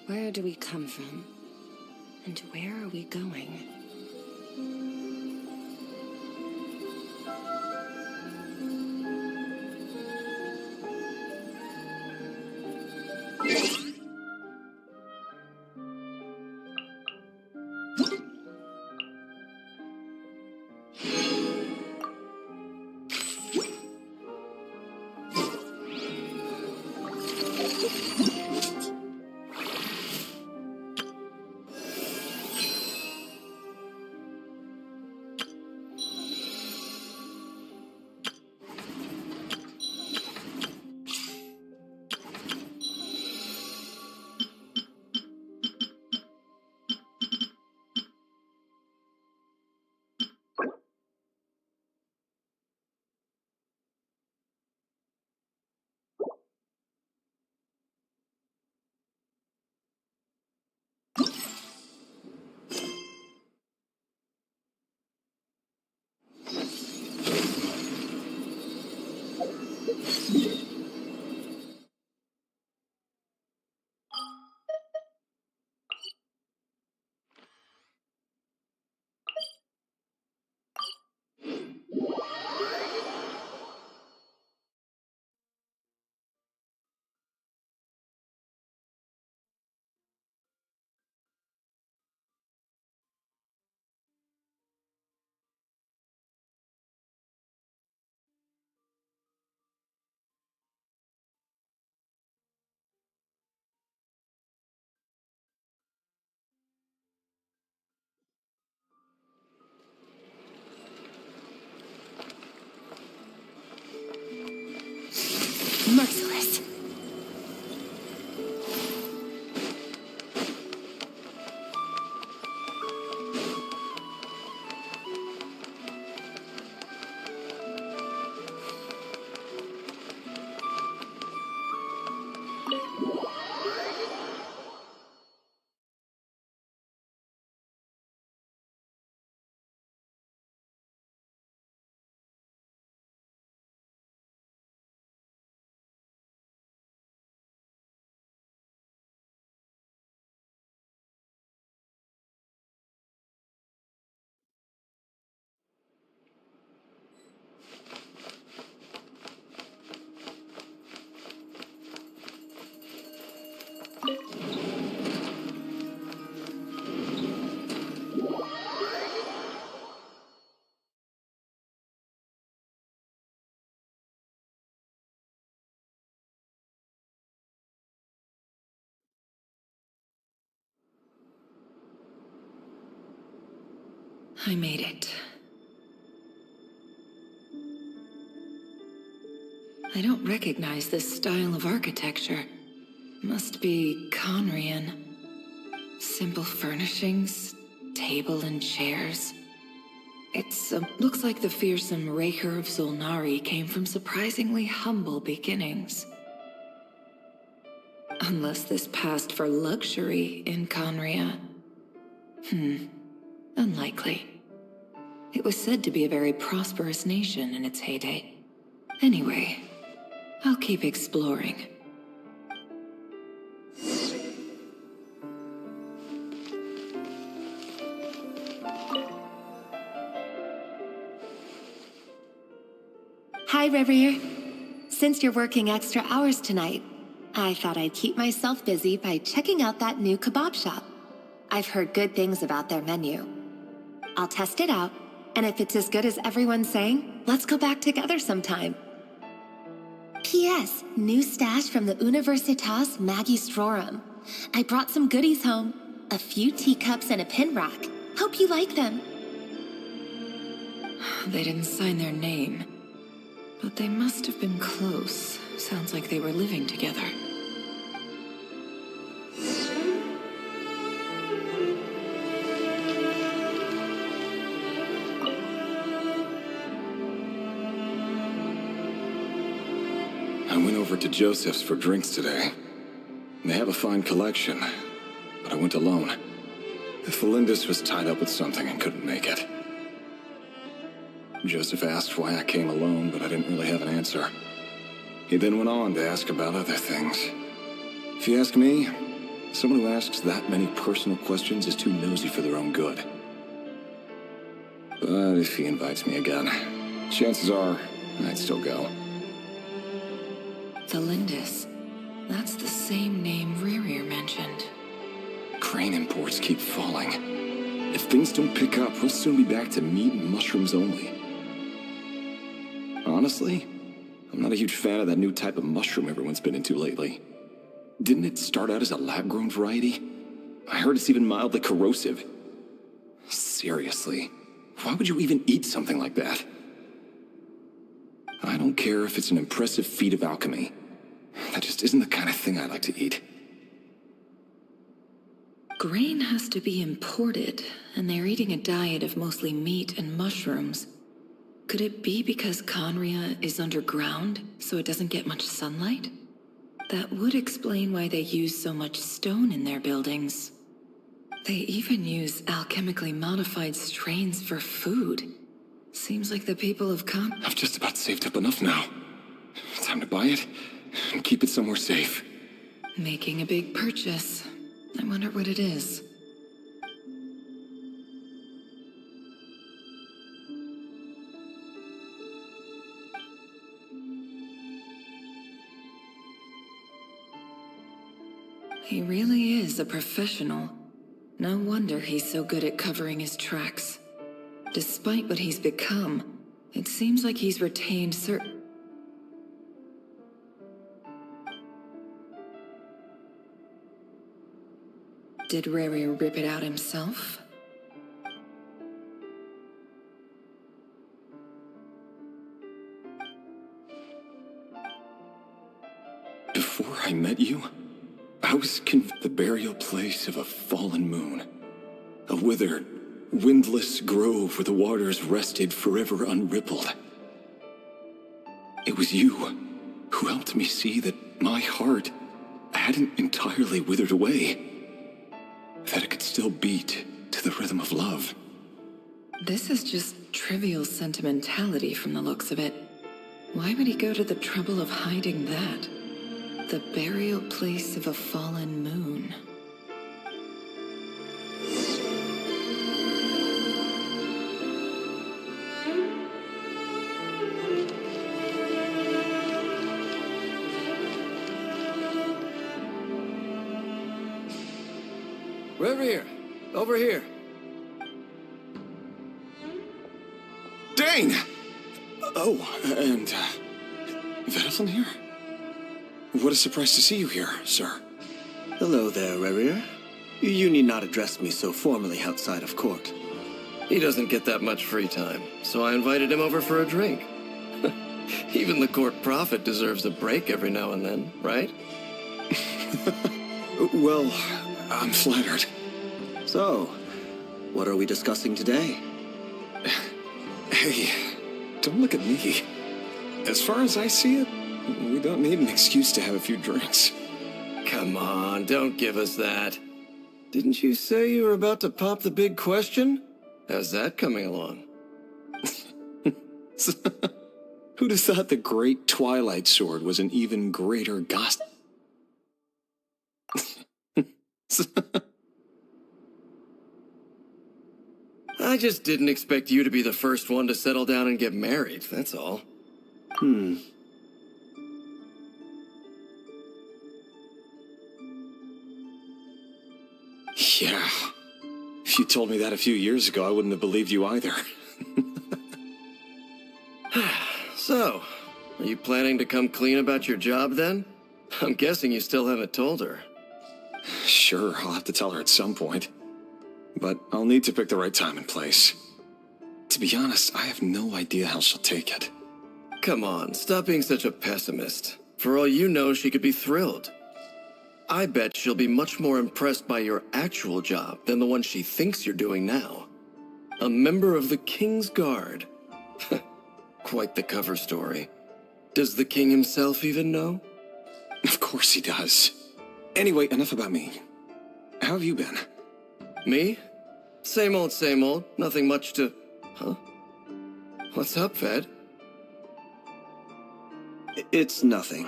Where do we come from? And where are we going? I made it. I don't recognize this style of architecture. Must be Conrian. Simple furnishings, table and chairs. It's looks like the fearsome Raker of Zulnari came from surprisingly humble beginnings. Unless this passed for luxury in Conria. Unlikely. It was said to be a very prosperous nation in its heyday. Anyway, I'll keep exploring. Hi, Reverie. Since you're working extra hours tonight, I thought I'd keep myself busy by checking out that new kebab shop. I've heard good things about their menu. I'll test it out, and if it's as good as everyone's saying, let's go back together sometime. P.S. New stash from the Universitas Magistrorum. I brought some goodies home. A few teacups and a pin rack. Hope you like them. They didn't sign their name. But they must have been close. Sounds like they were living together. I went over to Joseph's for drinks today. They have a fine collection, but I went alone. Felindis was tied up with something and couldn't make it. Joseph asked why I came alone, but I didn't really have an answer. He then went on to ask about other things. If you ask me, someone who asks that many personal questions is too nosy for their own good. But if he invites me again, chances are I'd still go. Felindis. That's the same name Rerir mentioned. Crane imports keep falling. If things don't pick up, we'll soon be back to meat and mushrooms only. Honestly, I'm not a huge fan of that new type of mushroom everyone's been into lately. Didn't it start out as a lab-grown variety? I heard it's even mildly corrosive. Seriously, why would you even eat something like that? I don't care if it's an impressive feat of alchemy. That just isn't the kind of thing I like to eat. Grain has to be imported, and they're eating a diet of mostly meat and mushrooms. Could it be because Conria is underground, so it doesn't get much sunlight? That would explain why they use so much stone in their buildings. They even use alchemically modified strains for food. Seems like the people of I've just about saved up enough now. Time to buy it and keep it somewhere safe. Making a big purchase. I wonder what it is. He really is a professional. No wonder he's so good at covering his tracks. Despite what he's become, it seems like he's retained certain... Did Rerir rip it out himself? Before I met you, I was convinced the burial place of a fallen moon. A withered, windless grove where the waters rested forever unrippled. It was you who helped me see that my heart hadn't entirely withered away. That it could still beat to the rhythm of love. This is just trivial sentimentality from the looks of it. Why would he go to the trouble of hiding that? The burial place of a fallen moon. Reverie, over here. Dane! Oh, and, Vedaflin here? What a surprise to see you here, sir. Hello there, Reverie. You need not address me so formally outside of court. He doesn't get that much free time, so I invited him over for a drink. Even the court prophet deserves a break every now and then, right? Well, I'm flattered. So, what are we discussing today? Hey, don't look at me. As far as I see it, we don't need an excuse to have a few drinks. Come on, don't give us that. Didn't you say you were about to pop the big question? How's that coming along? Who'd have thought the great Twilight Sword was an even greater gossip? I just didn't expect you to be the first one to settle down and get married, that's all. Yeah. If you told me that a few years ago, I wouldn't have believed you either. So, are you planning to come clean about your job then? I'm guessing you still haven't told her. Sure, I'll have to tell her at some point. But I'll need to pick the right time and place. To be honest, I have no idea how she'll take it. Come on, stop being such a pessimist. For all you know, she could be thrilled. I bet she'll be much more impressed by your actual job than the one she thinks you're doing now. A member of the King's Guard. Quite the cover story. Does the king himself even know? Of course he does. Anyway, enough about me. How have you been? Me? Same old, same old. Nothing much to... Huh? What's up, Ved? It's nothing.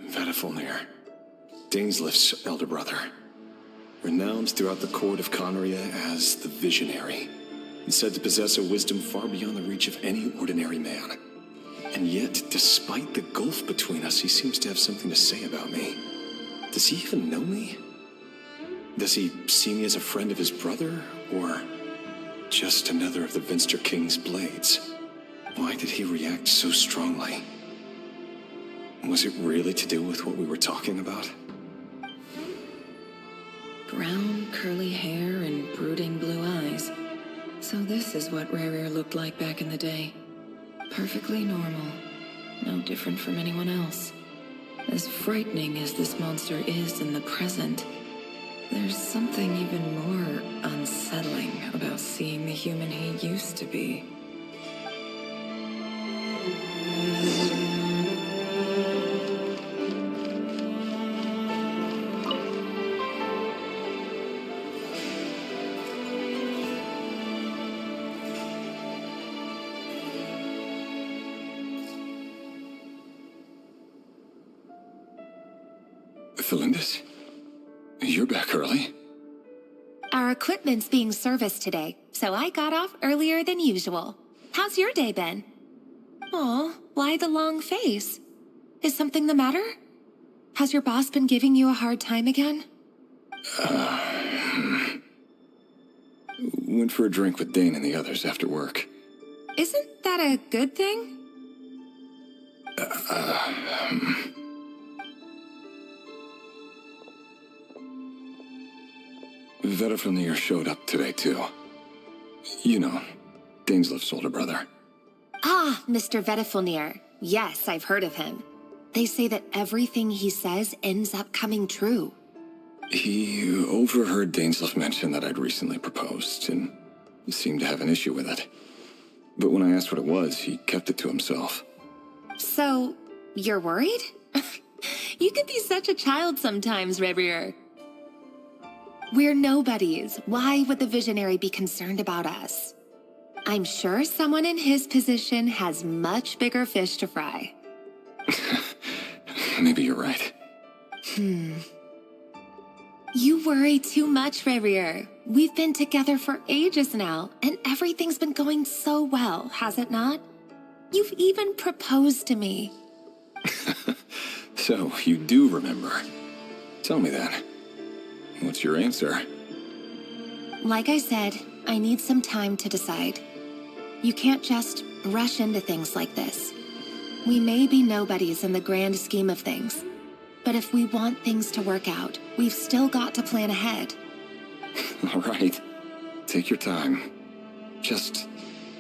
Vedifulnir, Dainslif's elder brother. Renowned throughout the court of Conria as the Visionary, and said to possess a wisdom far beyond the reach of any ordinary man. And yet, despite the gulf between us, he seems to have something to say about me. Does he even know me? Does he see me as a friend of his brother, or just another of the Vinster King's blades? Why did he react so strongly? Was it really to do with what we were talking about? Brown, curly hair and brooding blue eyes. So this is what Rarier looked like back in the day. Perfectly normal. No different from anyone else. As frightening as this monster is in the present, there's something even more unsettling about seeing the human he used to be. Felindis? You're back early? Our equipment's being serviced today, so I got off earlier than usual. How's your day been? Aw, why the long face? Is something the matter? Has your boss been giving you a hard time again? Went for a drink with Dane and the others after work. Isn't that a good thing? Vedifulnir showed up today, too. You know, Dainslif's older brother. Ah, Mr. Vedifulnir. Yes, I've heard of him. They say that everything he says ends up coming true. He overheard Dainslif mention that I'd recently proposed, and seemed to have an issue with it. But when I asked what it was, he kept it to himself. So, you're worried? You could be such a child sometimes, Revier. We're nobodies. Why would the Visionary be concerned about us? I'm sure someone in his position has much bigger fish to fry. Maybe you're right. You worry too much, Revier. We've been together for ages now, and everything's been going so well, has it not? You've even proposed to me. So, you do remember. Tell me then. What's your answer? Like I said, I need some time to decide. You can't just rush into things like this. We may be nobodies in the grand scheme of things, but if we want things to work out, we've still got to plan ahead. All right. Take your time. Just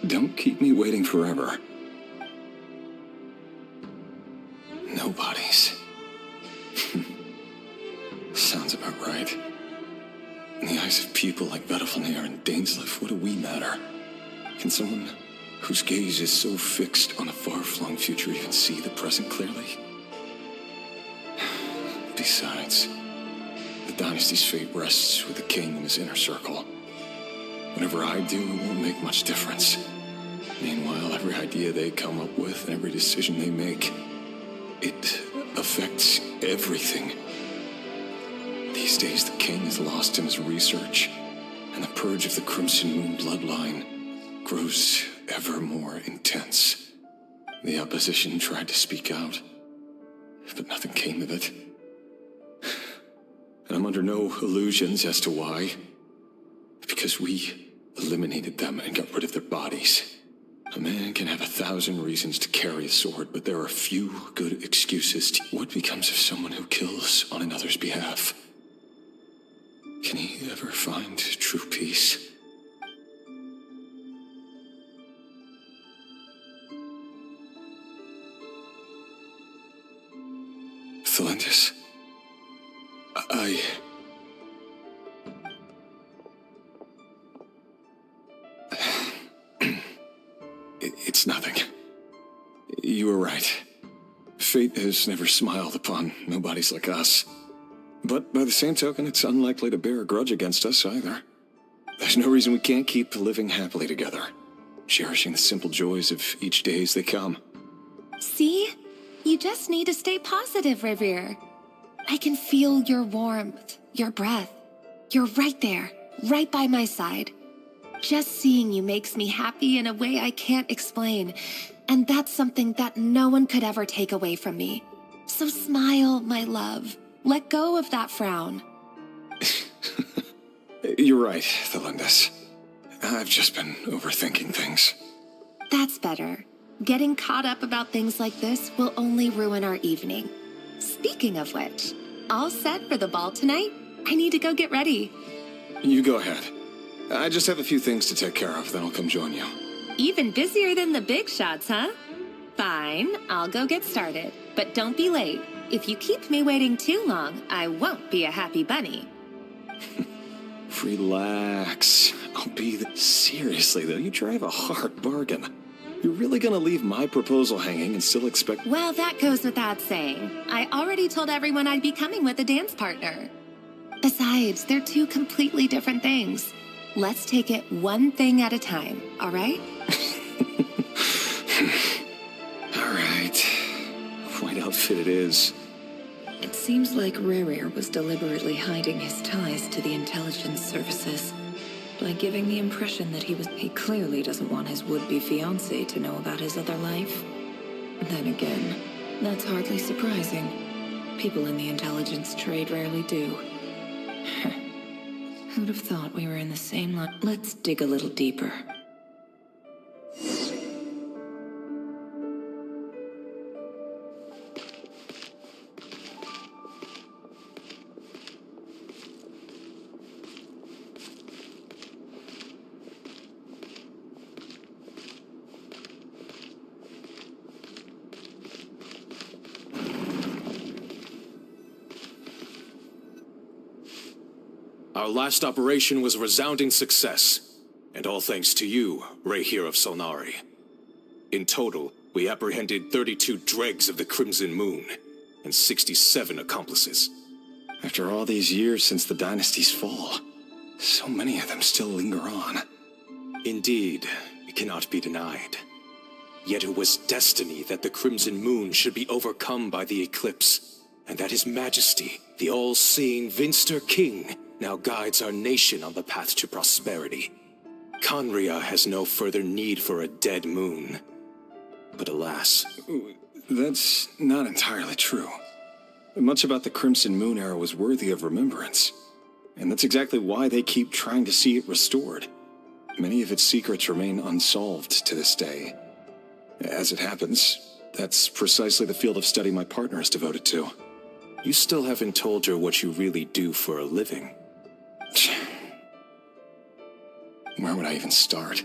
don't keep me waiting forever. No bodies. Sounds about right. In the eyes of people like Vedalfnir and Dainsleif, what do we matter? Can someone whose gaze is so fixed on a far-flung future even see the present clearly? Besides, the dynasty's fate rests with the king and his inner circle. Whatever I do, it won't make much difference. Meanwhile, every idea they come up with and every decision they make, it affects everything. These days, the king is lost in his research, and the purge of the Crimson Moon bloodline grows ever more intense. The opposition tried to speak out, but nothing came of it. And I'm under no illusions as to why. Because we eliminated them and got rid of their bodies. A man can have 1,000 reasons to carry a sword, but there are few good excuses to what becomes of someone who kills on another's behalf. Can he ever find true peace? Thelindis, It's nothing. You were right. Fate has never smiled upon nobodies like us. But by the same token, it's unlikely to bear a grudge against us either. There's no reason we can't keep living happily together, cherishing the simple joys of each day as they come. See? You just need to stay positive, Revere. I can feel your warmth, your breath. You're right there, right by my side. Just seeing you makes me happy in a way I can't explain. And that's something that no one could ever take away from me. So smile, my love. Let go of that frown. You're right, Thelindis. I've just been overthinking things. That's better. Getting caught up about things like this will only ruin our evening. Speaking of which, all set for the ball tonight? I need to go get ready. You go ahead. I just have a few things to take care of, then I'll come join you. Even busier than the big shots, huh? Fine, I'll go get started. But don't be late. If you keep me waiting too long, I won't be a happy bunny. Relax. I'll be the... Seriously, though, you drive a hard bargain. You're really gonna leave my proposal hanging and still expect... Well, that goes without saying. I already told everyone I'd be coming with a dance partner. Besides, they're two completely different things. Let's take it one thing at a time, all right? All right. White outfit it is. It seems like Rerir was deliberately hiding his ties to the intelligence services by giving the impression that he clearly doesn't want his would-be fiancée to know about his other life. Then again, that's hardly surprising. People in the intelligence trade rarely do. Who'd have thought we were in the same line? Let's dig a little deeper. Our last operation was a resounding success, and all thanks to you, Rehir of Solnari. In total, we apprehended 32 dregs of the Crimson Moon, and 67 accomplices. After all these years since the dynasty's fall, so many of them still linger on. Indeed, it cannot be denied. Yet it was destiny that the Crimson Moon should be overcome by the eclipse, and that His Majesty, the all-seeing Vinster King, now guides our nation on the path to prosperity. Conria has no further need for a dead moon. But alas... That's not entirely true. Much about the Crimson Moon era was worthy of remembrance. And that's exactly why they keep trying to see it restored. Many of its secrets remain unsolved to this day. As it happens, that's precisely the field of study my partner is devoted to. You still haven't told her what you really do for a living. Where would I even start?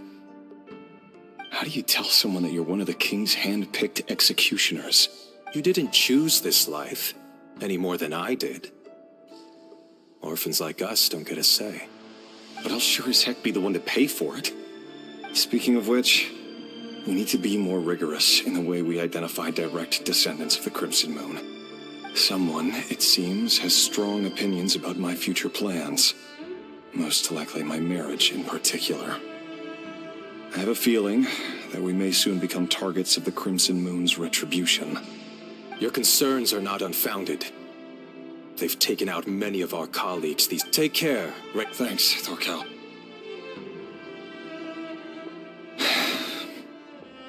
How do you tell someone that you're one of the king's hand-picked executioners? You didn't choose this life, any more than I did. Orphans like us don't get a say. But I'll sure as heck be the one to pay for it. Speaking of which, we need to be more rigorous in the way we identify direct descendants of the Crimson Moon. Someone, it seems, has strong opinions about my future plans. Most likely my marriage in particular. I have a feeling that we may soon become targets of the Crimson Moon's retribution. Your concerns are not unfounded. They've taken out many of our colleagues. Take care, right? Thanks, Thorkel.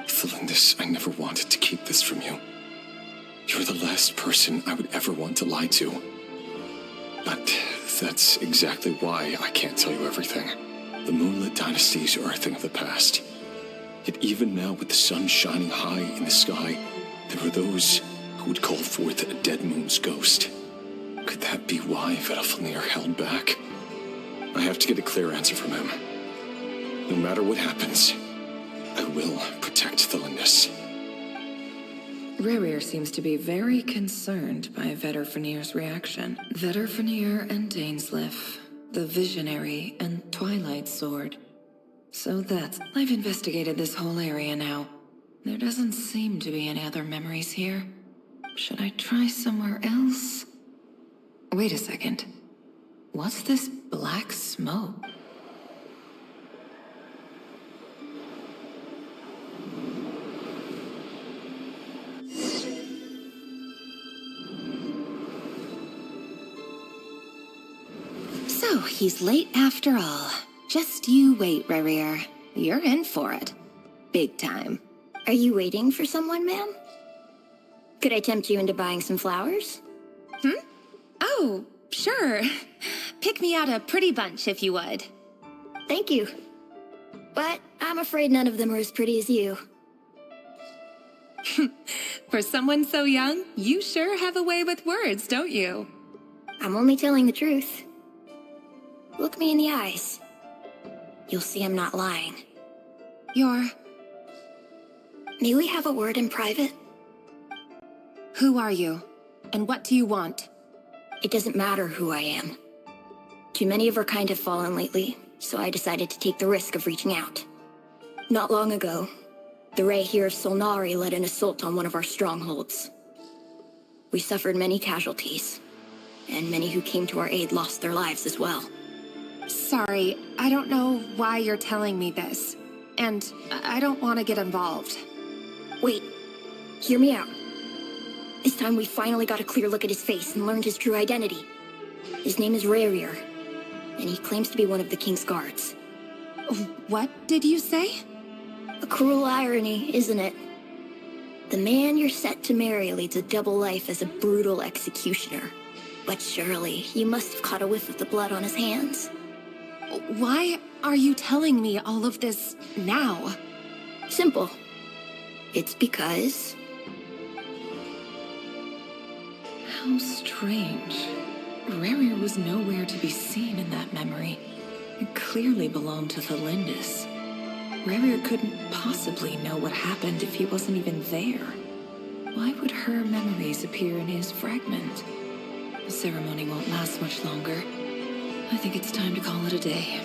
Thelindis, I never wanted to keep this from you. You're the last person I would ever want to lie to. But that's exactly why I can't tell you everything. The Moonlit dynasties are a thing of the past. Yet even now, with the sun shining high in the sky, there are those who would call forth a dead moon's ghost. Could that be why Vedalfnir held back? I have to get a clear answer from him. No matter what happens, I will protect Thelindis. Rerir seems to be very concerned by Vedalfnir's reaction. Vedalfnir and Dainsleif, the Visionary and Twilight Sword. So that's... I've investigated this whole area now. There doesn't seem to be any other memories here. Should I try somewhere else? Wait a second. What's this black smoke? So, he's late after all. Just you wait, Rerir. You're in for it. Big time. Are you waiting for someone, ma'am? Could I tempt you into buying some flowers? Oh, sure. Pick me out a pretty bunch if you would. Thank you. But I'm afraid none of them are as pretty as you. For someone so young, you sure have a way with words, don't you? I'm only telling the truth. Look me in the eyes. You'll see I'm not lying. May we have a word in private? Who are you? And what do you want? It doesn't matter who I am. Too many of our kind have fallen lately, so I decided to take the risk of reaching out. Not long ago, the Ray here of Solnari led an assault on one of our strongholds. We suffered many casualties, and many who came to our aid lost their lives as well. Sorry, I don't know why you're telling me this. And I don't want to get involved. Wait, hear me out. This time we finally got a clear look at his face and learned his true identity. His name is Rerir, and he claims to be one of the King's guards. What did you say? A cruel irony, isn't it? The man you're set to marry leads a double life as a brutal executioner. But surely, you must have caught a whiff of the blood on his hands. Why are you telling me all of this now? Simple. It's because... How strange. Rerir was nowhere to be seen in that memory. It clearly belonged to Thelindis. Rerir couldn't possibly know what happened if he wasn't even there. Why would her memories appear in his fragment? The ceremony won't last much longer. I think it's time to call it a day.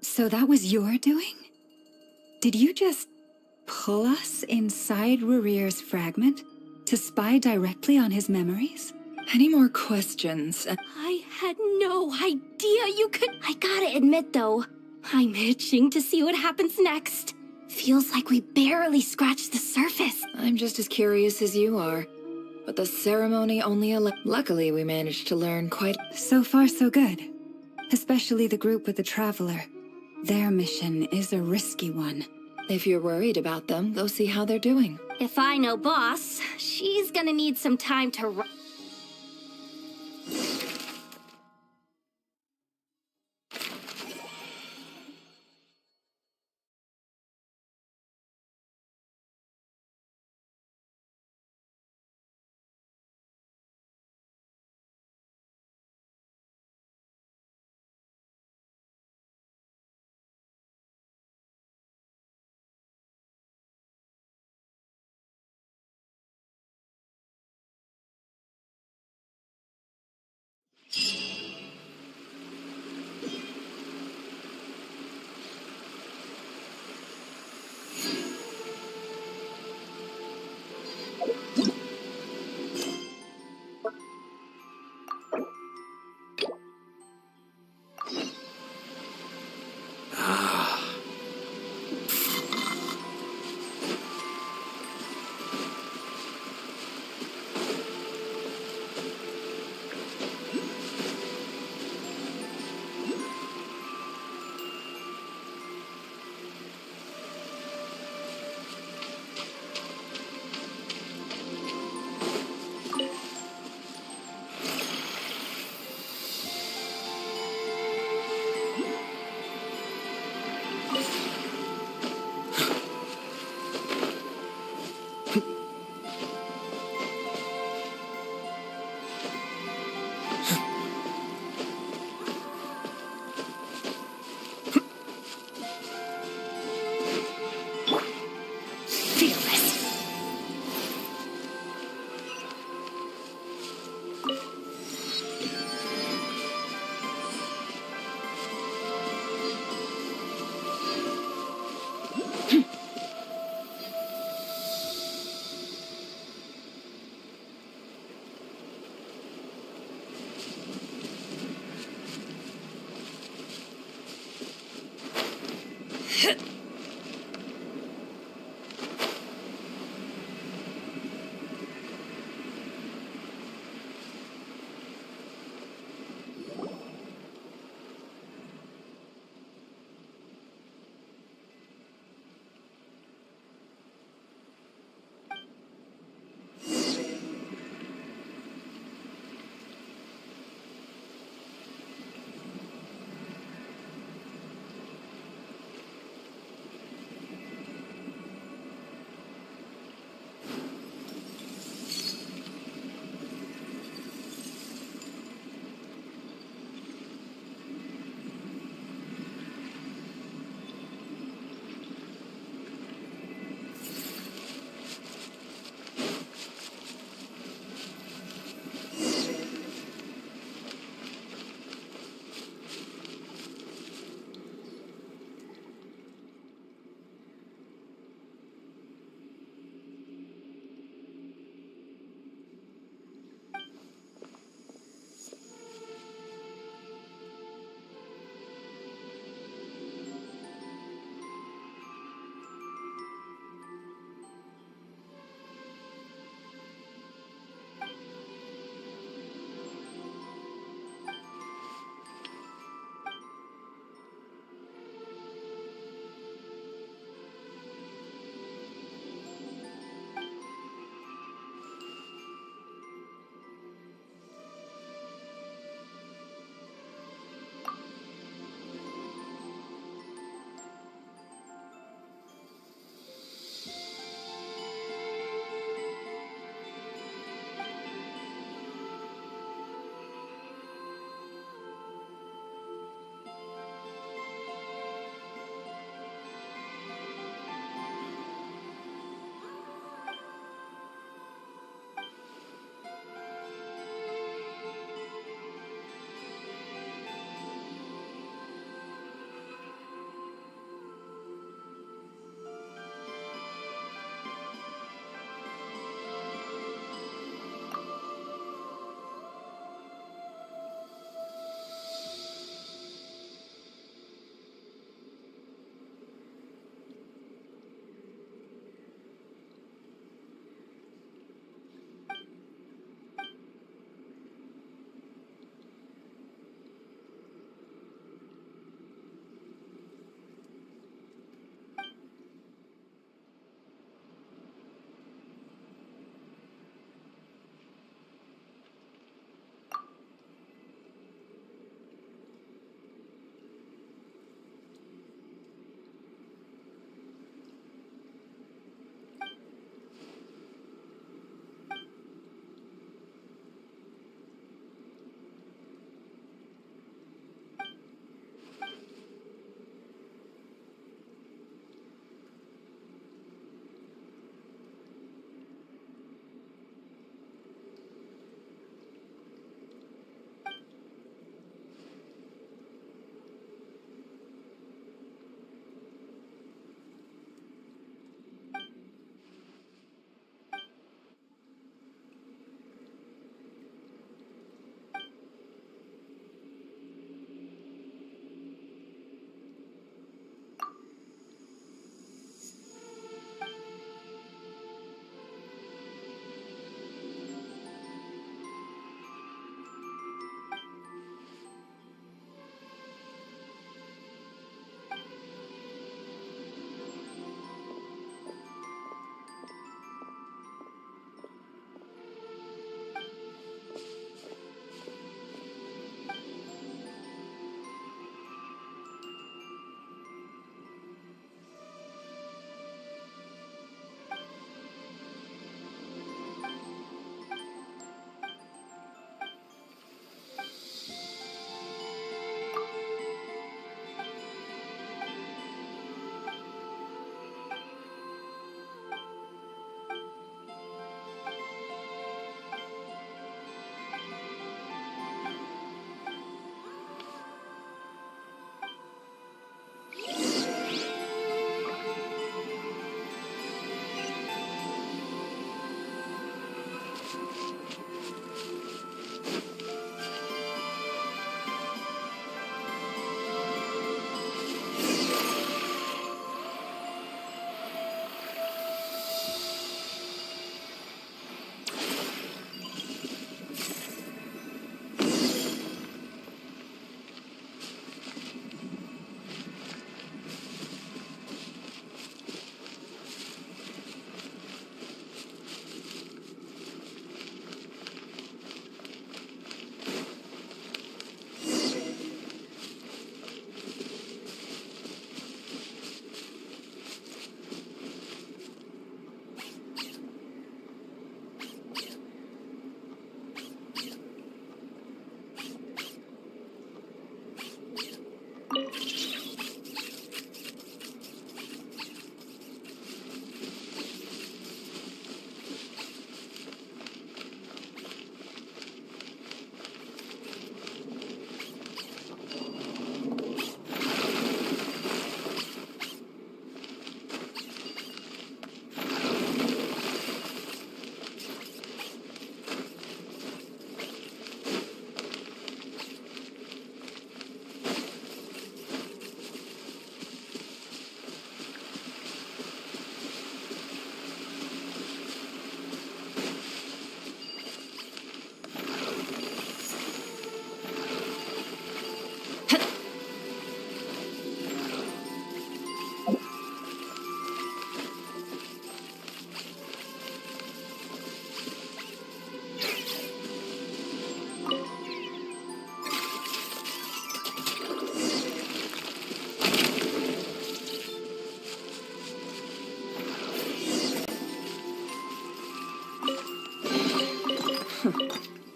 So that was your doing? Did you just pull us inside Rerir's fragment to spy directly on his memories? Any more questions? I had no idea you could... I gotta admit, though, I'm itching to see what happens next. Feels like we barely scratched the surface. I'm just as curious as you are. But the ceremony only luckily we managed to learn quite... So far, so good. Especially the group with the Traveler. Their mission is a risky one. If you're worried about them, go see how they're doing. If I know Boss, she's gonna need some time to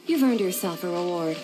You've earned yourself a reward.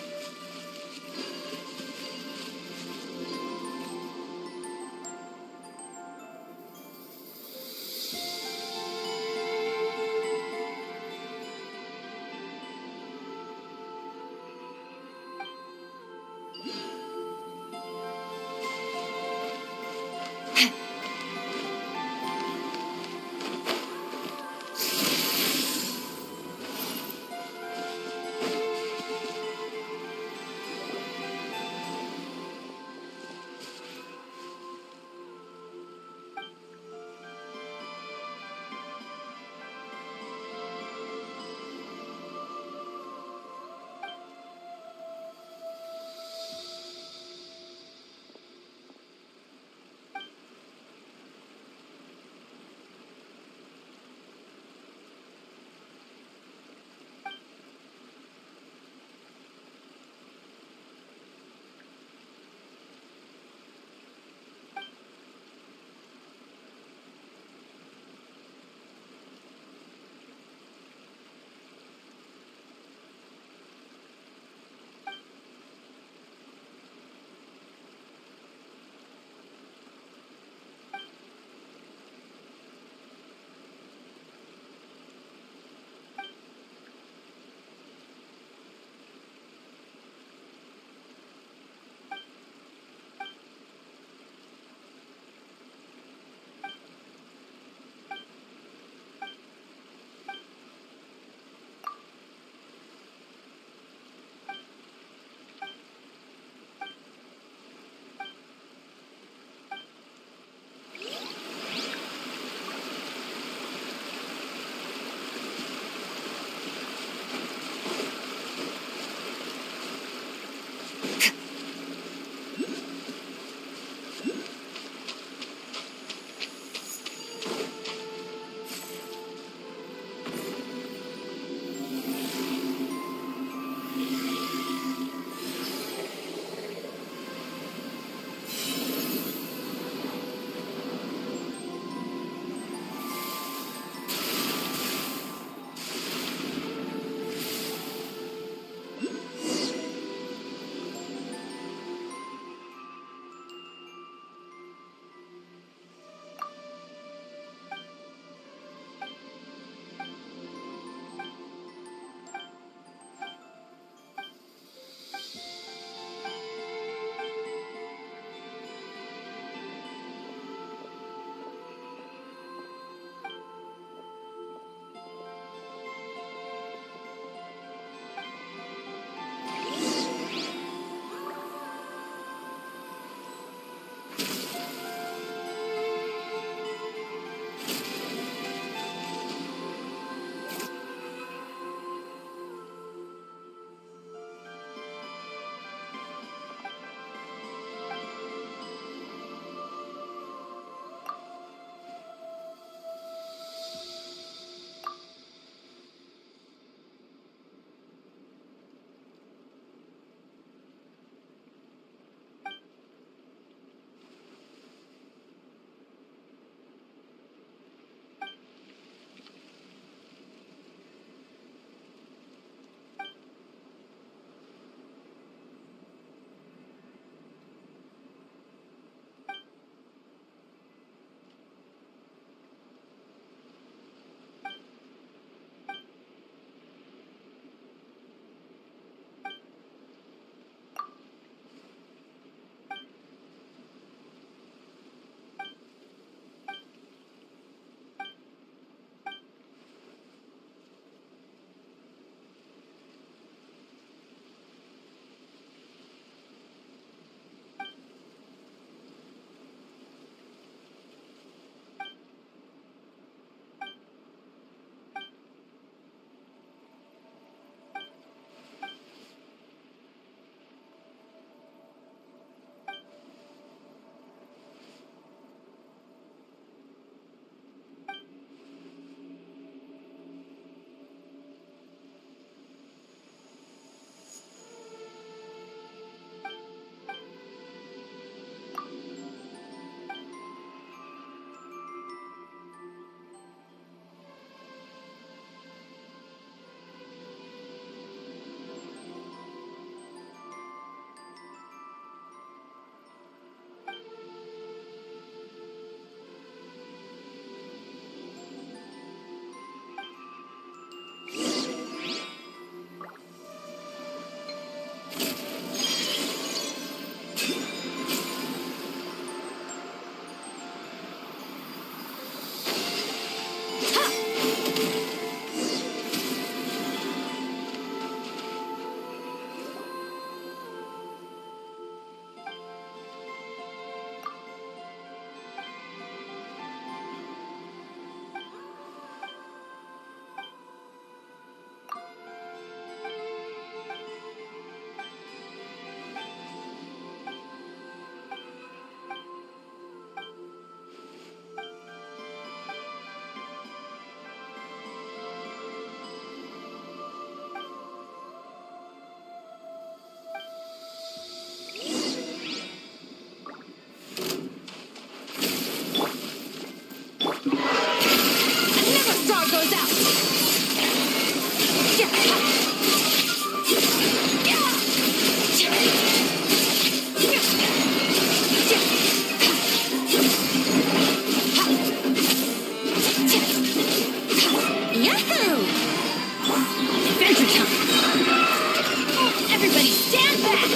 Stand back!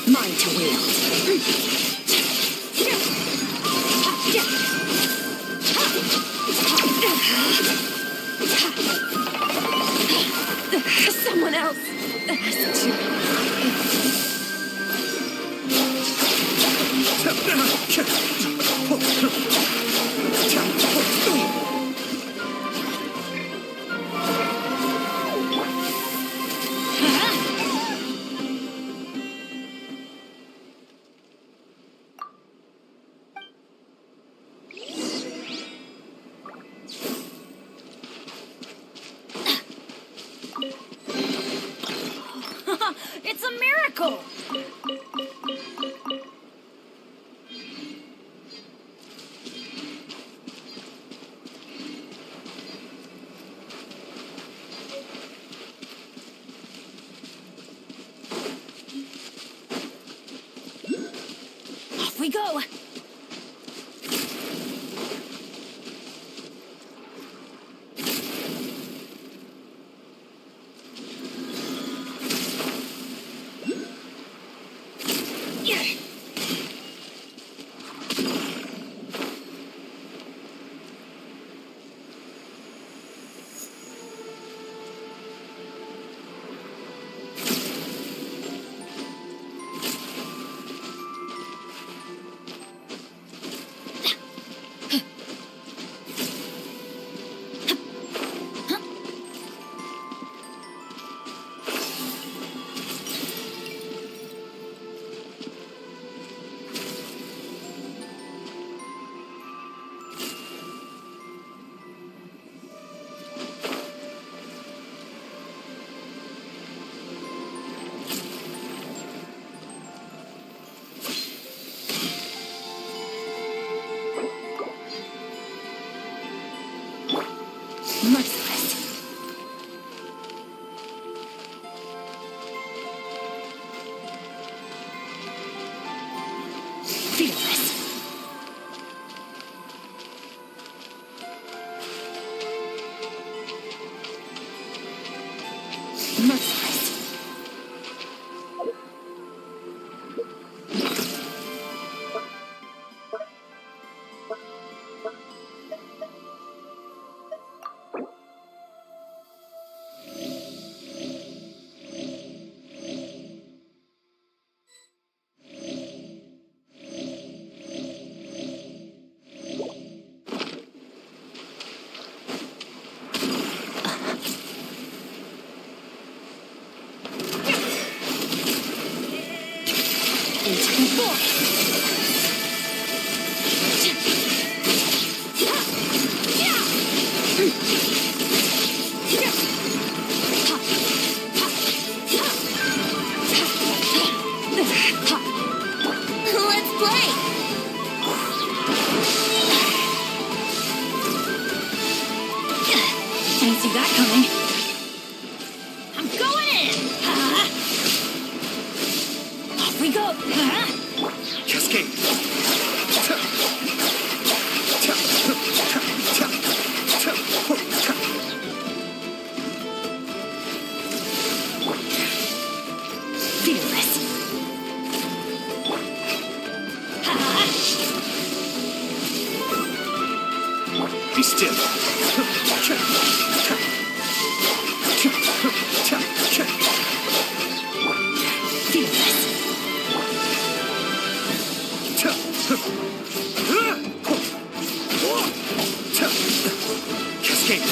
Mine to wield. Someone else has to. It's a miracle! Off we go! Merciless. Fearless. Merciless. Let's play! Didn't see that coming. I'm going in! Off we go! Cascade. Fearless. Be still. Fearless. Cascade.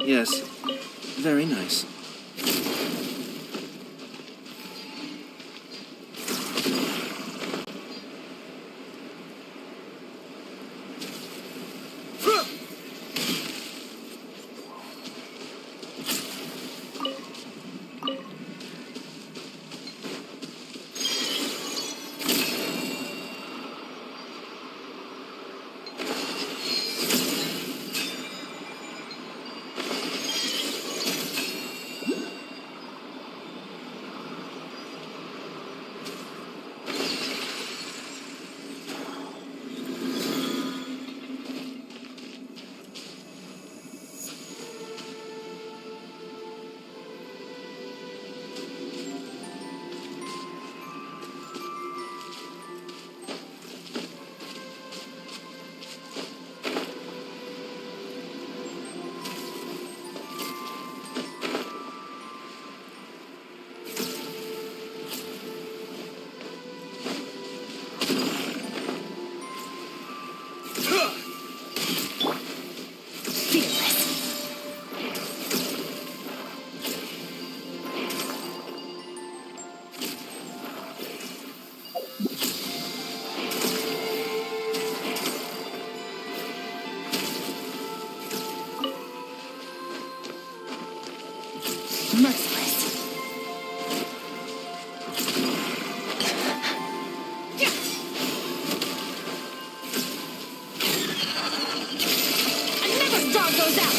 Yes. Very nice. Merciless. Another star goes out!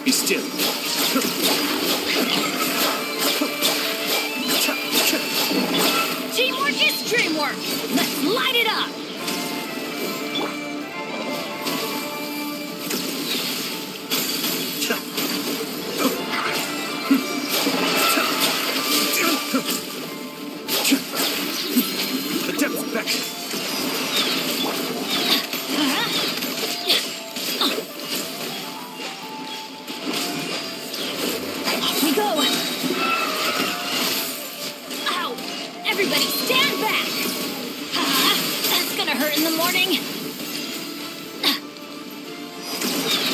Be still. Teamwork is dreamwork! Let's light it up! The depth's back. Off we go! Ow! Everybody stand back! That's gonna hurt in the morning!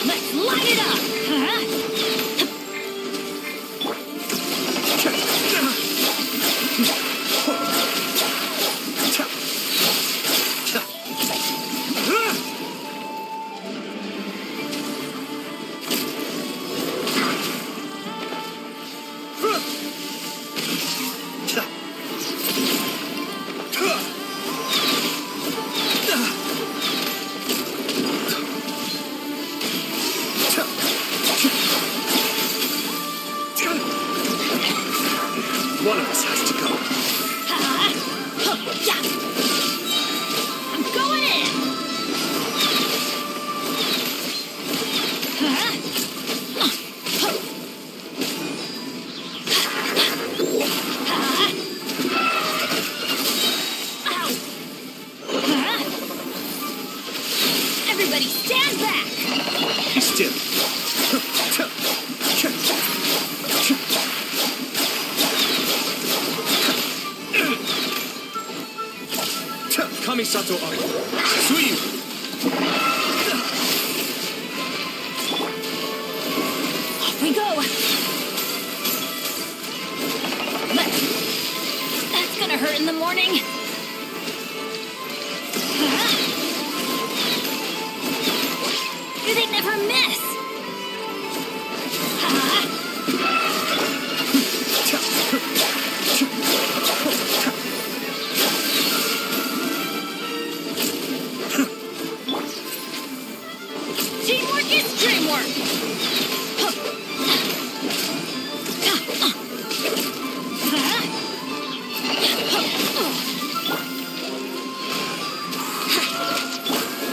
Let's light it up! One of us has to go. I'm going in! Everybody stand back! Be still. Kamisato Ari. Suyu. Off we go! That's gonna hurt in the morning! Do they never miss? Teamwork is dreamwork!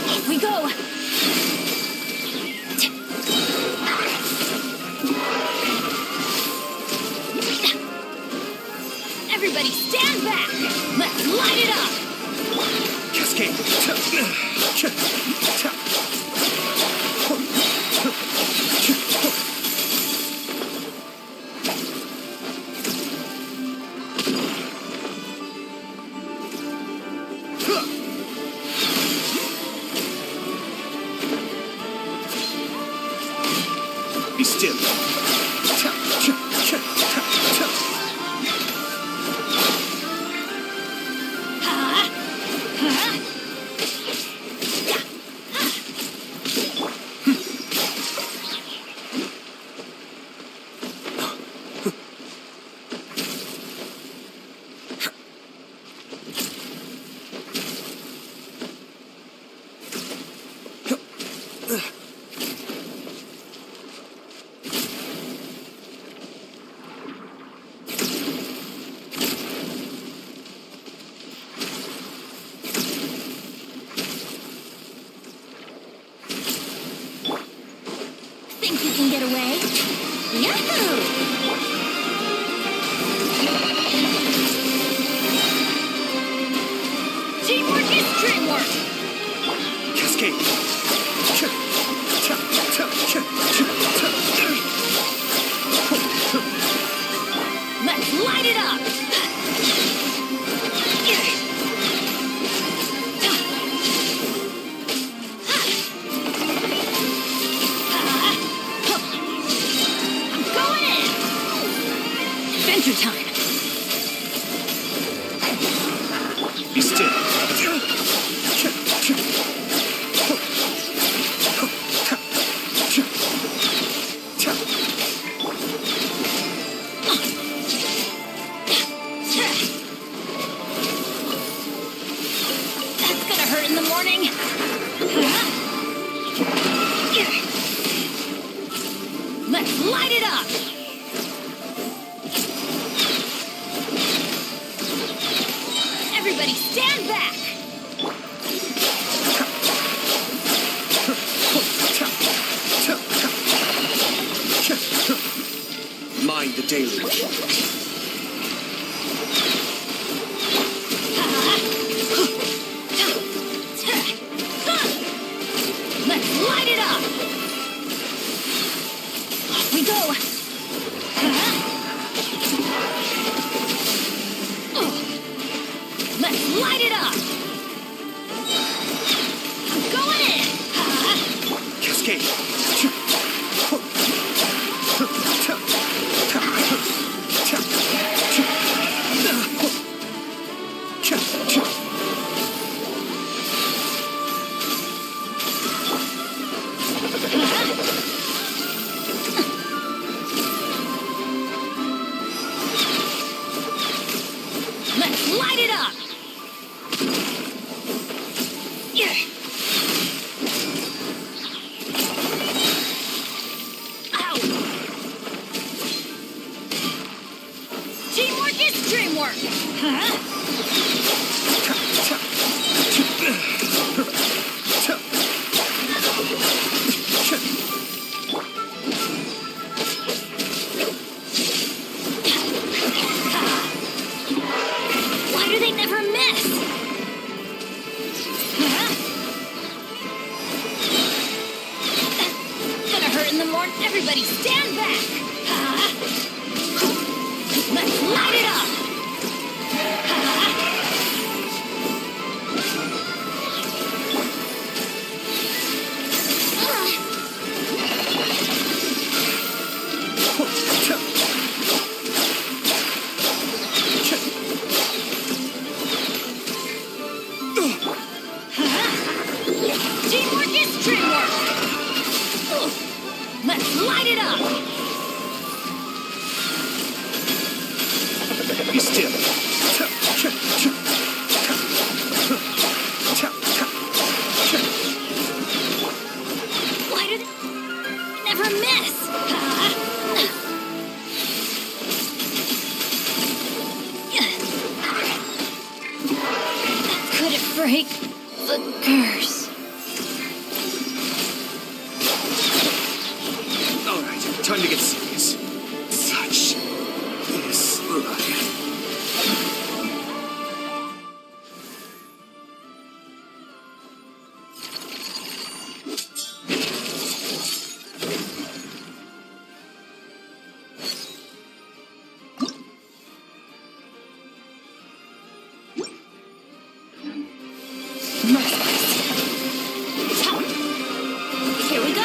Off we go! Everybody stand back! Let's light it up! Cascade. Be still. Think you can get away? Yahoo! Teamwork is dreamwork! Cascade. Let's light it up! I'm going in! Adventure time! Be still. Let's light it up! Everybody stand back! Mind the deluge. Let's light it up! Off we go! Let's light it up! I'm going in! Cascade. Let's light it up! Ow! Teamwork is dreamwork! Why do they never miss? Gonna hurt in the morning. Everybody stand back! Let's light it up! Teamwork is dreamwork! Let's light it up! Be still. Why do they never miss? Could it break the curse? All right, time to get serious. Such is life. Here we go!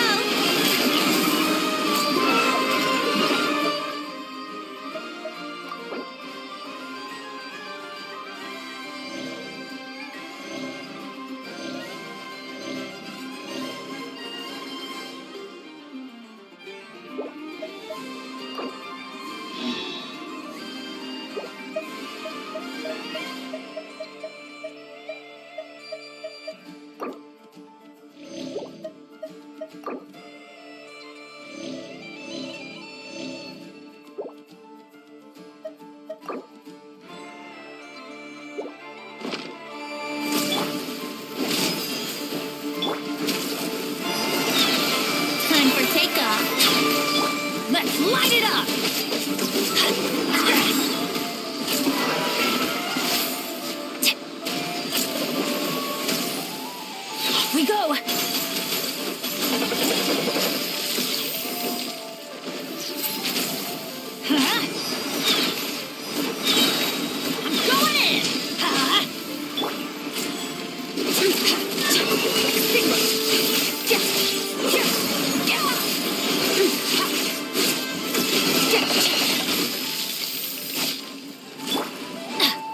Time for takeoff. Let's light it up! Off we go! I'm going in!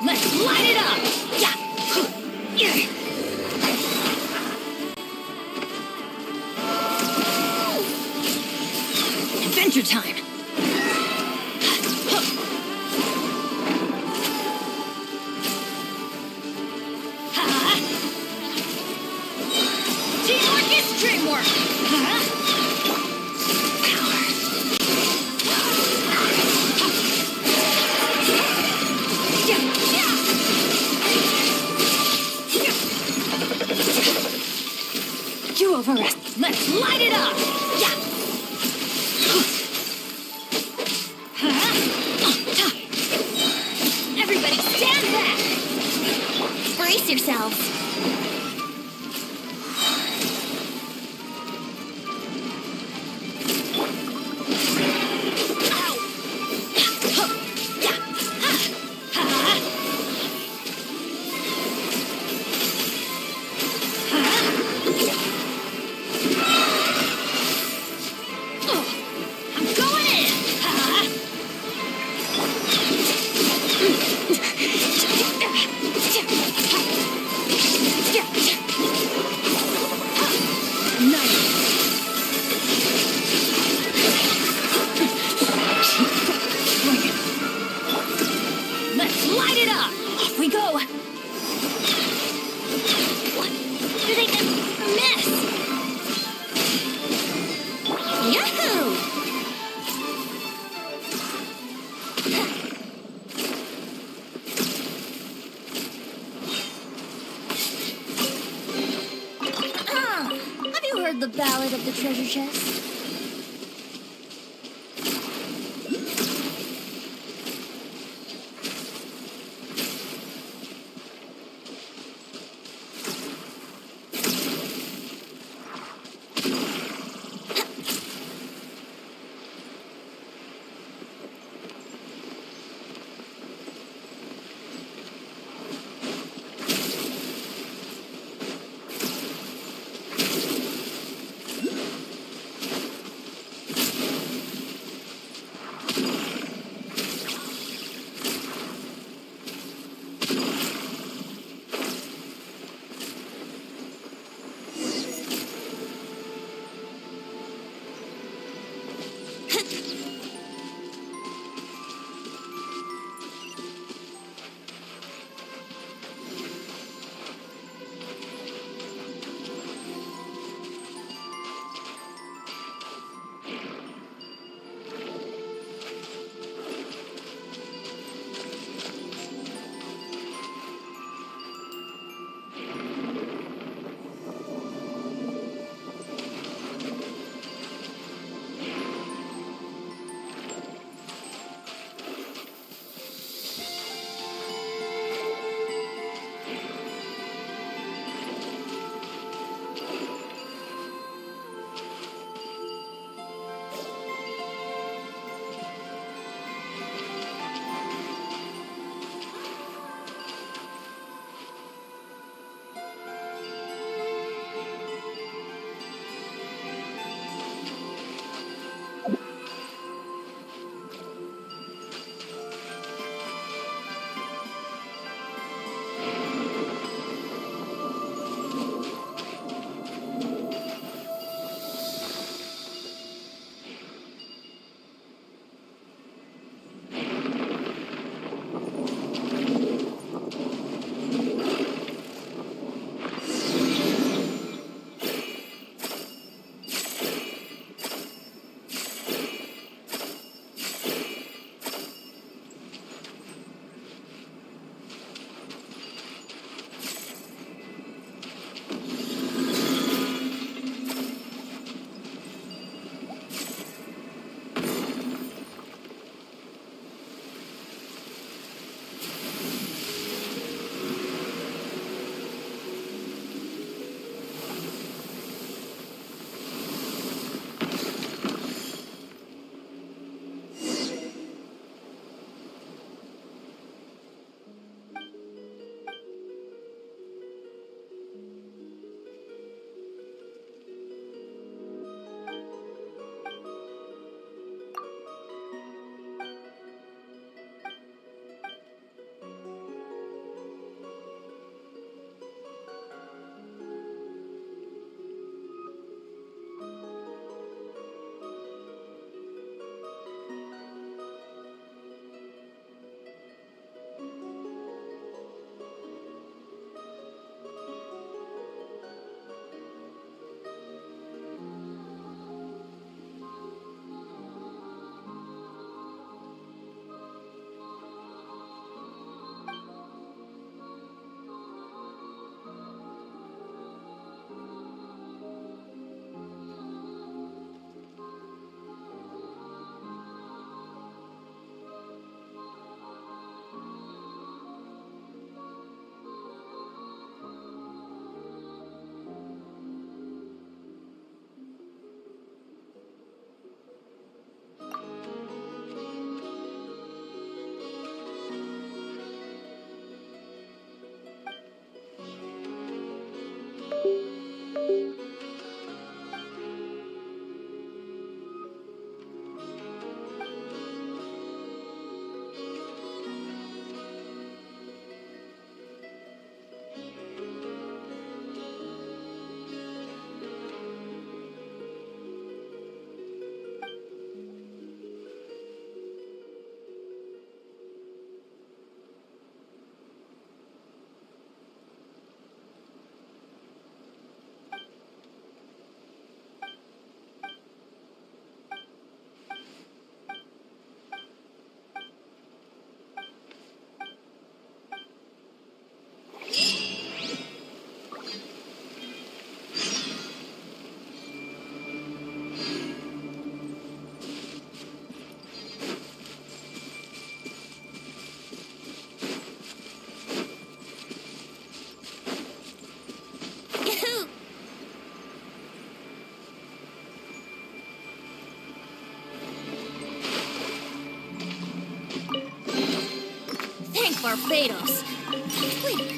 Let's light it up! Adventure time! Dream work! Huh? You overrest. Let's light it up! Yeah! Everybody stand back! Brace yourselves. Let's light it up! Off we go! What? Did they just miss? Yahoo! Have you heard the Ballad of the Treasure Chest? Barbados. Wait.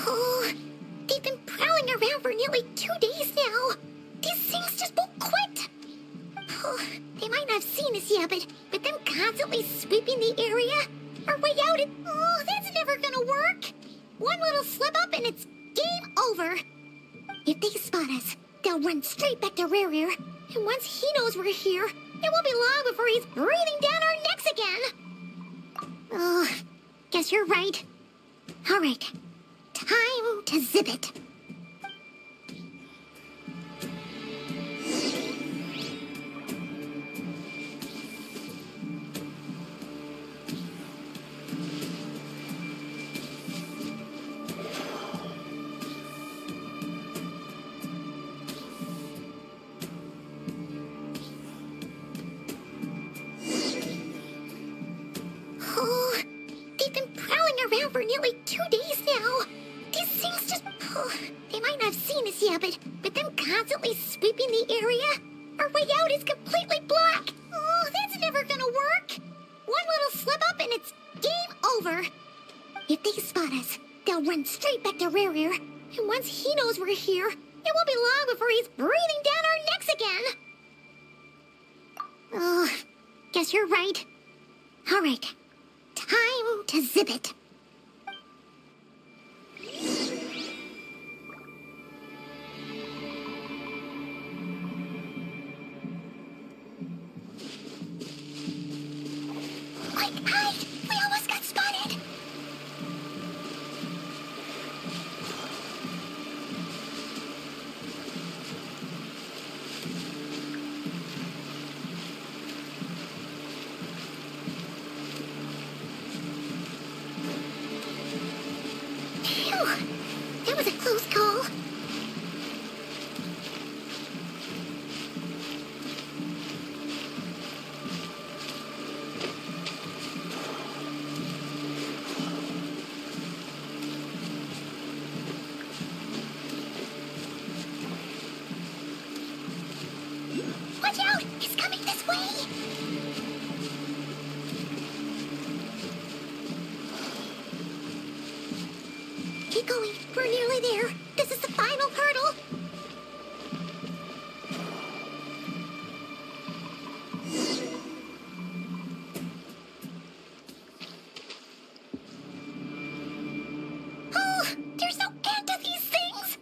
Oh, they've been prowling around for nearly 2 days now. These things just won't quit. Oh, they might not have seen us yet, but them constantly sweeping the area, our way out, that's never gonna work. One little slip up and it's game over. If they spot us, they'll run straight back to Rear. And once he knows we're here, it won't be long before he's breathing down our necks again. Oh, guess you're right. All right, time to zip it. Oh, they've been prowling around for nearly 2 days now. These things just... Oh, they might not have seen us yet, but them constantly sweeping the area, our way out is completely blocked. Oh, that's never gonna work. One little slip up and it's game over. If they spot us, they'll run straight back to Rear. And once he knows we're here, it won't be long before he's breathing down our necks again. Oh, guess you're right. All right. Time to zip it. Quick, hide! We almost got spotted! Phew! That was a close call. Watch out! He's coming this way! Keep going. We're nearly there. This is the final hurdle. Oh, there's no end to these things.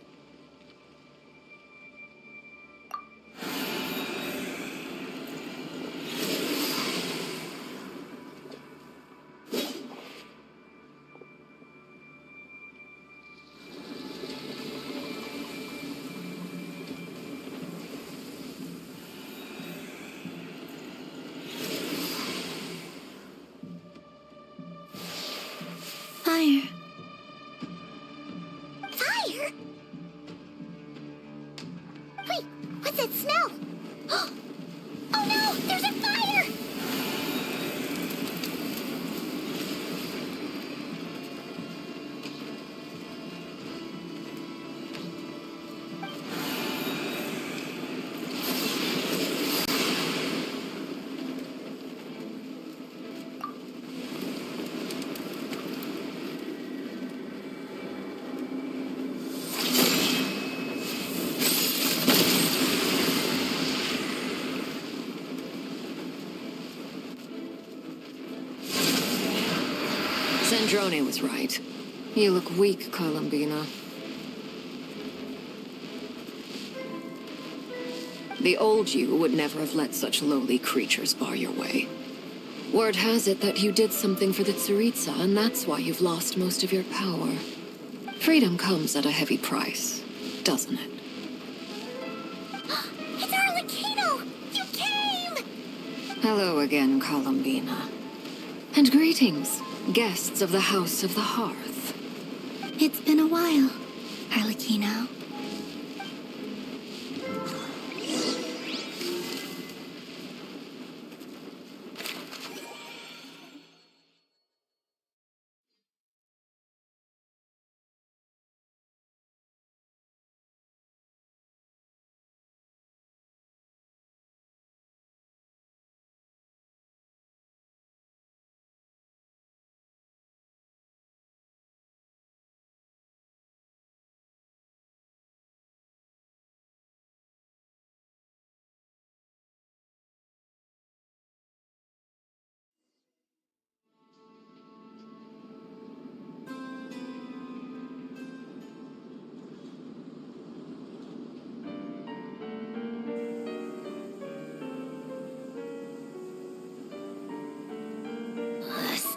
Fire. Fire? Wait, what's that smell? Oh no, there's a fire! Zandrone was right. You look weak, Columbina. The old you would never have let such lowly creatures bar your way. Word has it that you did something for the Tsaritsa, and that's why you've lost most of your power. Freedom comes at a heavy price, doesn't it? It's Arlecchino! You came! Hello again, Columbina. And greetings, guests of the House of the Hearth. It's been a while, Arlecchino.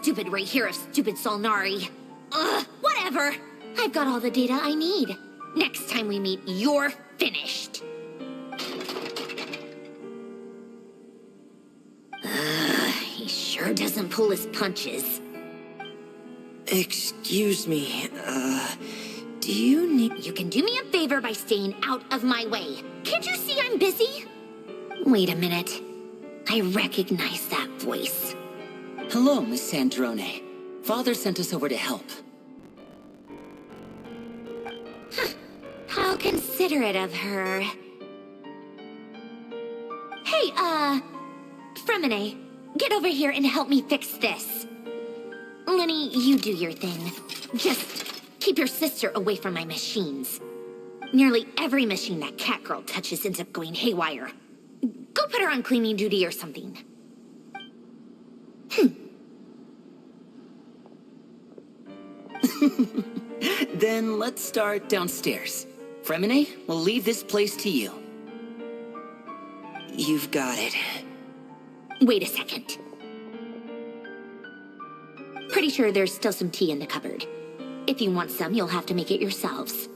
Stupid right here of stupid Solnari. Ugh, whatever. I've got all the data I need. Next time we meet, you're finished. He sure doesn't pull his punches. Excuse me, do you need... You can do me a favor by staying out of my way. Can't you see I'm busy? Wait a minute. I recognize that voice. Hello, Miss Sandrone. Father sent us over to help. How considerate of her. Hey, Fremine, get over here and help me fix this. Lenny, you do your thing. Just keep your sister away from my machines. Nearly every machine that Catgirl touches ends up going haywire. Go put her on cleaning duty or something. Then let's start downstairs. Fremine, we'll leave this place to you. You've got it. Wait a second. Pretty sure there's still some tea in the cupboard. If you want some, you'll have to make it yourselves.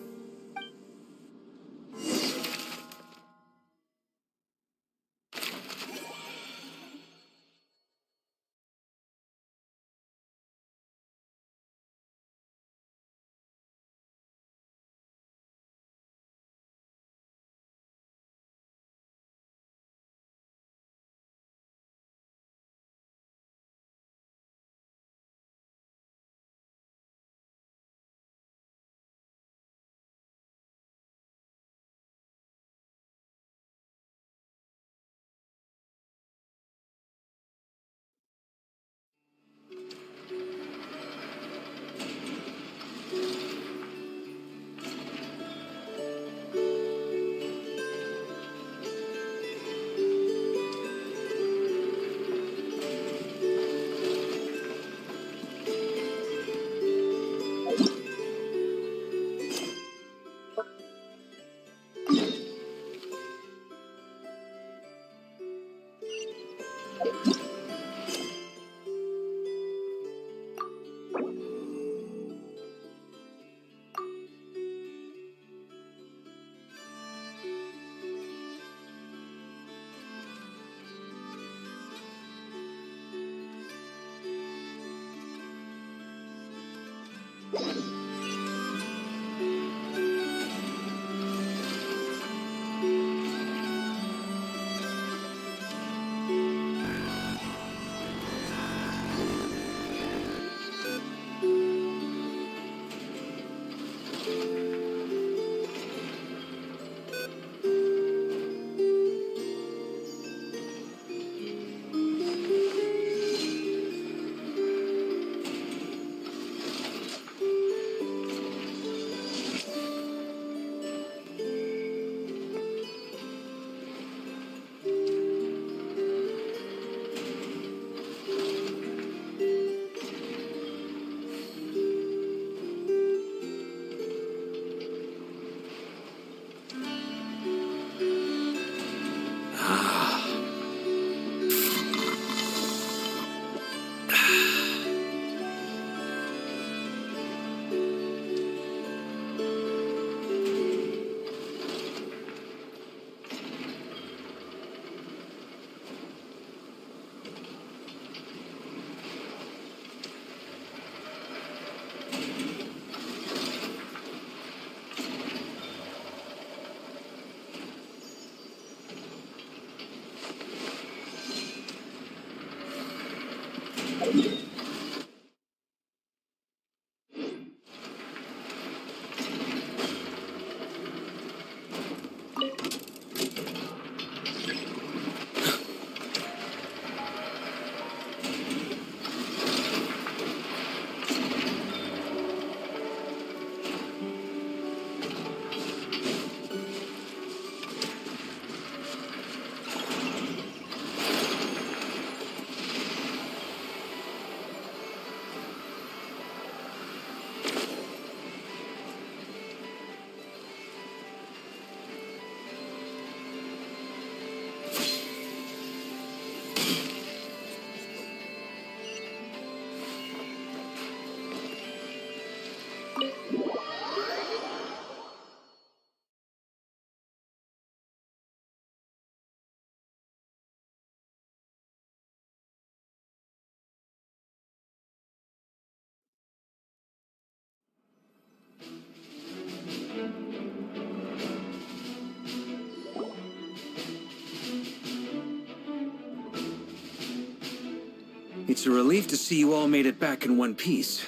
It's a relief to see you all made it back in one piece.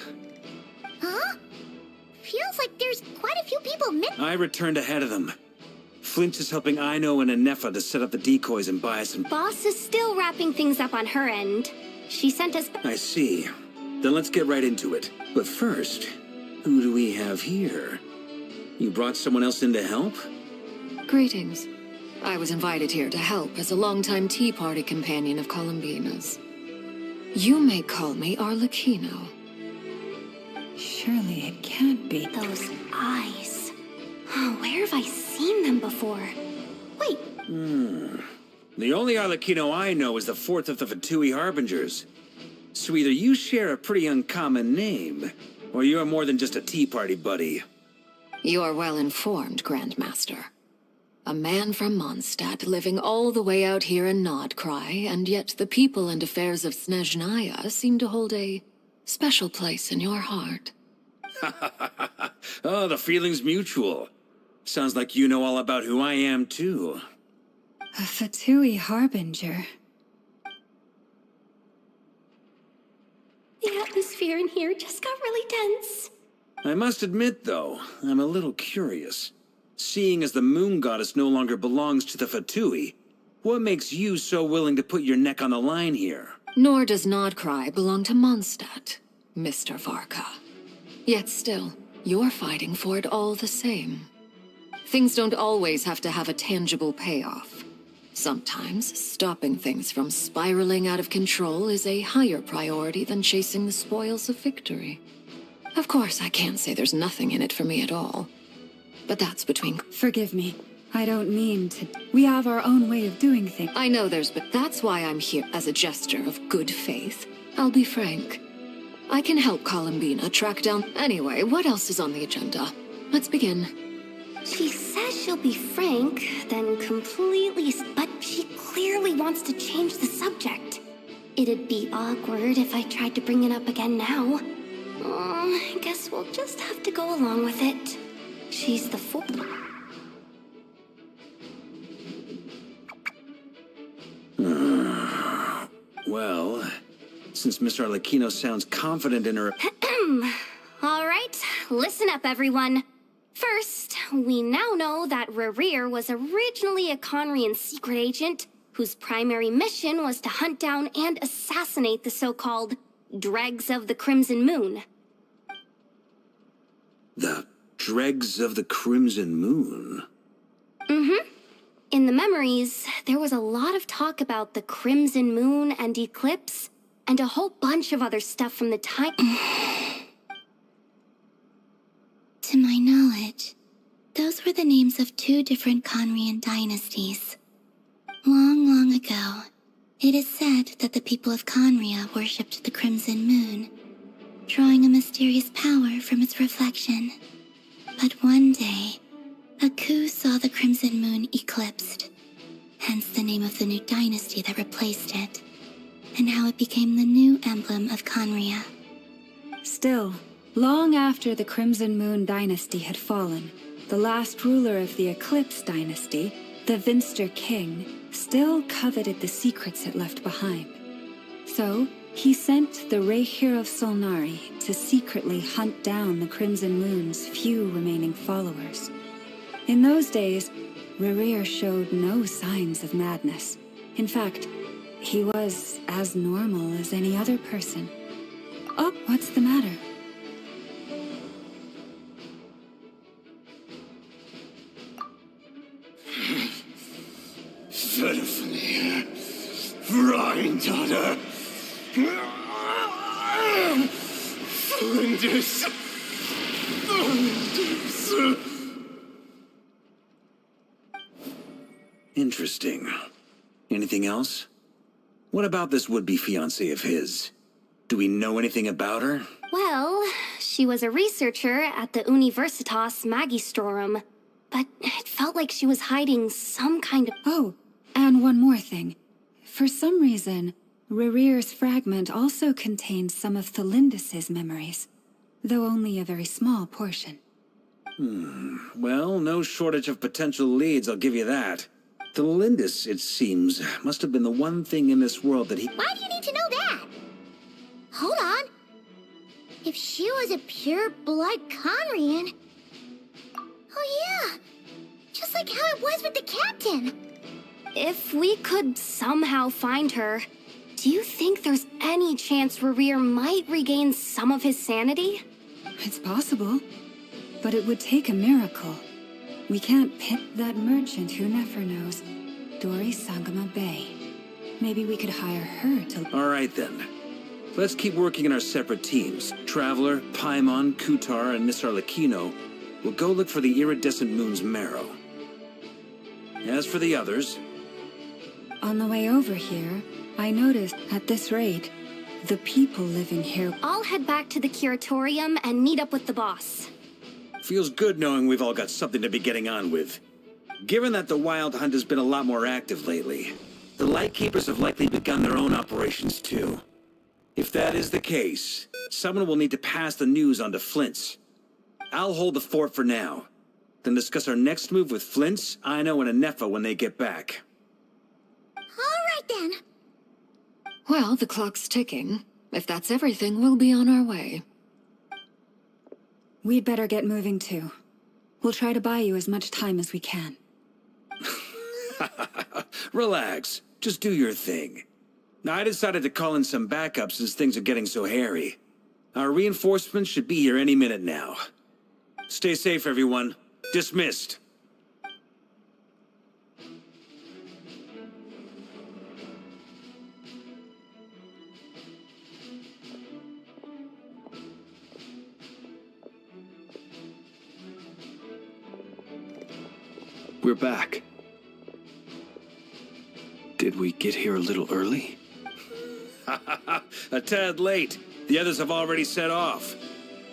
Huh? Feels like there's quite a few people I returned ahead of them. Flint is helping Ino and Anefa to set up the decoys and buy us some... Boss is still wrapping things up on her end. She sent us... I see. Then let's get right into it. But first, who do we have here? You brought someone else in to help? Greetings. I was invited here to help as a longtime Tea Party companion of Columbina's. You may call me Arlecchino. Surely it can't be. Those eyes. Oh, where have I seen them before? Wait. The only Arlecchino I know is the fourth of the Fatui Harbingers. So either you share a pretty uncommon name, or you're more than just a Tea Party buddy. You are well informed, Grandmaster. A man from Mondstadt living all the way out here in Nodcry, and yet the people and affairs of Snezhnaya seem to hold a special place in your heart. Oh, the feeling's mutual. Sounds like you know all about who I am, too. A Fatui Harbinger. The atmosphere in here just got really tense. I must admit, though, I'm a little curious. Seeing as the moon goddess no longer belongs to the Fatui, what makes you so willing to put your neck on the line here? Nor does Nodcry belong to Mondstadt, Mr. Varka. Yet still, you're fighting for it all the same. Things don't always have to have a tangible payoff. Sometimes, stopping things from spiraling out of control is a higher priority than chasing the spoils of victory. Of course, I can't say there's nothing in it for me at all. But that's between... Forgive me. I don't mean to... We have our own way of doing things. I know but that's why I'm here as a gesture of good faith. I'll be frank. I can help Columbina track down... Anyway, what else is on the agenda? Let's begin. She says she'll be frank, then completely... But she clearly wants to change the subject. It'd be awkward if I tried to bring it up again now. I guess we'll just have to go along with it. She's the fool. Well, since Miss Arlecchino sounds confident in her... All right, listen up, everyone. First, we now know that Rerir was originally a Conrian secret agent whose primary mission was to hunt down and assassinate the so-called Dregs of the Crimson Moon. The Dregs of the Crimson Moon? Mm-hmm. In the memories, there was a lot of talk about the Crimson Moon and Eclipse, and a whole bunch of other stuff from the time... To my knowledge, those were the names of two different Conrian dynasties. Long, long ago, it is said that the people of Conria worshipped the Crimson Moon, drawing a mysterious power from its reflection. But one day, a coup saw the Crimson Moon eclipsed, hence the name of the new dynasty that replaced it, and how it became the new emblem of Conria. Still, long after the Crimson Moon dynasty had fallen, the last ruler of the Eclipse dynasty, the Vinster King, still coveted the secrets it left behind. So, he sent the Rehir of Solnari to secretly hunt down the Crimson Moon's few remaining followers. In those days, Rerir showed no signs of madness. In fact, he was as normal as any other person. Oh, what's the matter? Stephanie, Rhine-daughter, Flinders. Interesting. Anything else? What about this would-be fiancé of his? Do we know anything about her? Well, she was a researcher at the Universitas Magistrorum, but it felt like she was hiding some kind of... Oh, and one more thing. For some reason, Rerir's fragment also contained some of Thelindis' memories, though only a very small portion. Well, no shortage of potential leads, I'll give you that. Thelindis, it seems, must have been the one thing in this world that he... Why do you need to know that? Hold on. If she was a pure blood Conrian... Oh yeah, just like how it was with the captain. If we could somehow find her, do you think there's any chance Rerir might regain some of his sanity? It's possible, but it would take a miracle. We can't pit that merchant who never knows, Dori Sangama Bay. Maybe we could hire her to... All right, then. Let's keep working in our separate teams. Traveler, Paimon, Kutar, and Miss Arlecchino will go look for the iridescent moon's marrow. As for the others... On the way over here, I noticed, at this rate, the people living here... I'll head back to the curatorium and meet up with the boss. Feels good knowing we've all got something to be getting on with. Given that the Wild Hunt has been a lot more active lately, the Lightkeepers have likely begun their own operations too. If that is the case, someone will need to pass the news on to Flint's. I'll hold the fort for now, then discuss our next move with Flint's, Aino, and Anefa when they get back. All right then. Well, the clock's ticking. If that's everything, we'll be on our way. We'd better get moving too. We'll try to buy you as much time as we can. Relax. Just do your thing. Now, I decided to call in some backup since things are getting so hairy. Our reinforcements should be here any minute now. Stay safe, everyone. Dismissed. We're back. Did we get here a little early? A tad late. The others have already set off.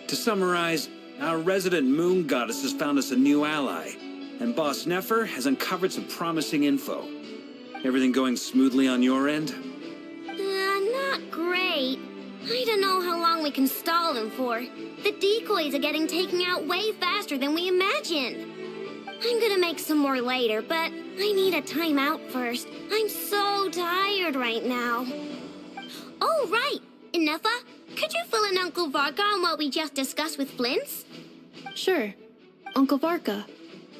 To summarize, our resident moon goddess has found us a new ally, and Boss Nefer has uncovered some promising info. Everything going smoothly on your end? Not great. I don't know how long we can stall them for. The decoys are getting taken out way faster than we imagined. I'm gonna make some more later, but I need a timeout first. I'm so tired right now. Oh, right. Inefa, could you fill in Uncle Varka on what we just discussed with Flint's? Sure. Uncle Varka,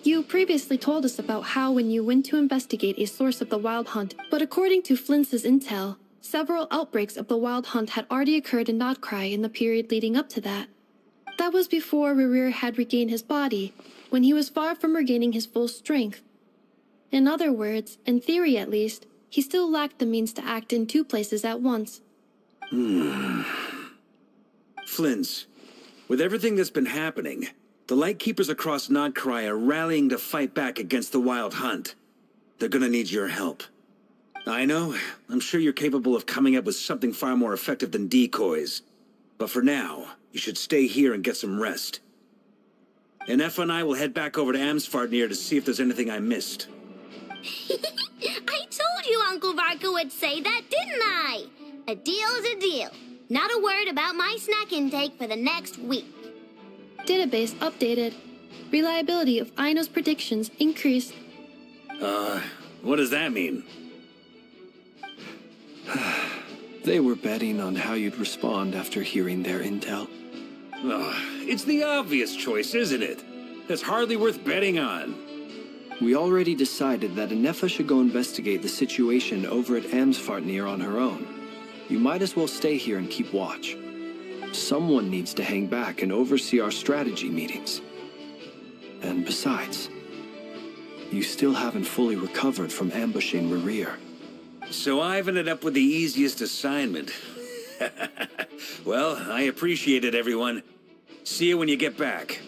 you previously told us about how when you went to investigate a source of the Wild Hunt, but according to Flint's intel, several outbreaks of the Wild Hunt had already occurred in Notcry in the period leading up to that. That was before Rerir had regained his body, when he was far from regaining his full strength. In other words, in theory at least, he still lacked the means to act in two places at once. Flint's, with everything that's been happening, the Lightkeepers across Notcry are rallying to fight back against the Wild Hunt. They're gonna need your help. I know, I'm sure you're capable of coming up with something far more effective than decoys. But for now, you should stay here and get some rest. Anefa and I will head back over to Amsfartnir to see if there's anything I missed. I told you Uncle Varka would say that, didn't I? A deal is a deal. Not a word about my snack intake for the next week. Database updated. Reliability of Aino's predictions increased. What does that mean? They were betting on how you'd respond after hearing their intel. It's the obvious choice, isn't it? That's hardly worth betting on. We already decided that Anefa should go investigate the situation over at Amsfartnir on her own. You might as well stay here and keep watch. Someone needs to hang back and oversee our strategy meetings. And besides, you still haven't fully recovered from ambushing Rerir. So I've ended up with the easiest assignment. Well, I appreciate it, everyone. See you when you get back.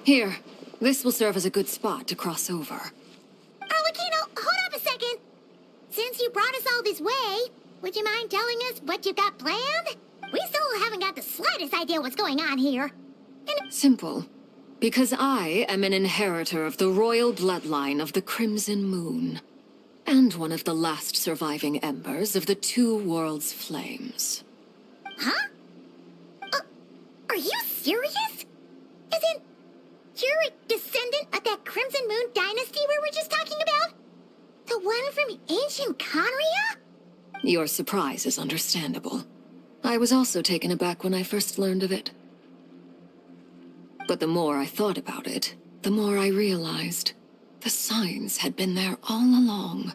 Here, this will serve as a good spot to cross over. Arlecchino, hold up a second. Since you brought us all this way, would you mind telling us what you got planned? We still haven't got the slightest idea what's going on here. Simple. Because I am an inheritor of the royal bloodline of the Crimson Moon, and one of the last surviving embers of the Two Worlds' flames. Huh? Are you serious? Isn't you're a descendant of that Crimson Moon dynasty we were just talking about? The one from ancient Conria? Your surprise is understandable. I was also taken aback when I first learned of it. But the more I thought about it, the more I realized the signs had been there all along.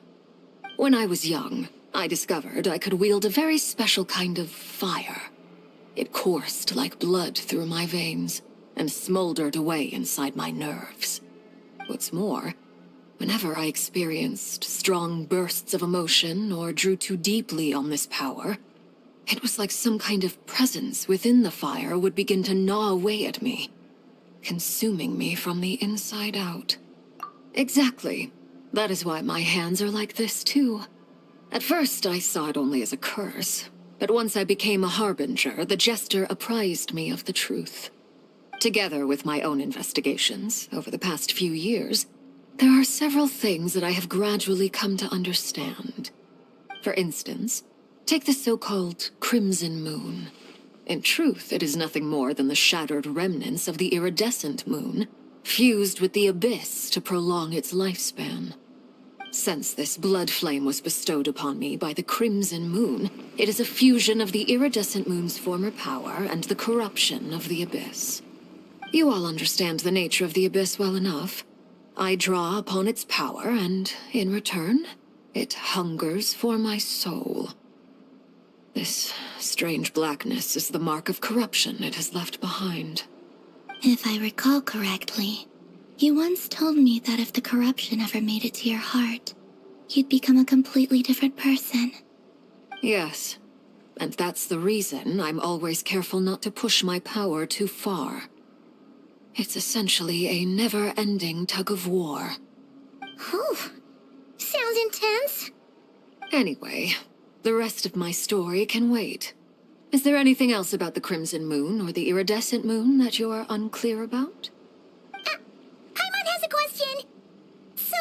When I was young, I discovered I could wield a very special kind of fire. It coursed like blood through my veins and smoldered away inside my nerves. What's more, whenever I experienced strong bursts of emotion or drew too deeply on this power, it was like some kind of presence within the fire would begin to gnaw away at me, consuming me from the inside out. Exactly. That is why my hands are like this, too. At first, I saw it only as a curse, but once I became a harbinger, the jester apprised me of the truth. Together with my own investigations, over the past few years, there are several things that I have gradually come to understand. For instance, take the so-called Crimson Moon. In truth, it is nothing more than the shattered remnants of the iridescent moon, fused with the abyss to prolong its lifespan. Since this blood flame was bestowed upon me by the Crimson Moon, it is a fusion of the iridescent moon's former power and the corruption of the abyss. You all understand the nature of the abyss well enough. I draw upon its power, and in return, it hungers for my soul. This strange blackness is the mark of corruption it has left behind. If I recall correctly, you once told me that if the corruption ever made it to your heart, you'd become a completely different person. Yes, and that's the reason I'm always careful not to push my power too far. It's essentially a never-ending tug of war. Oh, sounds intense. Anyway, the rest of my story can wait. Is there anything else about the Crimson Moon or the Iridescent Moon that you're unclear about? Paimon has a question. So,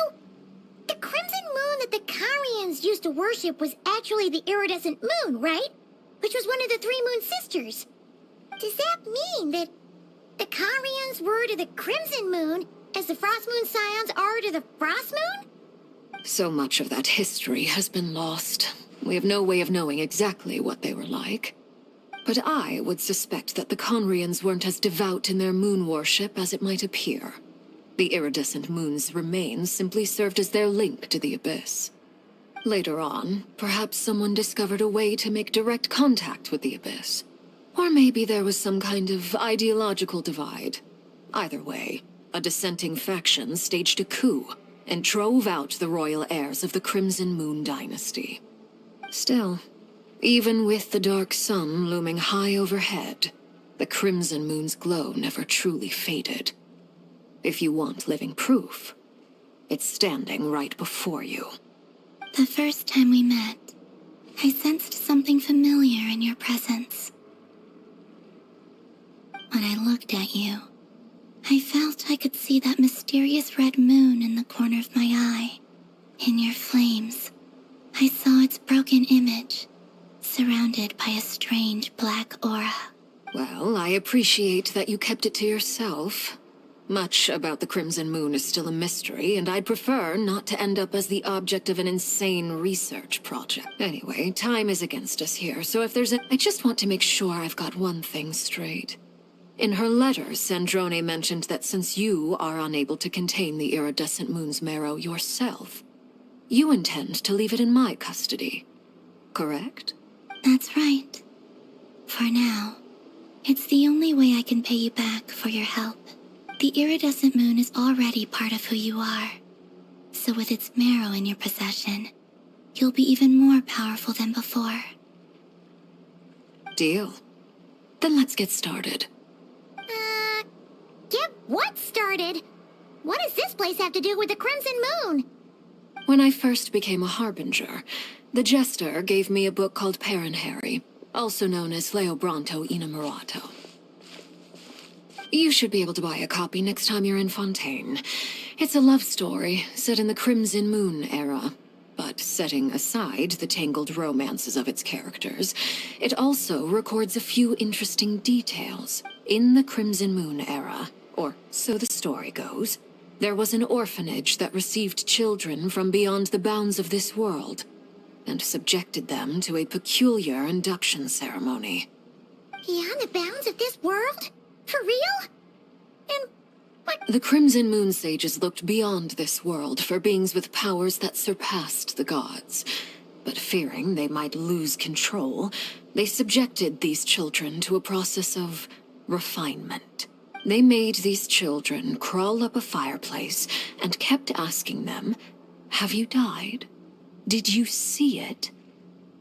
the Crimson Moon that the Carians used to worship was actually the Iridescent Moon, right? Which was one of the three Moon Sisters. Does that mean that the Carians were to the Crimson Moon as the Frost Moon Scions are to the Frost Moon? So much of that history has been lost. We have no way of knowing exactly what they were like. But I would suspect that the Conrians weren't as devout in their moon worship as it might appear. The iridescent moon's remains simply served as their link to the abyss. Later on, perhaps someone discovered a way to make direct contact with the abyss. Or maybe there was some kind of ideological divide. Either way, a dissenting faction staged a coup and drove out the royal heirs of the Crimson Moon dynasty. Still, even with the dark sun looming high overhead, the Crimson Moon's glow never truly faded. If you want living proof, it's standing right before you. The first time we met, I sensed something familiar in your presence. When I looked at you, I felt I could see that mysterious red moon in the corner of my eye. In your flames, I saw its broken image, surrounded by a strange black aura. Well, I appreciate that you kept it to yourself. Much about the Crimson Moon is still a mystery, and I'd prefer not to end up as the object of an insane research project. Anyway, time is against us here, so if there's I just want to make sure I've got one thing straight. In her letter, Sandrone mentioned that since you are unable to contain the iridescent moon's marrow yourself, you intend to leave it in my custody. Correct? That's right. For now, it's the only way I can pay you back for your help. The iridescent moon is already part of who you are. So with its marrow in your possession, you'll be even more powerful than before. Deal. Then let's get started. Yep. What started? What does this place have to do with the Crimson Moon? When I first became a harbinger, the Jester gave me a book called Harry, also known as Leobranto Innamorato. You should be able to buy a copy next time you're in Fontaine. It's a love story set in the Crimson Moon era, but setting aside the tangled romances of its characters, it also records a few interesting details. In the Crimson Moon era, or so the story goes, there was an orphanage that received children from beyond the bounds of this world, and subjected them to a peculiar induction ceremony. Beyond the bounds of this world? For real? And what? The Crimson Moon sages looked beyond this world for beings with powers that surpassed the gods. But fearing they might lose control, they subjected these children to a process of refinement. They made these children crawl up a fireplace and kept asking them, "Have you died? Did you see it?"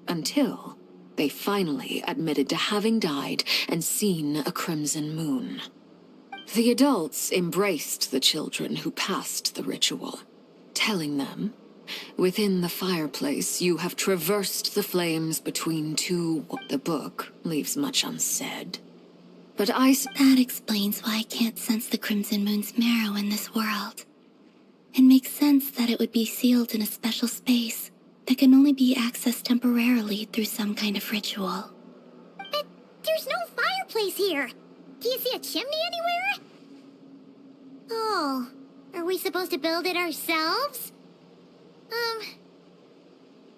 Until they finally admitted to having died and seen a crimson moon. The adults embraced the children who passed the ritual, telling them, "Within the fireplace, you have traversed the flames between two." The book leaves much unsaid. But That explains why I can't sense the Crimson Moon's marrow in this world. It makes sense that it would be sealed in a special space that can only be accessed temporarily through some kind of ritual. But there's no fireplace here! Do you see a chimney anywhere? Oh, are we supposed to build it ourselves?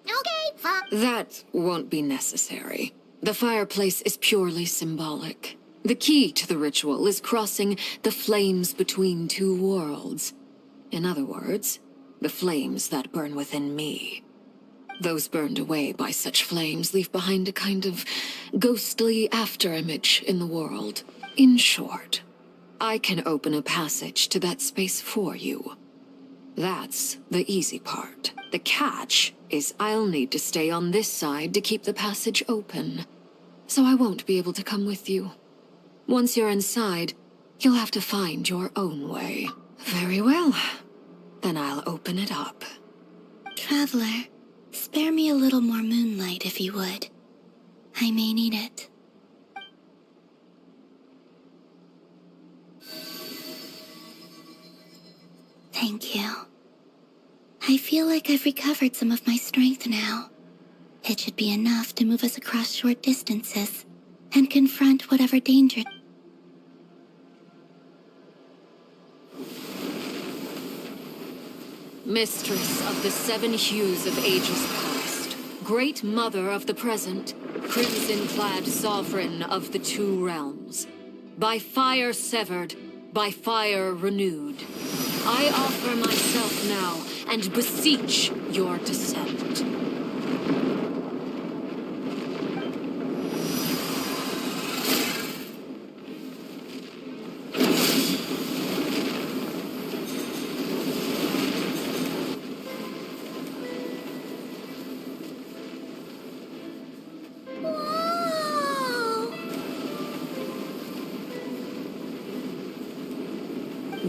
Okay, fine. That won't be necessary. The fireplace is purely symbolic. The key to the ritual is crossing the flames between two worlds. In other words, the flames that burn within me. Those burned away by such flames leave behind a kind of ghostly afterimage in the world. In short, I can open a passage to that space for you. That's the easy part. The catch is I'll need to stay on this side to keep the passage open, so I won't be able to come with you. Once you're inside, you'll have to find your own way. Very well. Then I'll open it up. Traveler, spare me a little more moonlight if you would. I may need it. Thank you. I feel like I've recovered some of my strength now. It should be enough to move us across short distances and confront whatever danger. Mistress of the seven hues of ages past, great mother of the present, crimson-clad sovereign of the two realms, by fire severed, by fire renewed, I offer myself now and beseech your descent.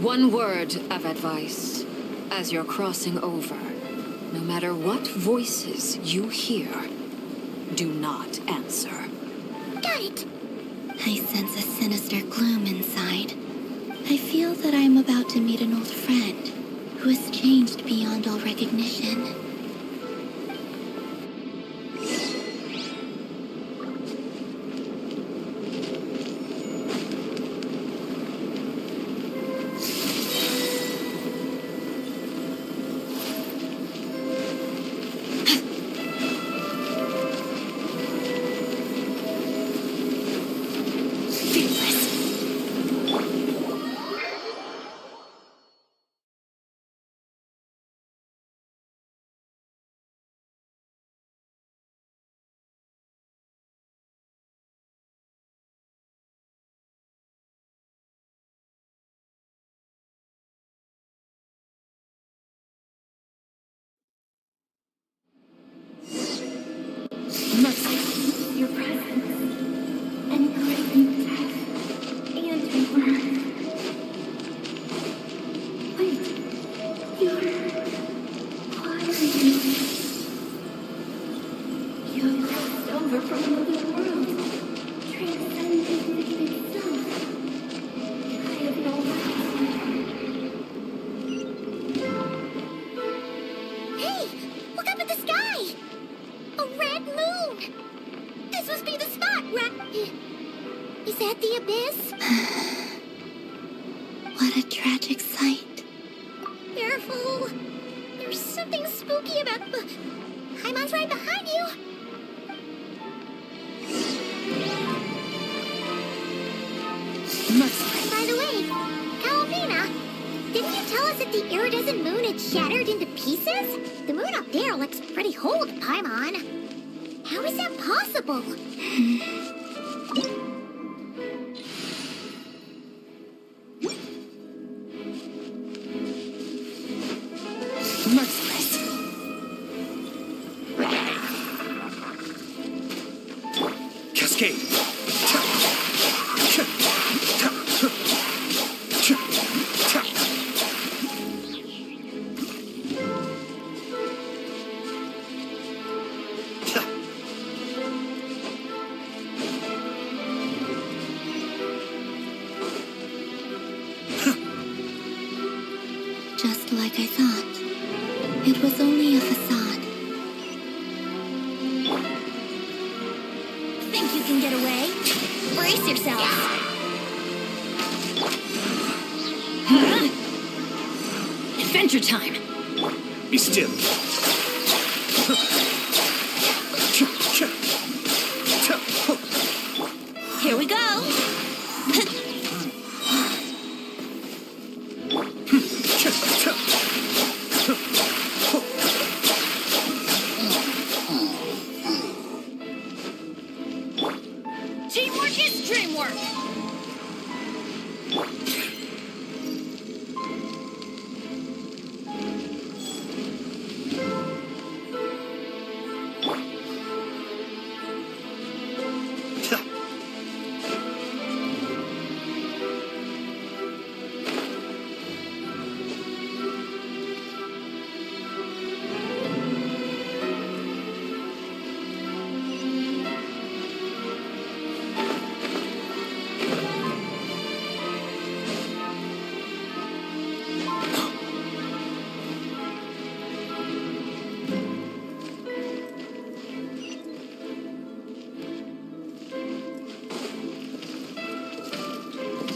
One word of advice as you're crossing over. No matter what voices you hear, do not answer. Got it! I sense a sinister gloom inside. I feel that I am about to meet an old friend who has changed beyond all recognition. at the abyss? What a tragic sight. Careful. There's something spooky about the... Paimon's right behind you. By the way, Kalpina, didn't you tell us that the iridescent moon had shattered into pieces? The moon up there looks pretty whole to Paimon. How is that possible? Merciless. Cascade! Just like I thought. It was only a facade. Think you can get away? Brace yourself. Adventure time. Be still. Here we go. Teamwork is dreamwork.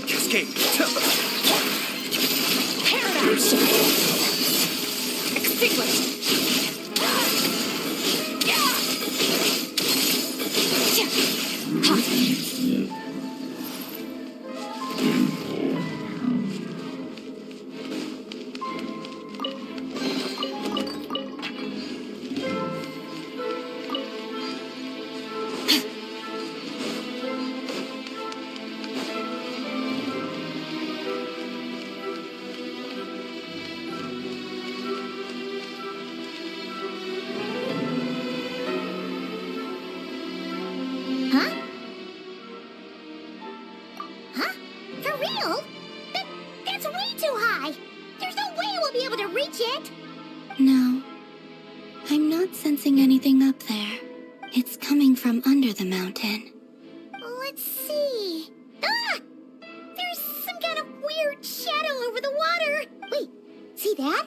Cascade! Paradox. Extinguish. For real? That's way too high. There's no way we'll be able to reach it. No. I'm not sensing anything up there. It's coming from under the mountain. Let's see. Ah! There's some kind of weird shadow over the water. Wait, see that?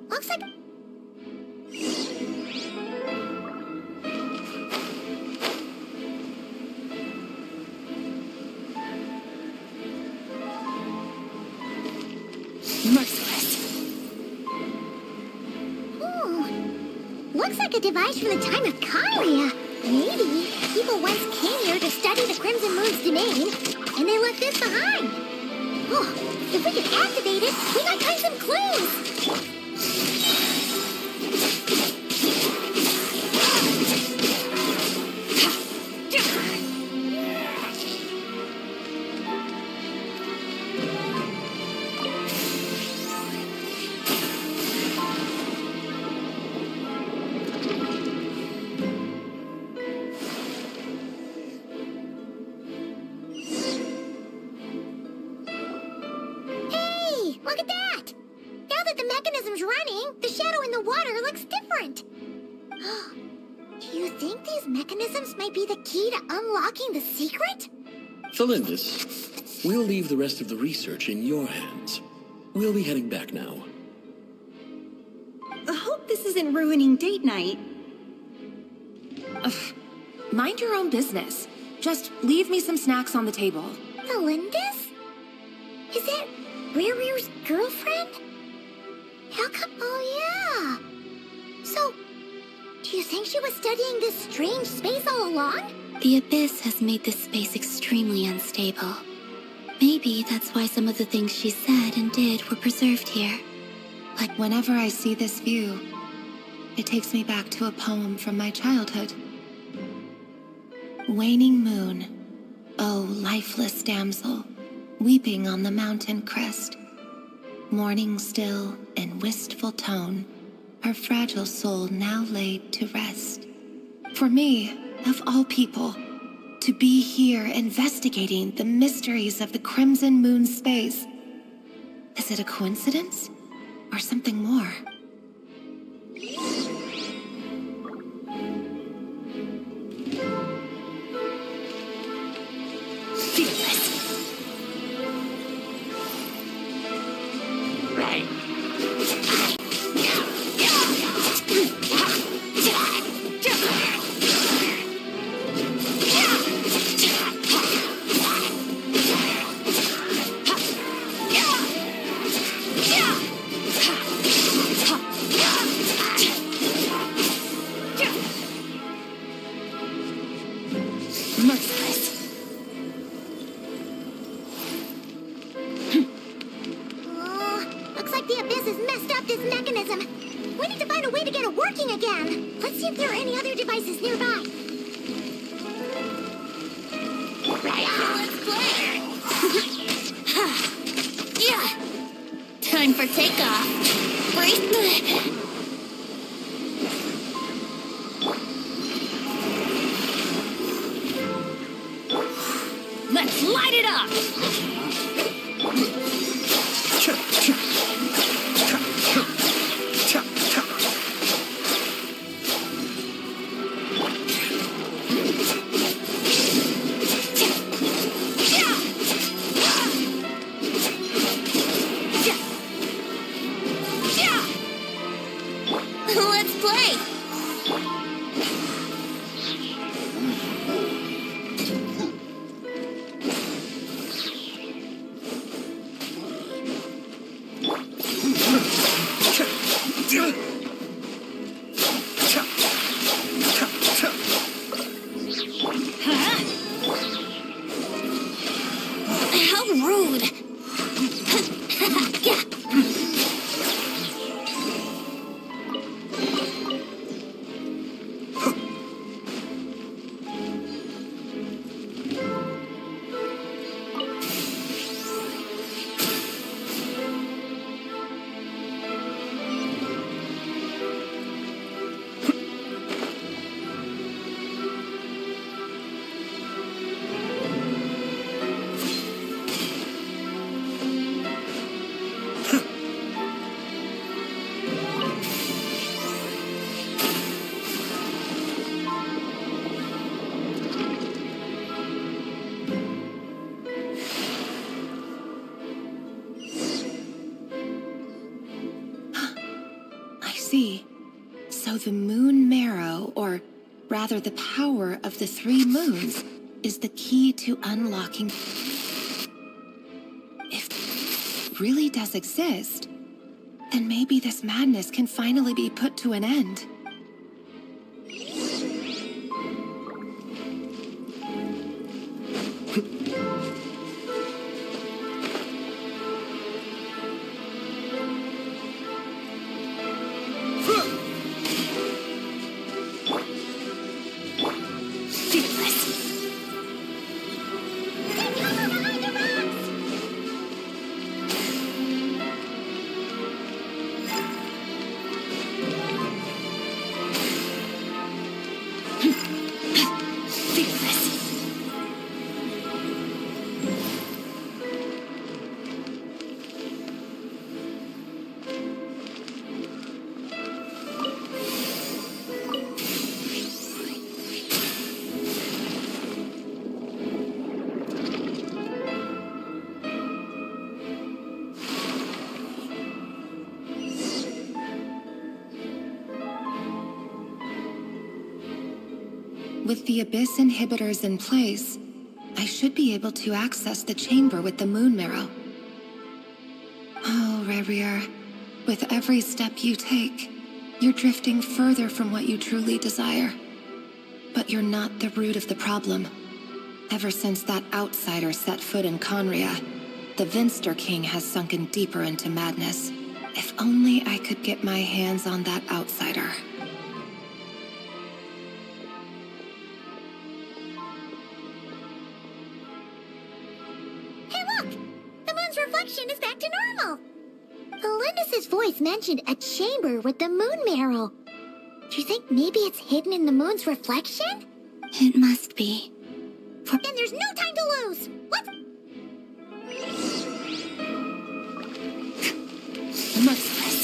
Looks like... Merciless. Looks like a device from the time of Kyria. Maybe people once came here to study the Crimson Moon's domain, and they left this behind. Oh, if we could activate it, we might find some clues. Look at that! Now that the mechanism's running, the shadow in the water looks different. Do you think these mechanisms might be the key to unlocking the secret? Felindis, we'll leave the rest of the research in your hands. We'll be heading back now. I hope this isn't ruining date night. Mind your own business. Just leave me some snacks on the table. Melindez? Is that Rear's girlfriend? How come? Oh, yeah. So, do you think she was studying this strange space all along? The Abyss has made this space extremely unstable. Maybe that's why some of the things she said and did were preserved here. Like whenever I see this view, it takes me back to a poem from my childhood. Waning moon, oh lifeless damsel, weeping on the mountain crest. Mourning still in wistful tone, her fragile soul now laid to rest. For me, of all people, to be here investigating the mysteries of the Crimson Moon space. Is it a coincidence or something more? Looks like the Abyss has messed up this mechanism. We need to find a way to get it working again. Let's see if there are any other devices nearby. Let's play! Yeah! Time for takeoff. Bracelet! Let's light it up! Let's play! How rude! So the moon marrow, or rather the power of the 3 moons, is the key to unlocking... If it really does exist, then maybe this madness can finally be put to an end. With the Abyss inhibitors in place, I should be able to access the chamber with the moon marrow. Oh, Rerir, with every step you take, you're drifting further from what you truly desire. But you're not the root of the problem. Ever since that outsider set foot in Conria, the Vinster King has sunken deeper into madness. If only I could get my hands on that outsider. Hey look! The moon's reflection is back to normal! Elendis' voice mentioned a chamber with the moon marrow. Do you think maybe it's hidden in the moon's reflection? It must be. Then there's no time to lose! What? Merciless.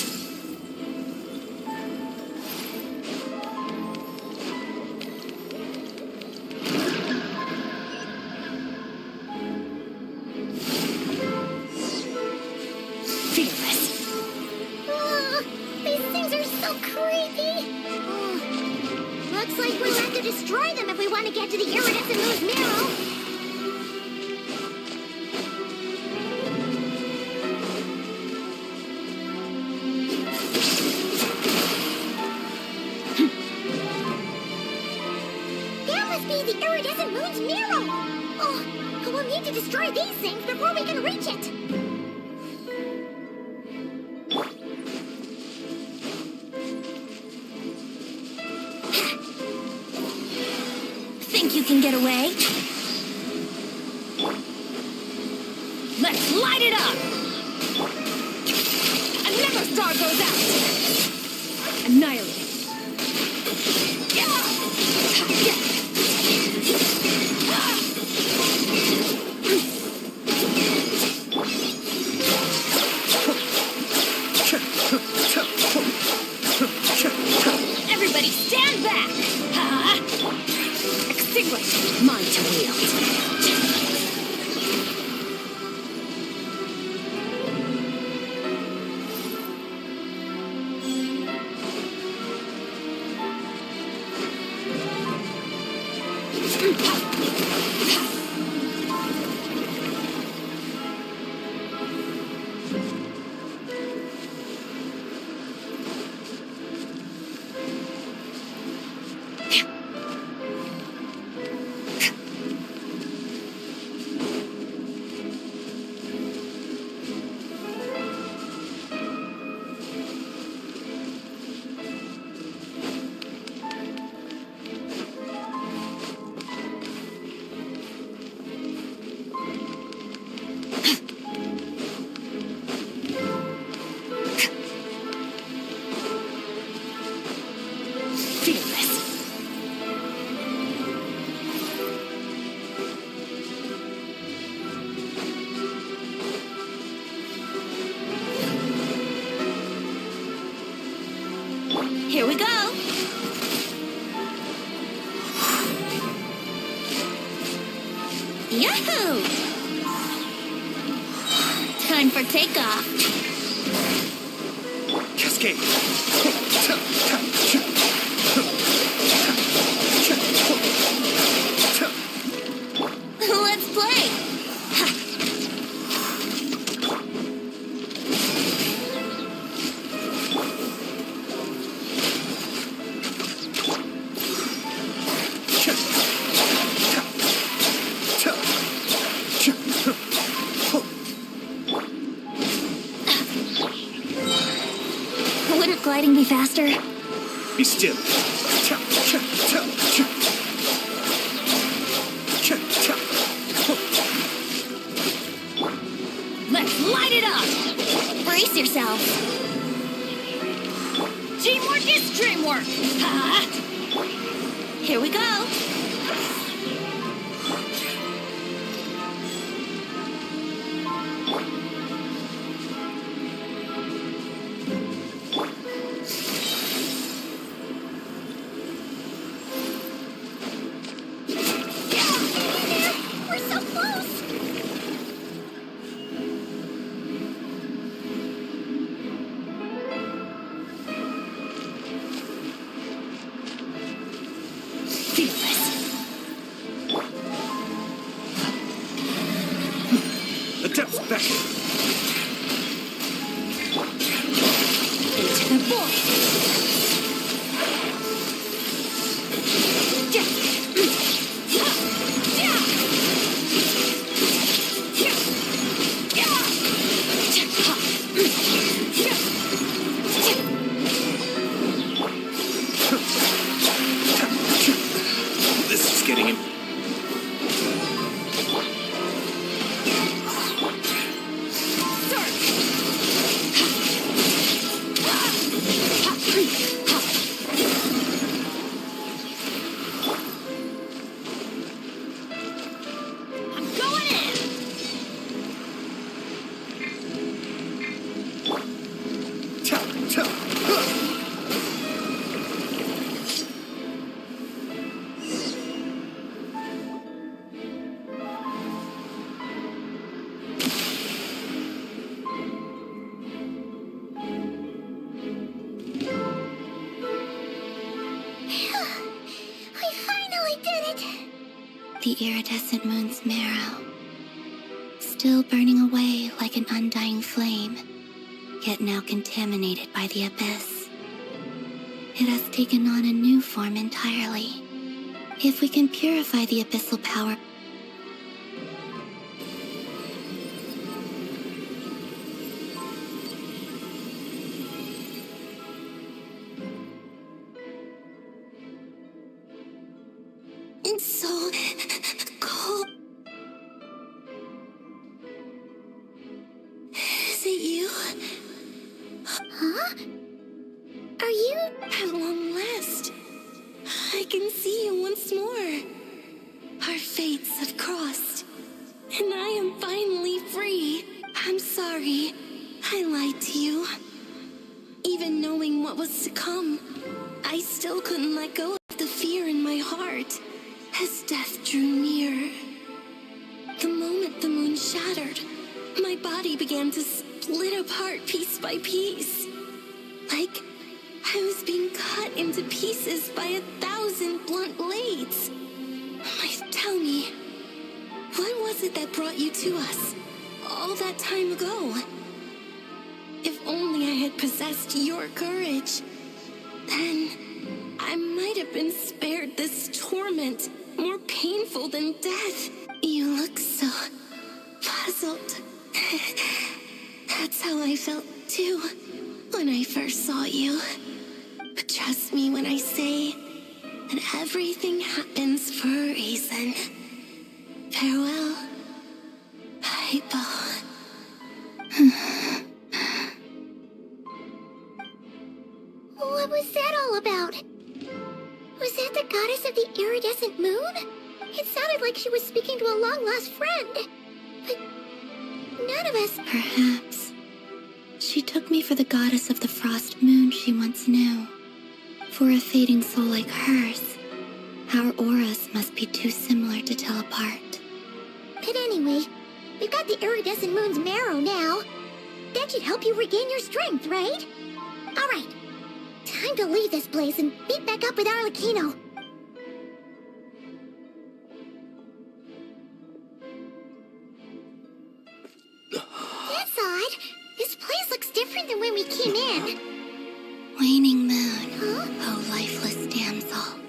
Fearless. These things are so creepy! Looks like we'll have to destroy them if we want to get to the iridescent moon's marrow. That must be the iridescent moon's marrow! Oh, we'll need to destroy these things before we can reach it! Think you can get away? Let's light it up! Another star goes out! Annihilate it! Everybody stand back! Extinguish! Mine to wield. Here we go! Yahoo! Time for takeoff. Cascade! Let's play! Wouldn't gliding be faster? Be still. Let's light it up! Brace yourself! Teamwork is dreamwork! Here we go! We're so close! Fearless. Into the void. This is getting in. The iridescent moon's marrow, still burning away like an undying flame, yet now contaminated by the abyss. It has taken on a new form entirely. If we can purify the abyssal power, It's so cold. Is it you? Huh? Are you? At long last, I can see you once more. Our fates have crossed, and I am finally free. I'm sorry. I lied to you. Even knowing what was to come, I still couldn't let go of the fear in my heart. As death drew near, the moment the moon shattered, my body began to split apart piece by piece. Like I was being cut into pieces by 1,000 blunt blades. Tell me, what was it that brought you to us all that time ago? If only I had possessed your courage, then I might have been spared this torment. More painful than death. You look so puzzled. That's how I felt too when I first saw you. But trust me when I say that everything happens for a reason. Farewell, Hypo. What was that all about? Was that the goddess of the iridescent moon? It sounded like she was speaking to a long-lost friend. But none of us... perhaps she took me for the goddess of the frost moon she once knew. For a fading soul like hers, our auras must be too similar to tell apart. But anyway, we've got the iridescent moon's marrow now. That should help you regain your strength, right? All right. Time to leave this place and meet back up with Arlecchino. That's odd. This place looks different than when we came in. Waning moon, Huh? oh lifeless damsel.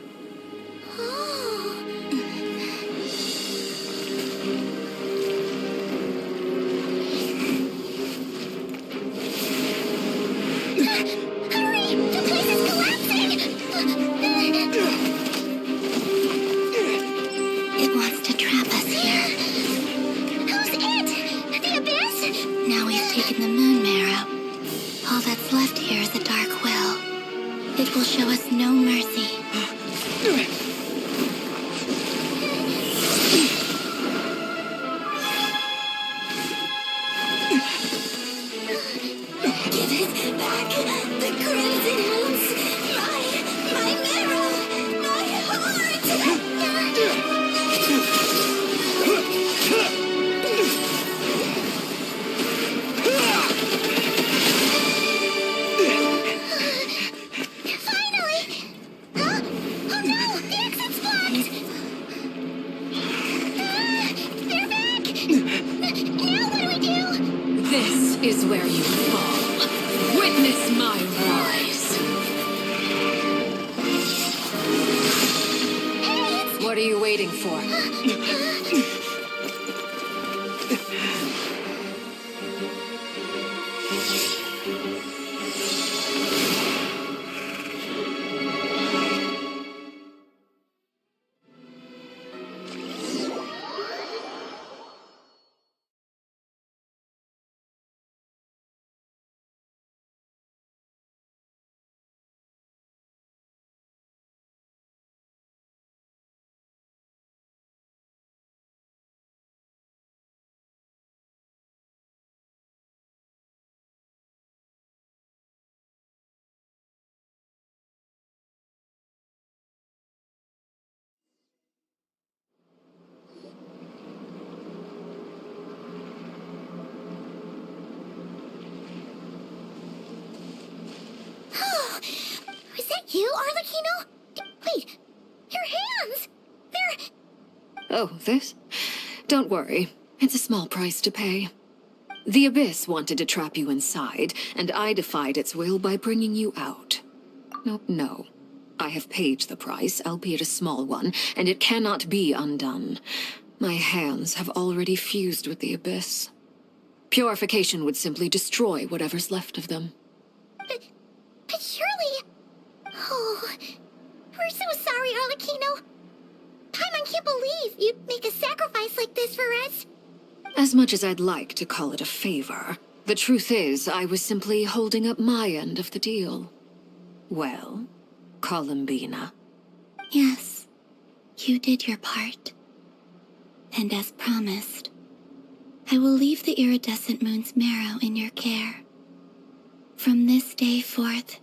Oh. Hurry! The place is collapsing! It wants to trap us here. Who's it? The abyss? Now we've taken the moon marrow. All that's left here is a dark will. It will show us no mercy. Give it back! The crimson moons! My marrow! My heart! Finally! Huh? Oh no! The exit's blocked! They're back! Now what do we do? Witness my rise. What are you waiting for? Is that you, Arlecchino? Wait, your hands! They're... Oh, this? Don't worry. It's a small price to pay. The Abyss wanted to trap you inside, and I defied its will by bringing you out. No. I have paid the price, albeit a small one, and it cannot be undone. My hands have already fused with the Abyss. Purification would simply destroy whatever's left of them. But surely... Oh, we're so sorry, Arlecchino. Paimon can't believe you'd make a sacrifice like this for us. As much as I'd like to call it a favor, the truth is I was simply holding up my end of the deal. Well, Columbina. Yes, you did your part. And as promised, I will leave the iridescent moon's marrow in your care. From this day forth,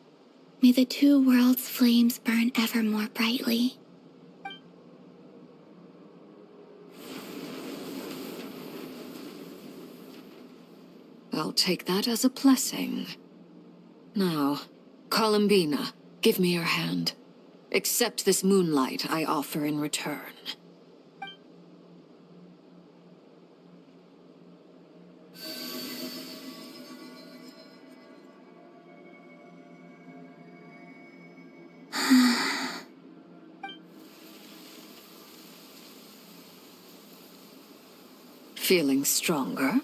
may the two worlds' flames burn ever more brightly. I'll take that as a blessing. Now, Columbina, give me your hand. Accept this moonlight I offer in return. Feeling stronger?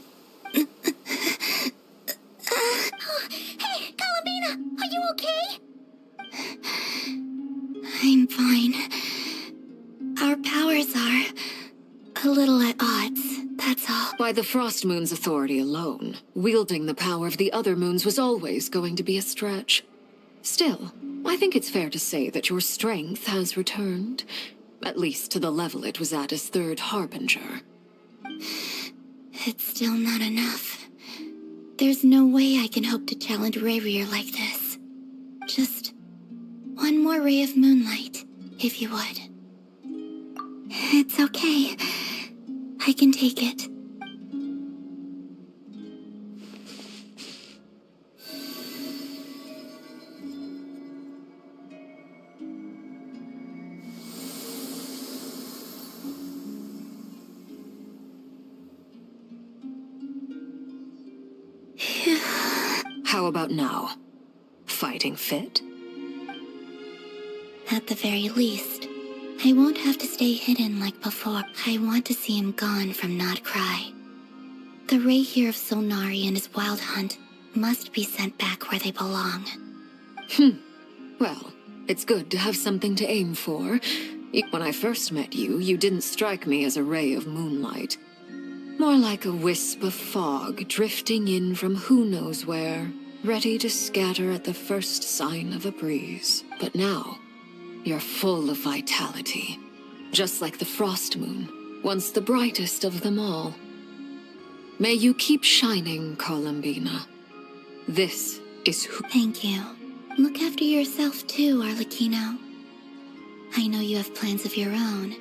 Hey, Columbina, are you okay? I'm fine. Our powers are a little at odds, that's all. By the Frost Moon's authority alone, wielding the power of the other moons was always going to be a stretch. Still, I think it's fair to say that your strength has returned, at least to the level it was at as Third Harbinger. It's still not enough. There's no way I can hope to challenge Rayrir like this. Just one more ray of moonlight, if you would. It's okay. I can take it. How about now? Fighting fit? At the very least, I won't have to stay hidden like before. I want to see him gone from Not Cry. The Rayhir of Solnari and his wild hunt must be sent back where they belong. Well, it's good to have something to aim for. When I first met you, you didn't strike me as a ray of moonlight. More like a wisp of fog drifting in from who knows where, ready to scatter at the first sign of a breeze. But now, you're full of vitality, just like the Frost Moon, once the brightest of them all. May you keep shining, Columbina. This is who— Thank you. Look after yourself too, Arlecchino. I know you have plans of your own,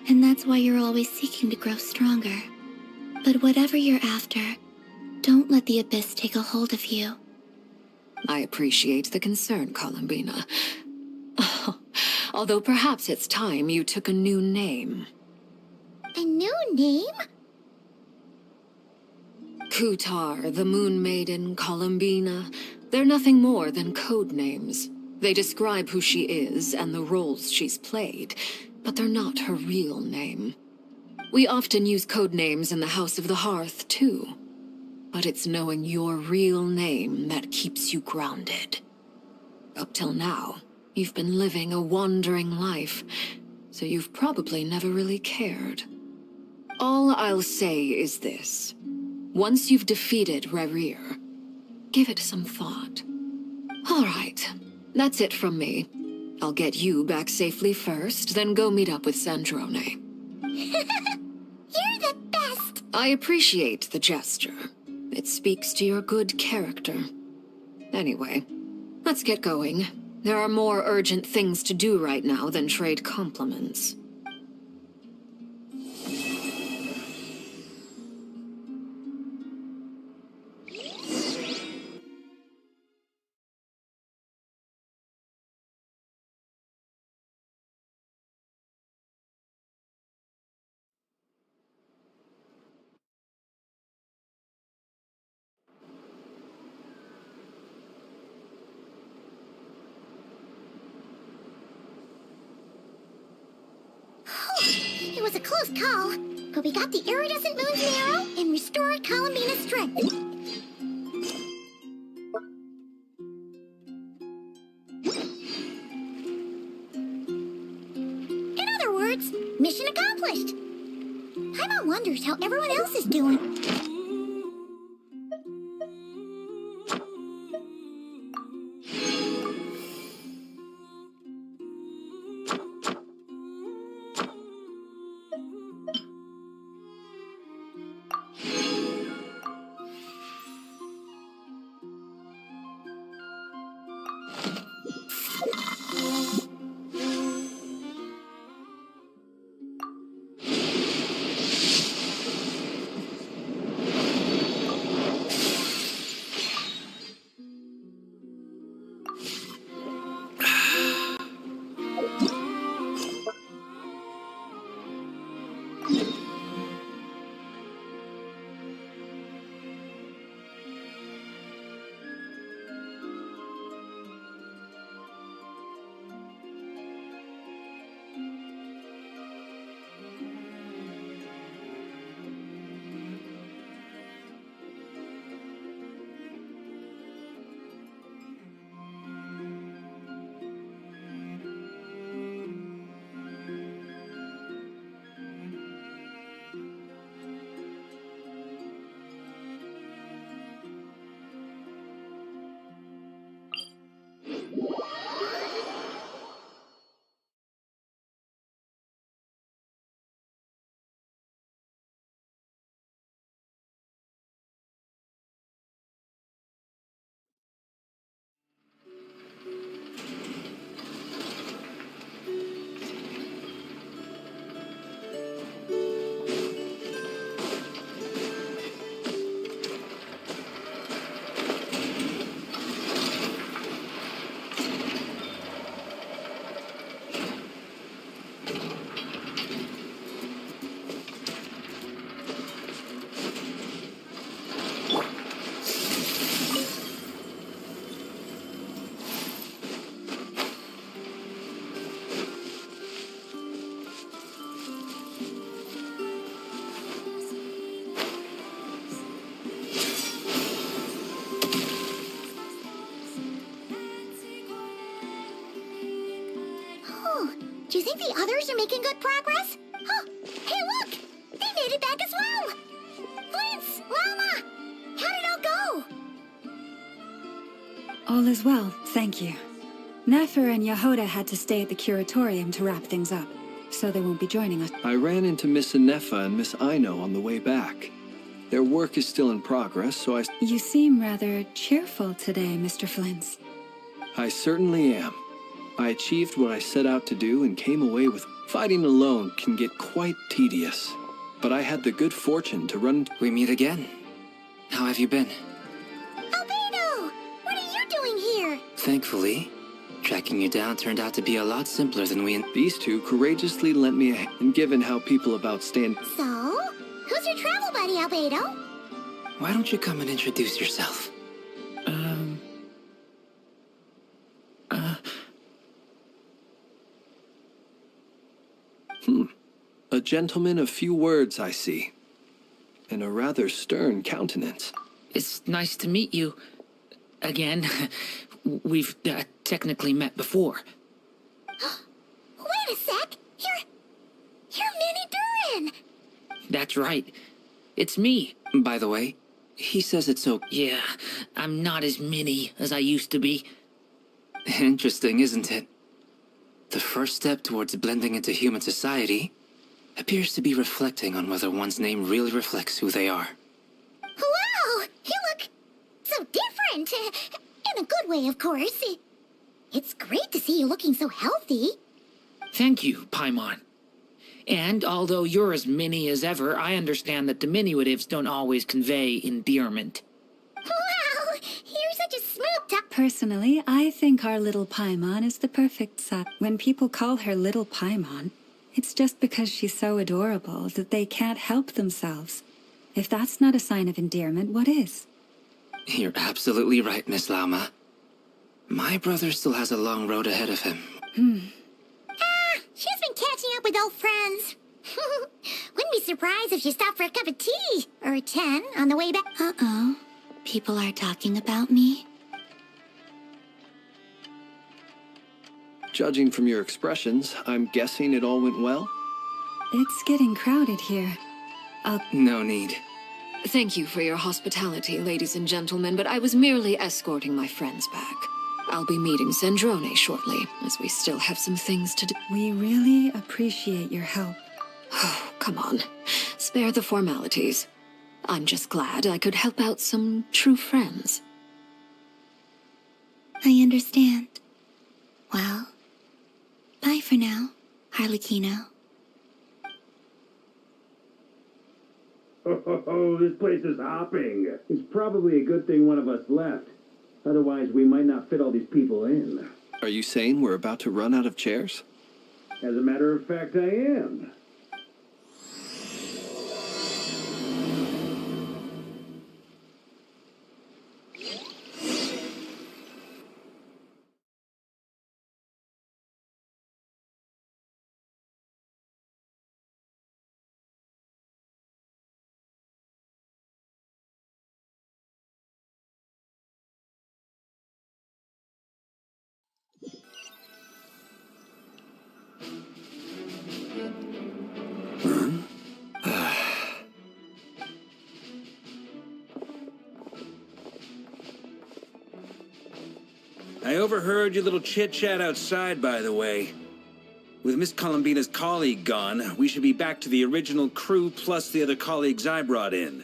and that's why you're always seeking to grow stronger. But whatever you're after, don't let the Abyss take a hold of you. I appreciate the concern, Columbina. Although perhaps it's time you took a new name. A new name? Kutar, the Moon Maiden, Columbina. They're nothing more than code names. They describe who she is and the roles she's played, but they're not her real name. We often use code names in the House of the Hearth, too. But it's knowing your real name that keeps you grounded. Up till now, you've been living a wandering life, so you've probably never really cared. All I'll say is this. Once you've defeated Rerir, give it some thought. All right, that's it from me. I'll get you back safely first, then go meet up with Sandrone. You're the best! I appreciate the gesture. It speaks to your good character. Anyway, let's get going. There are more urgent things to do right now than trade compliments. It was a close call, but we got the iridescent moon's marrow and restored Columbina's strength. In other words, mission accomplished. Paimon wonders how everyone else is doing. Do you think the others are making good progress? Huh! Hey, look! They made it back as well! Flintz! Lama! How did it all go? All is well, thank you. Nefer and Yehuda had to stay at the curatorium to wrap things up, so they won't be joining us. I ran into Miss Anefa and Miss Aino on the way back. Their work is still in progress, so You seem rather cheerful today, Mr. Flintz. I certainly am. I achieved what I set out to do and came away with... Fighting alone can get quite tedious, but I had the good fortune to run... We meet again. How have you been? Albedo! What are you doing here? Thankfully, tracking you down turned out to be a lot simpler than we... These two courageously lent me a hand, and given how people about stand... So? Who's your travel buddy, Albedo? Why don't you come and introduce yourself? A gentleman of few words, I see. And a rather stern countenance. It's nice to meet you. Again. We've technically met before. Wait a sec! You're Minnie Durin! That's right. It's me. By the way, he says it's so... Yeah, I'm not as mini as I used to be. Interesting, isn't it? The first step towards blending into human society appears to be reflecting on whether one's name really reflects who they are. Wow! You look so different! In a good way, of course. It's great to see you looking so healthy. Thank you, Paimon. And although you're as mini as ever, I understand that diminutives don't always convey endearment. Wow! You're such a smooth talk. Personally, I think our little Paimon is the perfect size. When people call her Little Paimon, it's just because she's so adorable that they can't help themselves. If that's not a sign of endearment, what is? You're absolutely right, Miss Lama. My brother still has a long road ahead of him. She's been catching up with old friends. Wouldn't be surprised if she stopped for a cup of tea or 10 on the way back. Uh-oh. People are talking about me? Judging from your expressions, I'm guessing it all went well? It's getting crowded here. No need. Thank you for your hospitality, ladies and gentlemen, but I was merely escorting my friends back. I'll be meeting Sandrone shortly, as we still have some things to do. We really appreciate your help. Oh, come on. Spare the formalities. I'm just glad I could help out some true friends. I understand. Well, bye for now, Harlequino. Oh, this place is hopping. It's probably a good thing one of us left. Otherwise, we might not fit all these people in. Are you saying we're about to run out of chairs? As a matter of fact, I am. I overheard your little chit-chat outside, by the way. With Miss Columbina's colleague gone, we should be back to the original crew plus the other colleagues I brought in.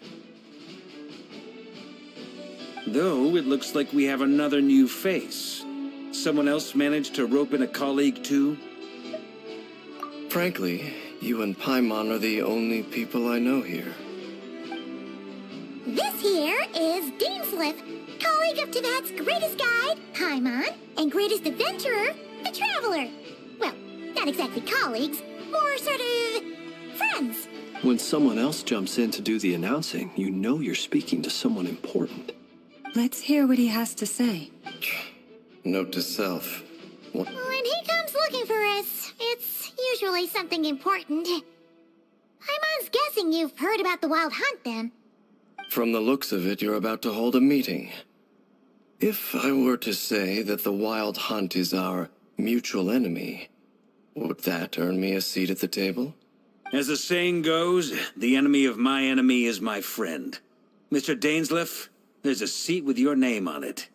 Though, it looks like we have another new face. Someone else managed to rope in a colleague, too? Frankly, you and Paimon are the only people I know here. This here is Deanslip, colleague of Teyvat's greatest guide, Paimon, and greatest adventurer, the Traveler. Well, not exactly colleagues, more sort of friends. When someone else jumps in to do the announcing, you know you're speaking to someone important. Let's hear what he has to say. Note to self. When he comes looking for us, it's usually something important. Paimon's guessing you've heard about the Wild Hunt, then. From the looks of it, you're about to hold a meeting. If I were to say that the Wild Hunt is our mutual enemy, would that earn me a seat at the table? As the saying goes, the enemy of my enemy is my friend. Mr. Dainsleif, there's a seat with your name on it.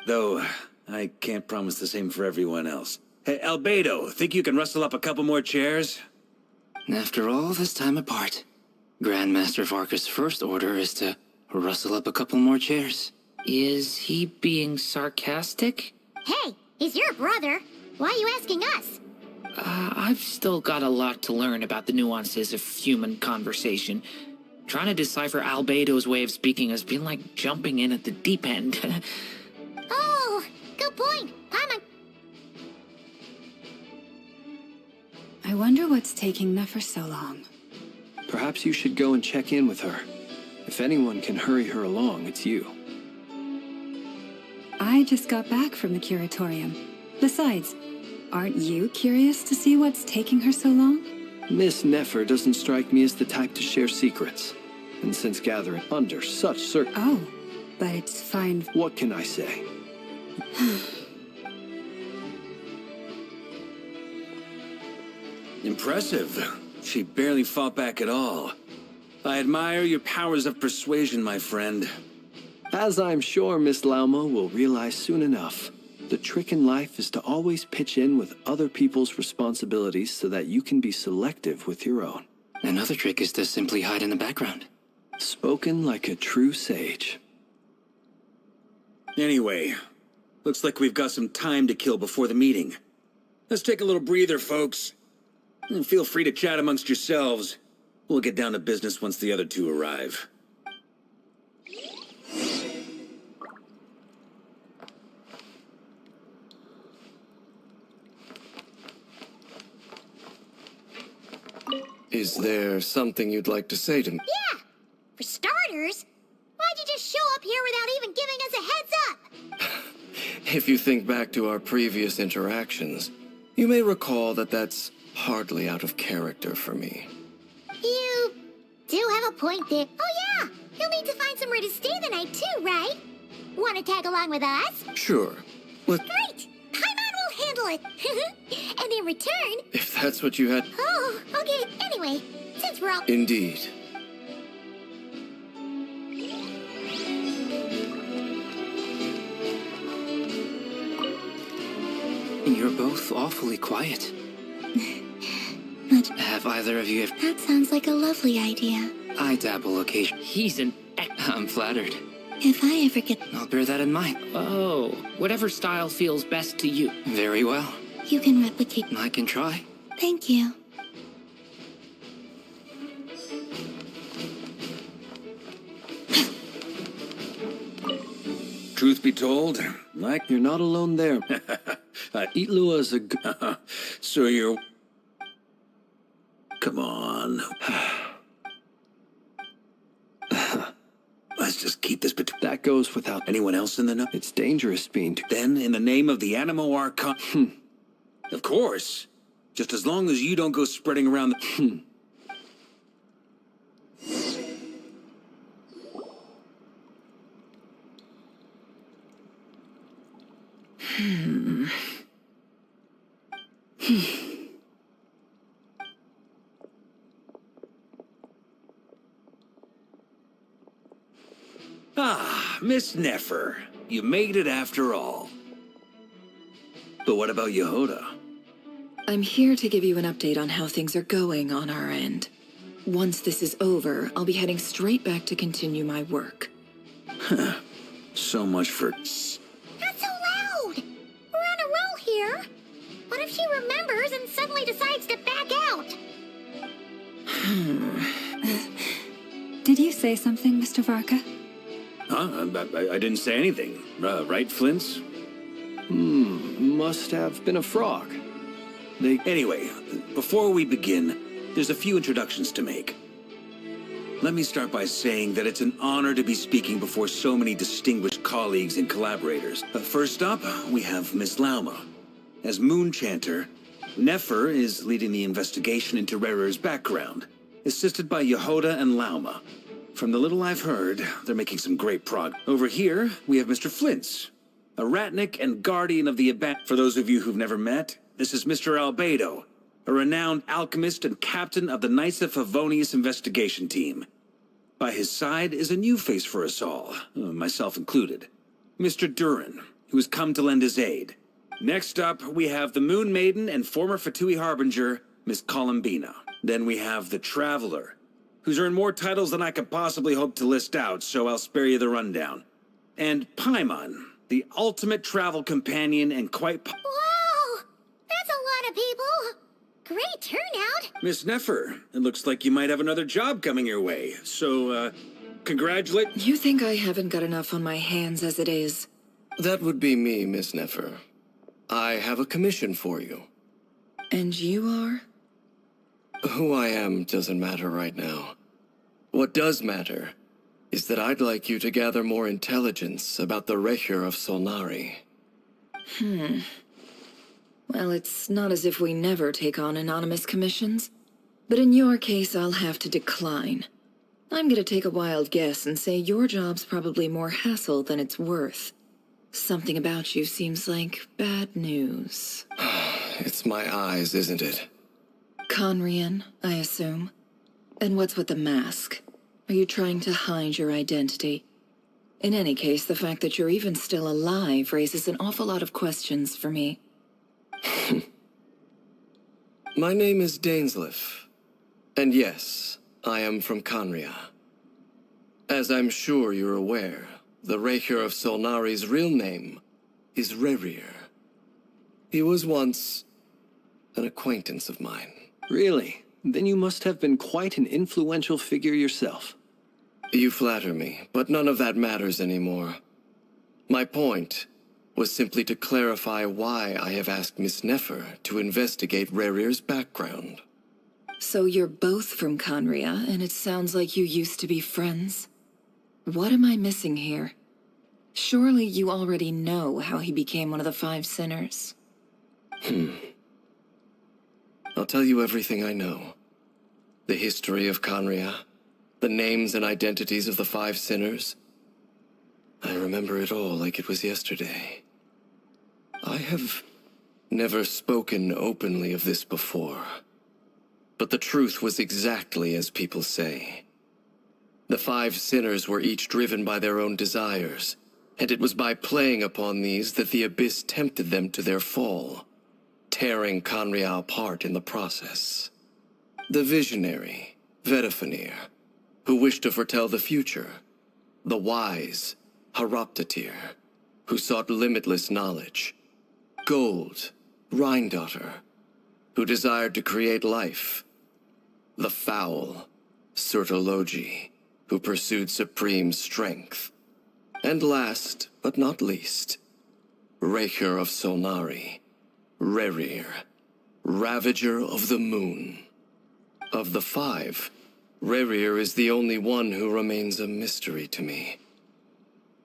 Though, I can't promise the same for everyone else. Hey, Albedo, think you can rustle up a couple more chairs? After all this time apart, Grandmaster Varka's first order is to rustle up a couple more chairs. Is he being sarcastic? Hey, he's your brother. Why are you asking us? I've still got a lot to learn about the nuances of human conversation. Trying to decipher Albedo's way of speaking has been like jumping in at the deep end. Oh, good point. Paimon. I wonder what's taking Nefer so long. Perhaps you should go and check in with her. If anyone can hurry her along, it's you. I just got back from the curatorium. Besides, aren't you curious to see what's taking her so long? Miss Nefer doesn't strike me as the type to share secrets. And since gathering under such Oh, but it's fine. What can I say? Impressive. She barely fought back at all. I admire your powers of persuasion, my friend. As I'm sure Miss Lauma will realize soon enough, the trick in life is to always pitch in with other people's responsibilities so that you can be selective with your own. Another trick is to simply hide in the background. Spoken like a true sage. Anyway, looks like we've got some time to kill before the meeting. Let's take a little breather, folks. And feel free to chat amongst yourselves. We'll get down to business once the other two arrive. Is there something you'd like to say to me? Yeah! For starters, why'd you just show up here without even giving us a heads up? If you think back to our previous interactions, you may recall that that's hardly out of character for me. You do have a point there. Oh yeah! You'll need to find somewhere to stay the night too, right? Want to tag along with us? Sure. Great! Paimon will handle it! And in return... If that's what you had... Oh, okay. Anyway, since we're all... Indeed. You're both awfully quiet. Have either of you... That sounds like a lovely idea. I dabble occasionally. He's an... I'm flattered. If I ever get... I'll bear that in mind. Oh, whatever style feels best to you. Very well. You can replicate... I can try. Thank you. Truth be told, like... You're not alone there. Itlua's a So you're... Come on. Let's just keep this between... That goes without... Anyone else in the know? It's dangerous being... Then, in the name of the Animo Archon... Of course. Just as long as you don't go spreading around the... Ah, Miss Nefer. You made it after all. But what about Yehoda? I'm here to give you an update on how things are going on our end. Once this is over, I'll be heading straight back to continue my work. So much for... Shh! Not so loud! We're on a roll here. What if she remembers and suddenly decides to back out? Did you say something, Mr. Varka? Huh? I didn't say anything. Right, Flints? Must have been a frog. Anyway, before we begin, there's a few introductions to make. Let me start by saying that it's an honor to be speaking before so many distinguished colleagues and collaborators. First up, we have Miss Lauma. As Moon Chanter, Nefer is leading the investigation into Rerer's background, assisted by Yehoda and Lauma. From the little I've heard, they're making some great progress. Over here, we have Mr. Flints, a Ratnik and guardian of the For those of you who've never met, this is Mr. Albedo, a renowned alchemist and captain of the Knights of Favonius investigation team. By his side is a new face for us all, myself included, Mr. Durin, who has come to lend his aid. Next up, we have the Moon Maiden and former Fatui Harbinger, Miss Columbina. Then we have the Traveler, who's earned more titles than I could possibly hope to list out, so I'll spare you the rundown. And Paimon, the ultimate travel companion and quite... Wow! That's a lot of people! Great turnout! Miss Nefer, it looks like you might have another job coming your way, so, congratulate... You think I haven't got enough on my hands as it is? That would be me, Miss Nefer. I have a commission for you. And you are? Who I am doesn't matter right now. What does matter is that I'd like you to gather more intelligence about the Rehur of Solnari. Well, it's not as if we never take on anonymous commissions. But in your case, I'll have to decline. I'm gonna take a wild guess and say your job's probably more hassle than it's worth. Something about you seems like bad news. It's my eyes, isn't it? Conrian, I assume. And what's with the mask? Are you trying to hide your identity? In any case, the fact that you're even still alive raises an awful lot of questions for me. My name is Dainsleif. And yes, I am from Conria. As I'm sure you're aware, the Raker of Solnari's real name is Rerir. He was once an acquaintance of mine. Really? Then you must have been quite an influential figure yourself. You flatter me, but none of that matters anymore. My point was simply to clarify why I have asked Miss Nefer to investigate Rerir's background. So you're both from Conria, and it sounds like you used to be friends? What am I missing here? Surely you already know how he became one of the Five Sinners. I'll tell you everything I know. The history of Conria, the names and identities of the Five Sinners. I remember it all like it was yesterday. I have never spoken openly of this before. But the truth was exactly as people say. The Five Sinners were each driven by their own desires, and it was by playing upon these that the Abyss tempted them to their fall, tearing Conria apart in the process. The visionary, Vedifenir, who wished to foretell the future. The wise, Haroptatir, who sought limitless knowledge. Gold, Rheindotter, who desired to create life. The foul, Surtologi, who pursued supreme strength. And last, but not least, Raker of Solnari, Rerir, Ravager of the Moon. Of the five, Rerir is the only one who remains a mystery to me.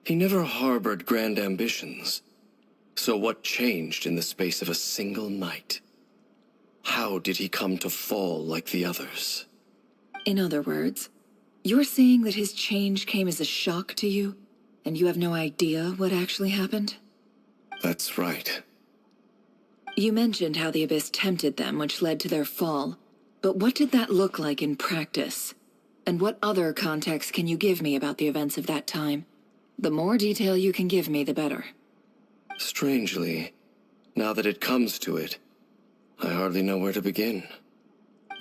He never harbored grand ambitions. So what changed in the space of a single night? How did he come to fall like the others? In other words, you're saying that his change came as a shock to you, and you have no idea what actually happened? That's right. You mentioned how the Abyss tempted them, which led to their fall. But what did that look like in practice? And what other context can you give me about the events of that time? The more detail you can give me, the better. Strangely, now that it comes to it, I hardly know where to begin.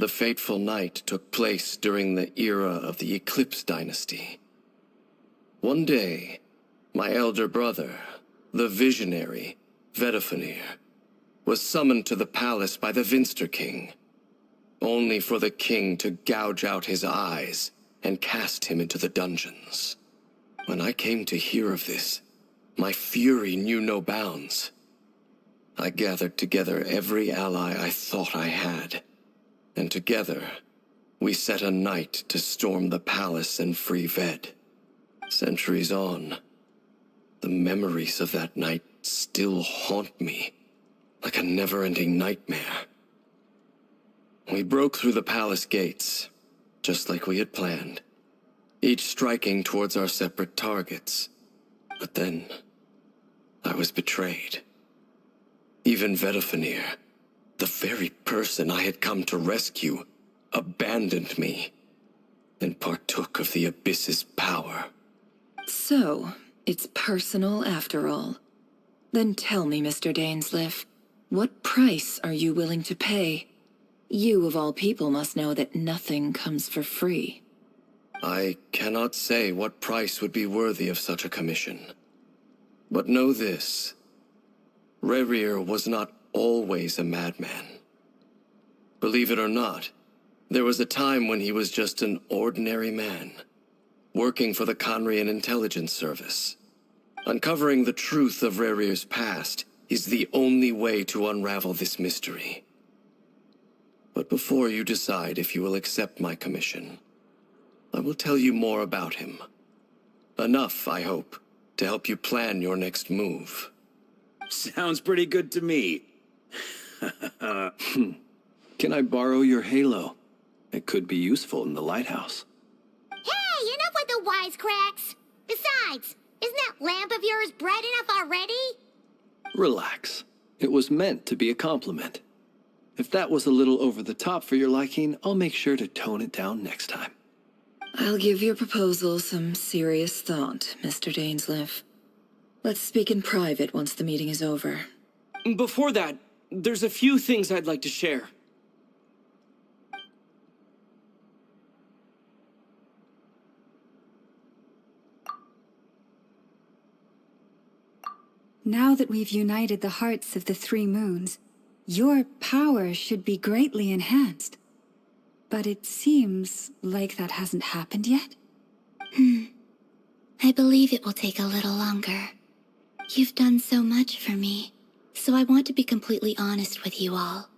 The fateful night took place during the era of the Eclipse Dynasty. One day, my elder brother, the visionary, Vedifenir, was summoned to the palace by the Vinster King, only for the king to gouge out his eyes and cast him into the dungeons. When I came to hear of this, my fury knew no bounds. I gathered together every ally I thought I had, and together, we set a night to storm the palace and free Ved. Centuries on, the memories of that night still haunt me, like a never-ending nightmare. We broke through the palace gates, just like we had planned, each striking towards our separate targets. But then, I was betrayed. Even Vedifenir, the very person I had come to rescue, abandoned me and partook of the Abyss's power. So, it's personal after all. Then tell me, Mr. Dainsleif, what price are you willing to pay? You, of all people, must know that nothing comes for free. I cannot say what price would be worthy of such a commission. But know this. Rerir was not always a madman. Believe it or not, there was a time when he was just an ordinary man, working for the Conrian Intelligence Service. Uncovering the truth of Rerir's past is the only way to unravel this mystery. But before you decide if you will accept my commission, I will tell you more about him. Enough, I hope, to help you plan your next move. Sounds pretty good to me. Can I borrow your halo? It could be useful in the lighthouse. Hey, enough with the wisecracks! Besides, isn't that lamp of yours bright enough already? Relax. It was meant to be a compliment. If that was a little over the top for your liking, I'll make sure to tone it down next time. I'll give your proposal some serious thought, Mr. Dainsleif. Let's speak in private once the meeting is over. Before that, there's a few things I'd like to share. Now that we've united the hearts of the three moons, your power should be greatly enhanced. But it seems like that hasn't happened yet? I believe it will take a little longer. You've done so much for me, so I want to be completely honest with you all.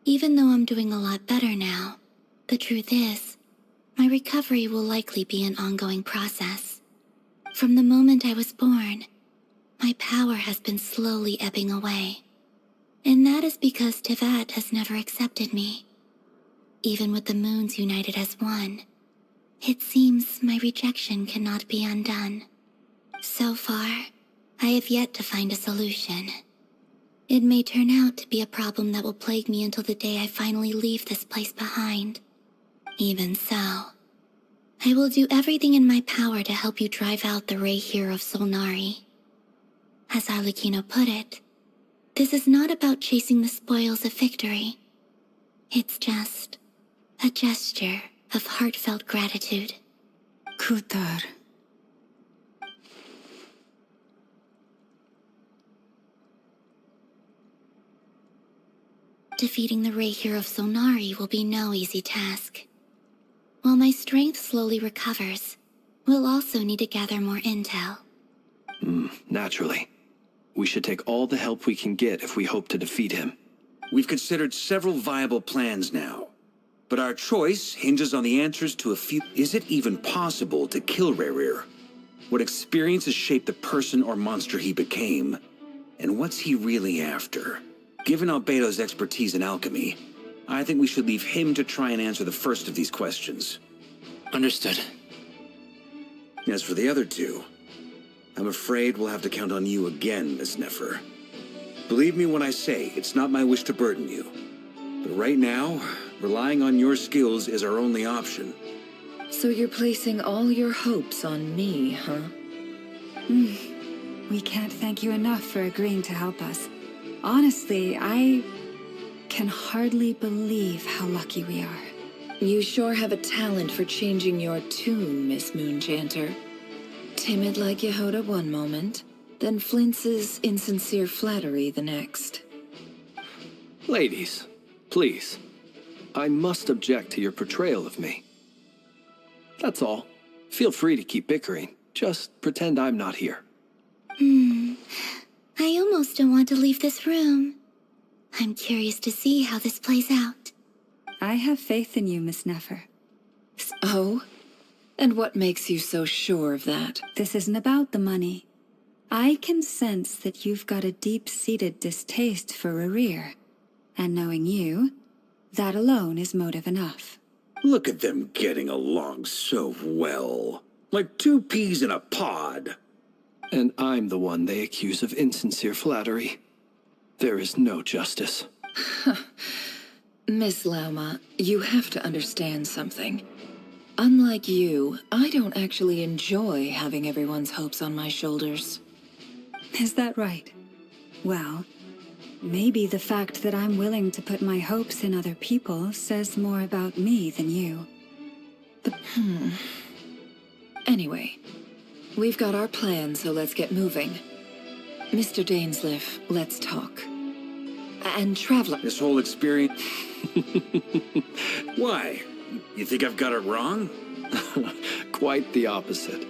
Even though I'm doing a lot better now, the truth is, my recovery will likely be an ongoing process. From the moment I was born, my power has been slowly ebbing away. And that is because Teyvat has never accepted me. Even with the moons united as one, it seems my rejection cannot be undone. So far, I have yet to find a solution. It may turn out to be a problem that will plague me until the day I finally leave this place behind. Even so, I will do everything in my power to help you drive out the Ray here of Solnari. As Arlecchino put it, this is not about chasing the spoils of victory. It's just a gesture of heartfelt gratitude. Kutar. Defeating the Ray here of Solnari will be no easy task. While my strength slowly recovers, we'll also need to gather more intel. Naturally. We should take all the help we can get if we hope to defeat him. We've considered several viable plans now, but our choice hinges on the answers to a few. Is it even possible to kill Rerir? What experiences shaped the person or monster he became? And what's he really after? Given Albedo's expertise in alchemy, I think we should leave him to try and answer the first of these questions. Understood. As for the other two, I'm afraid we'll have to count on you again, Miss Nefer. Believe me when I say it's not my wish to burden you. But right now, relying on your skills is our only option. So you're placing all your hopes on me, huh? We can't thank you enough for agreeing to help us. Honestly, I can hardly believe how lucky we are. You sure have a talent for changing your tune, Miss Moonchanter. Timid like Yehoda one moment, then flinces insincere flattery the next. Ladies, please. I must object to your portrayal of me. That's all. Feel free to keep bickering. Just pretend I'm not here. I almost don't want to leave this room. I'm curious to see how this plays out. I have faith in you, Miss Nefer. Oh? And what makes you so sure of that? This isn't about the money. I can sense that you've got a deep-seated distaste for Rerir. And knowing you, that alone is motive enough. Look at them getting along so well. Like two peas in a pod. And I'm the one they accuse of insincere flattery. There is no justice. Miss Lauma, you have to understand something. Unlike you, I don't actually enjoy having everyone's hopes on my shoulders. Is that right? Well, maybe the fact that I'm willing to put my hopes in other people says more about me than you. But, Anyway, we've got our plan, so let's get moving. Mr. Dainsleif, let's talk. And Traveler... This whole experience... Why? You think I've got it wrong? Quite the opposite.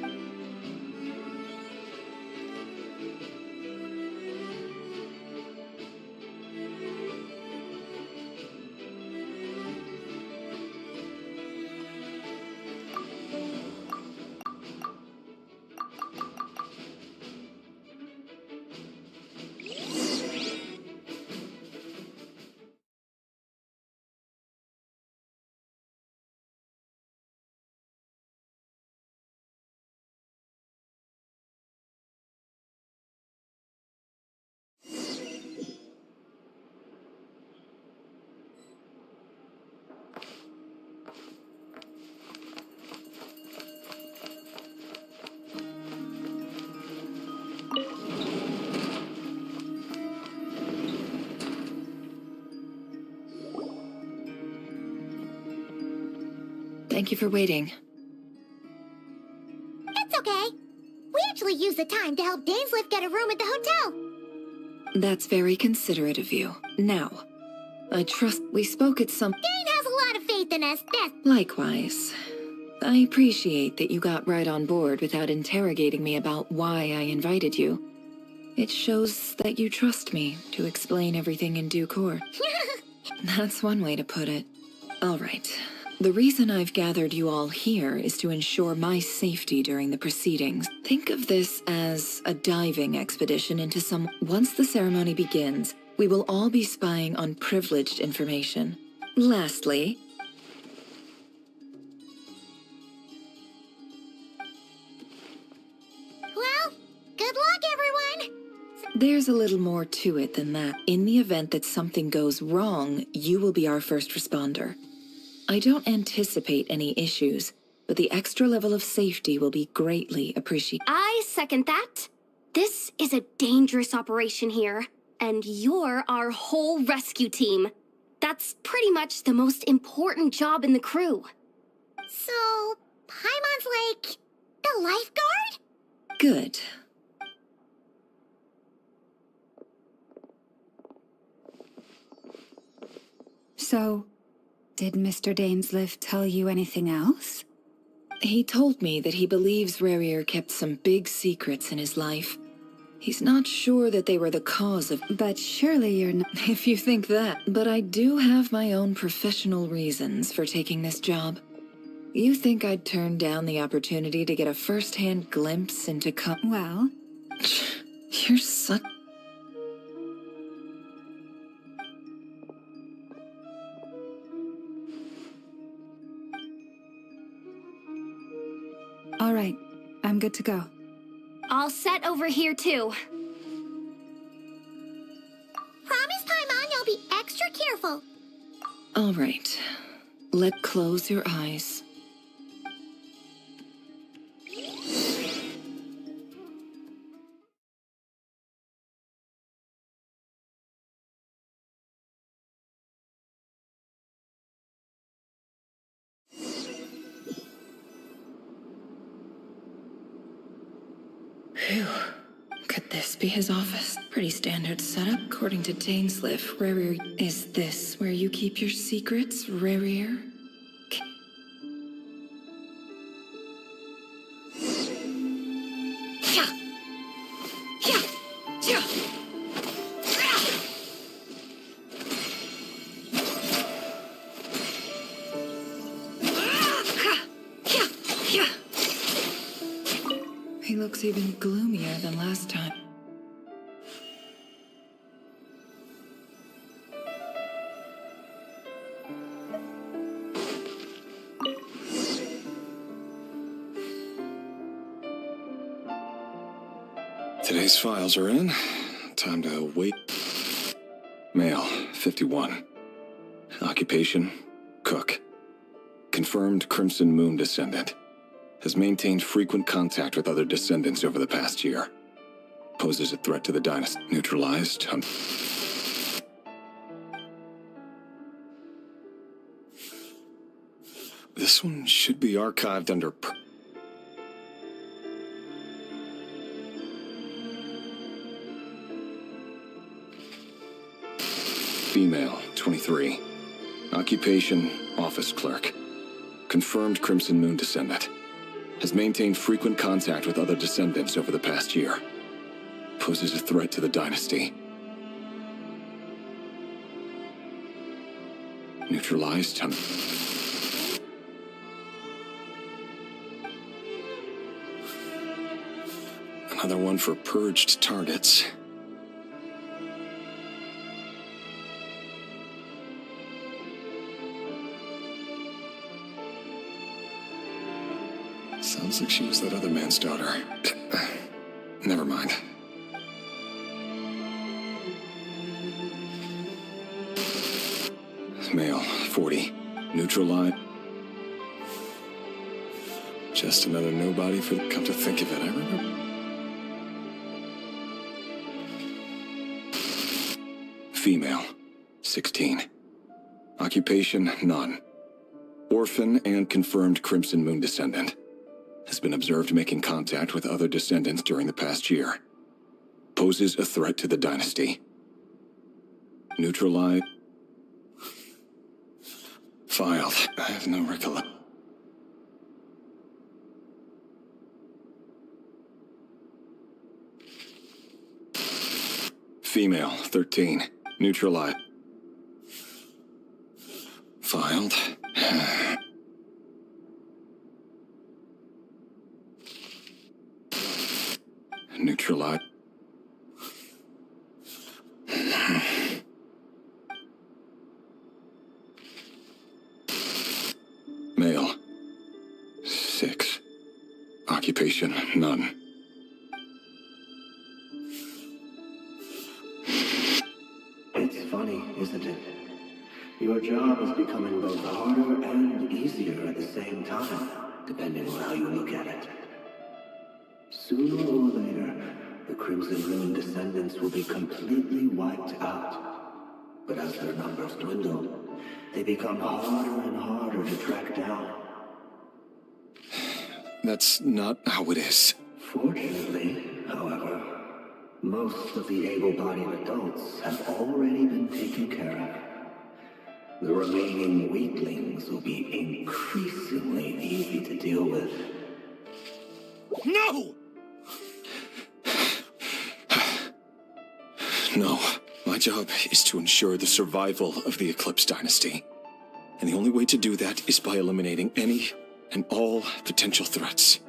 Thank you for waiting. It's okay. We actually used the time to help Dainsliff get a room at the hotel. That's very considerate of you. Now, I trust we spoke at some... Dane has a lot of faith in us. Likewise. I appreciate that you got right on board without interrogating me about why I invited you. It shows that you trust me to explain everything in due course. That's one way to put it. All right. The reason I've gathered you all here is to ensure my safety during the proceedings. Think of this as a diving expedition into some... Once the ceremony begins, we will all be spying on privileged information. Lastly... Well, good luck, everyone! There's a little more to it than that. In the event that something goes wrong, you will be our first responder. I don't anticipate any issues, but the extra level of safety will be greatly appreciated. I second that. This is a dangerous operation here, and you're our whole rescue team. That's pretty much the most important job in the crew. So, Paimon's like the lifeguard? Good. So, did Mr. Dainsliff tell you anything else? He told me that he believes Rarier kept some big secrets in his life. He's not sure that they were the cause of... But surely you're not... If you think that. But I do have my own professional reasons for taking this job. You think I'd turn down the opportunity to get a first-hand glimpse into Well... You're such... All right, I'm good to go. All set over here, too. Promise, Paimon, you'll be extra careful. All right. Close your eyes. Phew. Could this be his office? Pretty standard setup. According to Dainsliff, Rarier... Is this where you keep your secrets, Rarier? He looks even gloomier than last time. Today's files are in. Time to wait. Male, 51. Occupation, cook. Confirmed Crimson Moon descendant. Has maintained frequent contact with other descendants over the past year. Poses a threat to the dynasty. Neutralized. This one should be archived under... Female, 23. Occupation, office clerk. Confirmed Crimson Moon descendant. Has maintained frequent contact with other descendants over the past year. Poses a threat to the dynasty. Neutralized. Another one for purged targets. Sounds like she was that other man's daughter. Never mind. Male, 40. Neutral line. Just another nobody for the... Come to think of it, I remember... Female, 16. Occupation, none. Orphan and confirmed Crimson Moon descendant. Has been observed making contact with other descendants during the past year. Poses a threat to the dynasty. Neutralize. Filed. I have no recollection. Female, 13. Neutralize. Filed. Neutralize. Male. 6. Occupation, none. It's funny, isn't it? Your job is becoming both harder and easier at the same time, depending on how you look at it. Sooner or later, the Crimson Moon descendants will be completely wiped out. But as their numbers dwindle, they become harder and harder to track down. That's not how it is. Fortunately, however, most of the able-bodied adults have already been taken care of. The remaining weaklings will be increasingly easy to deal with. No! No. My job is to ensure the survival of the Eclipse Dynasty. And the only way to do that is by eliminating any and all potential threats.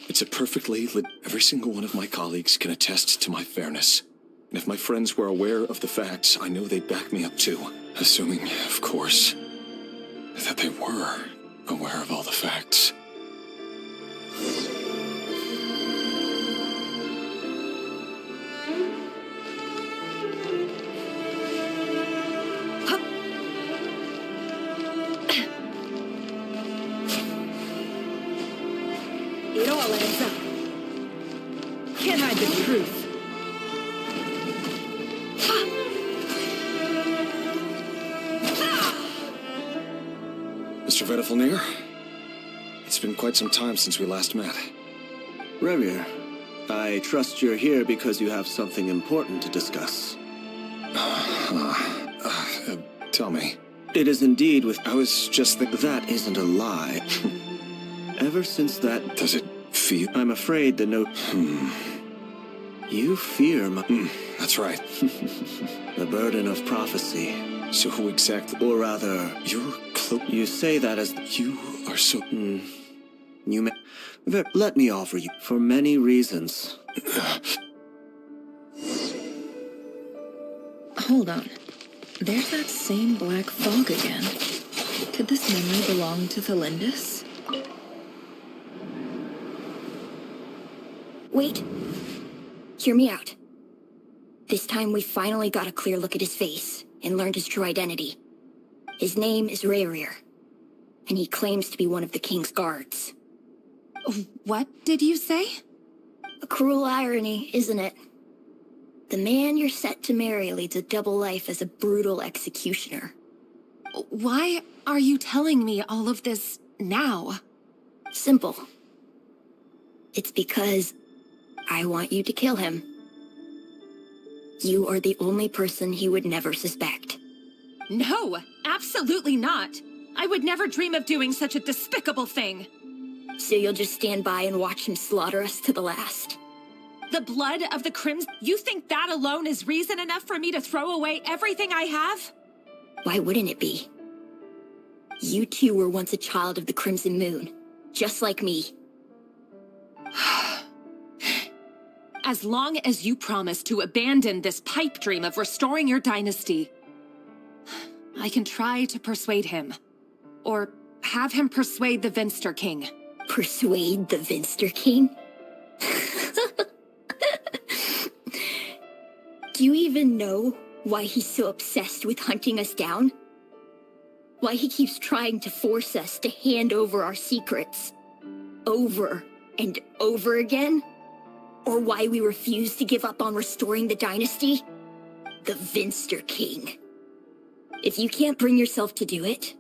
It's a perfectly every single one of my colleagues can attest to my fairness. And if my friends were aware of the facts, I know they'd back me up too. Assuming, of course, that they were aware of all the facts. It all adds up. Can't hide the truth. Mr. Vedifalnir, it's been quite some time since we last met. Revier, I trust you're here because you have something important to discuss. Tell me. It is indeed with... I was just that isn't a lie. Ever since that... Does it feel... I'm afraid the note... You fear my... That's right. The burden of prophecy. So who exactly... Or rather... You're close... You say that as... You are so... You may... Let me offer you... For many reasons. Hold on. There's that same black fog again. Could this memory belong to Thelindis? Wait. Hear me out. This time we finally got a clear look at his face and learned his true identity. His name is Revier, and he claims to be one of the king's guards. What did you say? A cruel irony, isn't it? The man you're set to marry leads a double life as a brutal executioner. Why are you telling me all of this now? Simple. It's because I want you to kill him. You are the only person he would never suspect. No, absolutely not. I would never dream of doing such a despicable thing. So you'll just stand by and watch him slaughter us to the last? The blood of the Crimson... You think that alone is reason enough for me to throw away everything I have? Why wouldn't it be? You two were once a child of the Crimson Moon, just like me. As long as you promise to abandon this pipe dream of restoring your dynasty, I can try to persuade him. Or have him persuade the Vinster King. Persuade the Vinster King? Do you even know why he's so obsessed with hunting us down? Why he keeps trying to force us to hand over our secrets? Over and over again? Or why we refuse to give up on restoring the dynasty? The Vinster King. If you can't bring yourself to do it,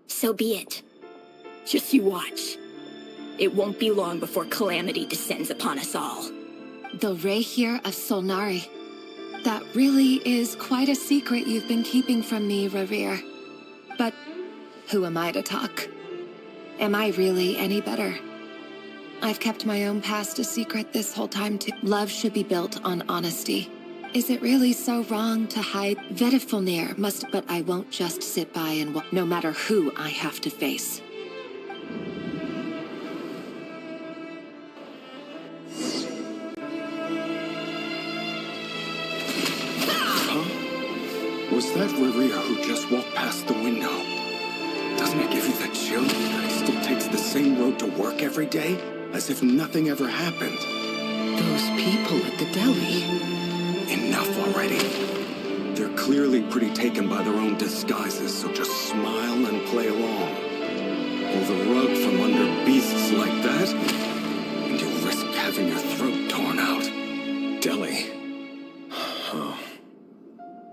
So be it. Just you watch. It won't be long before calamity descends upon us all. The Rayhir of Solnari. That really is quite a secret you've been keeping from me, Revere. But who am I to talk? Am I really any better? I've kept my own past a secret this whole time too. Love should be built on honesty. Is it really so wrong to hide? Vedifulnir must, but I won't just sit by and watch, no matter who I have to face. Was that Revere who just walked past the window? Doesn't it give you the chill that he still takes the same road to work every day? As if nothing ever happened. Those people at the deli. Enough already. They're clearly pretty taken by their own disguises, so just smile and play along. Pull the rug from under beasts like that, and you'll risk having your throat torn out. Deli. Oh.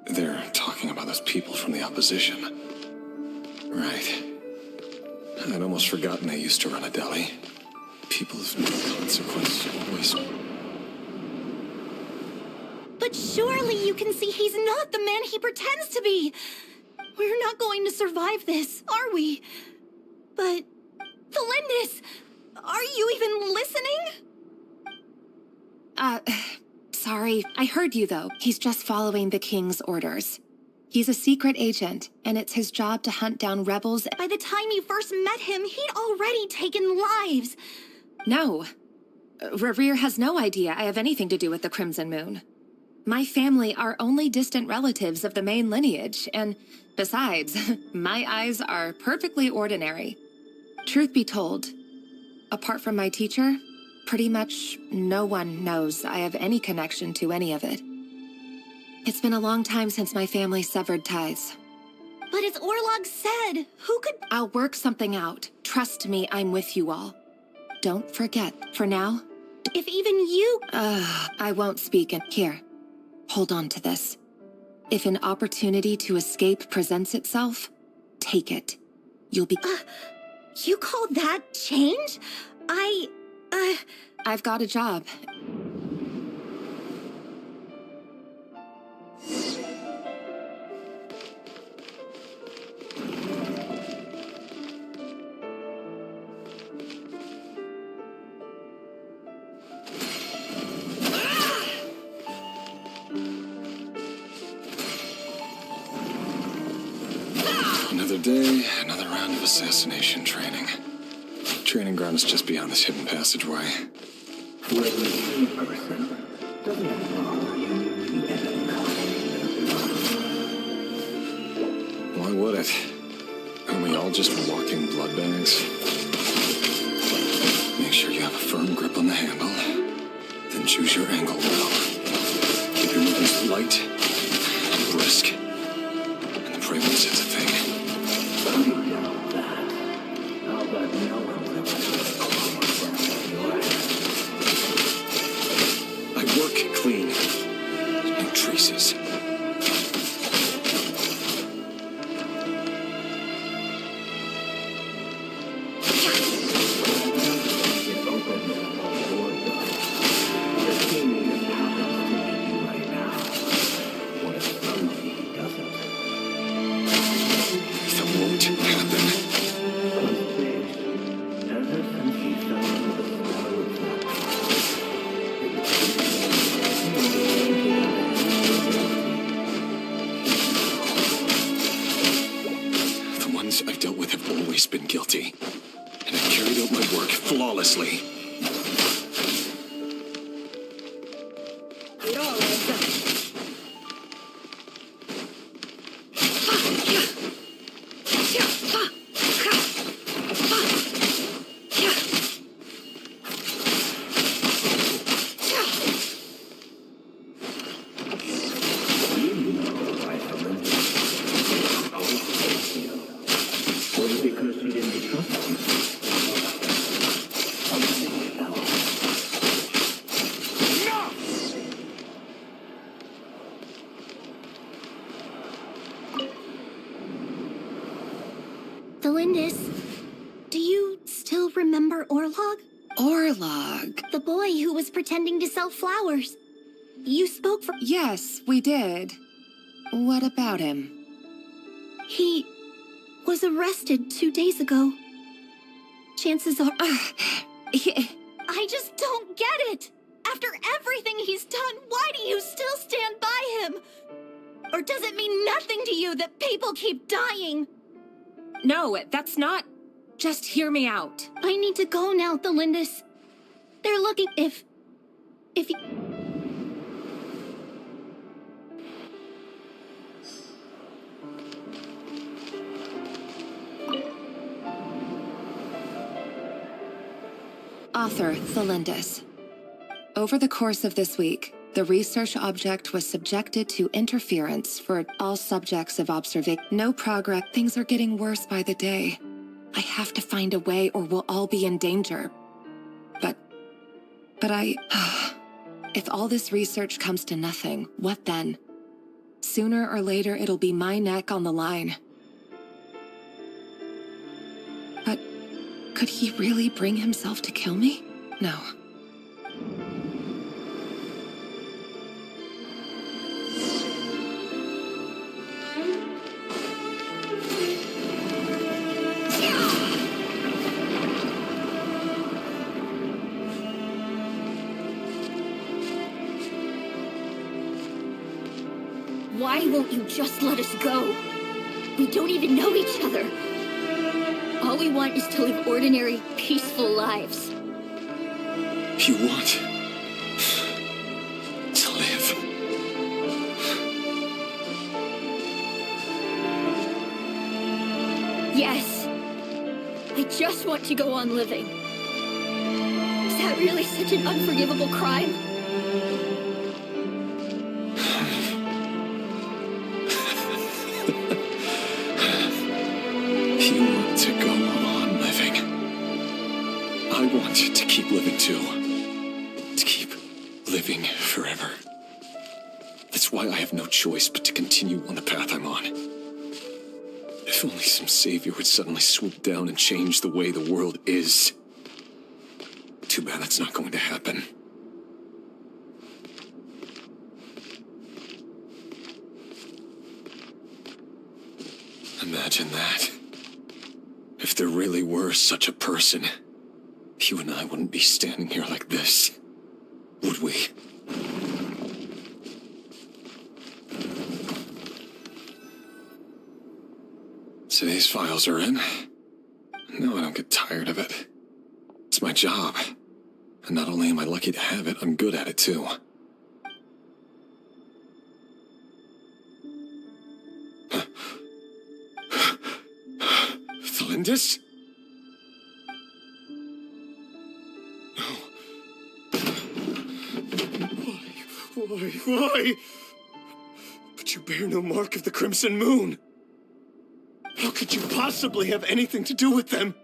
They're talking about those people from the opposition. Right. I'd almost forgotten they used to run a deli. People of no consequence always... But surely you can see he's not the man he pretends to be. We're not going to survive this, are we? But... Felindis, are you even listening? Sorry. I heard you, though. He's just following the king's orders. He's a secret agent, and it's his job to hunt down rebels. By the time you first met him, he'd already taken lives. No. Revere has no idea I have anything to do with the Crimson Moon. My family are only distant relatives of the main lineage, and besides, my eyes are perfectly ordinary. Truth be told, apart from my teacher, pretty much no one knows I have any connection to any of it. It's been a long time since my family severed ties. But as Orlog said, who could— I'll work something out. Trust me, I'm with you all. Don't forget, for now... If even you— I won't speak in here. Hold on to this. If an opportunity to escape presents itself, take it. You'll be... You call that change? I've got a job. Another day, another round of assassination training. Training ground is just beyond this hidden passageway. When you see a person, doesn't it bother you to end up Why would it? Aren't we all just walking blood bags? Make sure you have a firm grip on the handle. Then choose your angle well. Keep your movements light and brisk. And the prey won't sense a thing. I work clean. No traces. I've dealt with have always been guilty, and I've carried out my work flawlessly. It all adds up. because she didn't trust you? Delindis, do you still remember Orlog? Orlog? The boy who was pretending to sell flowers. You spoke for— Yes, we did. What about him? He was arrested 2 days ago. Chances are— I just don't get it! After everything he's done, why do you still stand by him? Or does it mean nothing to you that people keep dying? No, that's not... Just hear me out. I need to go now, Delindis. They're looking— If you— Author Thelindis. Over the course of this week, the research object was subjected to interference for all subjects of observation. No progress. Things are getting worse by the day. I have to find a way or we'll all be in danger. But if all this research comes to nothing, what then? Sooner or later, it'll be my neck on the line. But could he really bring himself to kill me? No. Why won't you just let us go? We don't even know each other. All we want is to live ordinary, peaceful lives. You want to live. Yes. I just want to go on living. Is that really such an unforgivable crime? You want to go on living. I want to keep living too. To keep living forever. That's why I have no choice but to continue on the path I'm on. If only some savior would suddenly swoop down and change the way the world is. Too bad that's not going to happen. Imagine that. If there really were such a person, you and I wouldn't be standing here like this, would we? Today's files are in. No, I don't get tired of it. It's my job. And not only am I lucky to have it, I'm good at it too. Thelindis? No. Why? But you bear no mark of the Crimson Moon. How could you possibly have anything to do with them?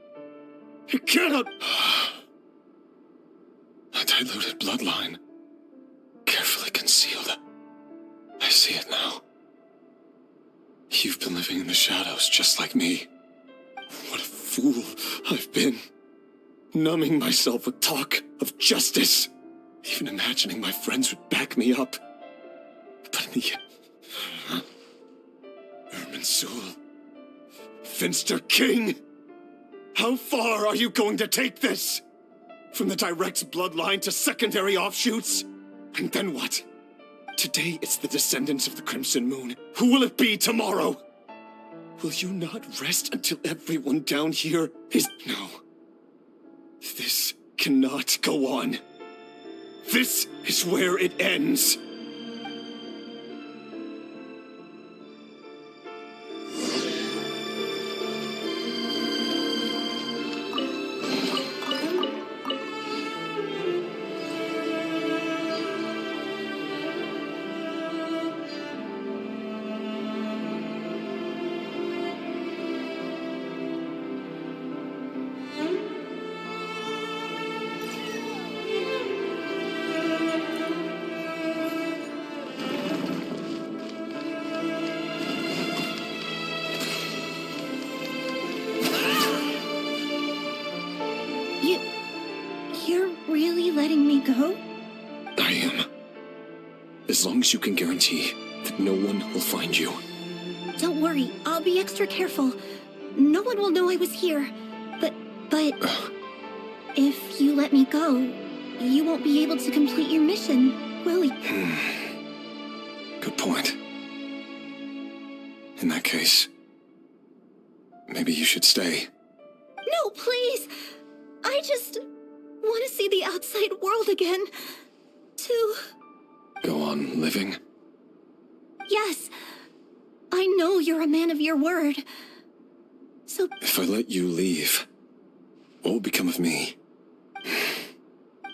It cannot... A diluted bloodline. Carefully concealed. I see it now. You've been living in the shadows just like me. What a fool I've been. Numbing myself with talk of justice. Even imagining my friends would back me up. But in the end... Irminsul. Finster King! How far are you going to take this? From the direct bloodline to secondary offshoots? And then what? Today it's the descendants of the Crimson Moon. Who will it be tomorrow? Will you not rest until everyone down here is... No. This cannot go on. This is where it ends. As long as you can guarantee that no one will find you. Don't worry, I'll be extra careful. No one will know I was here. But if you let me go, you won't be able to complete your mission, will you? Good point. In that case, maybe you should stay. No, please! I just want to see the outside world again. To... Go on living? Yes. I know you're a man of your word. So... If I let you leave, what will become of me?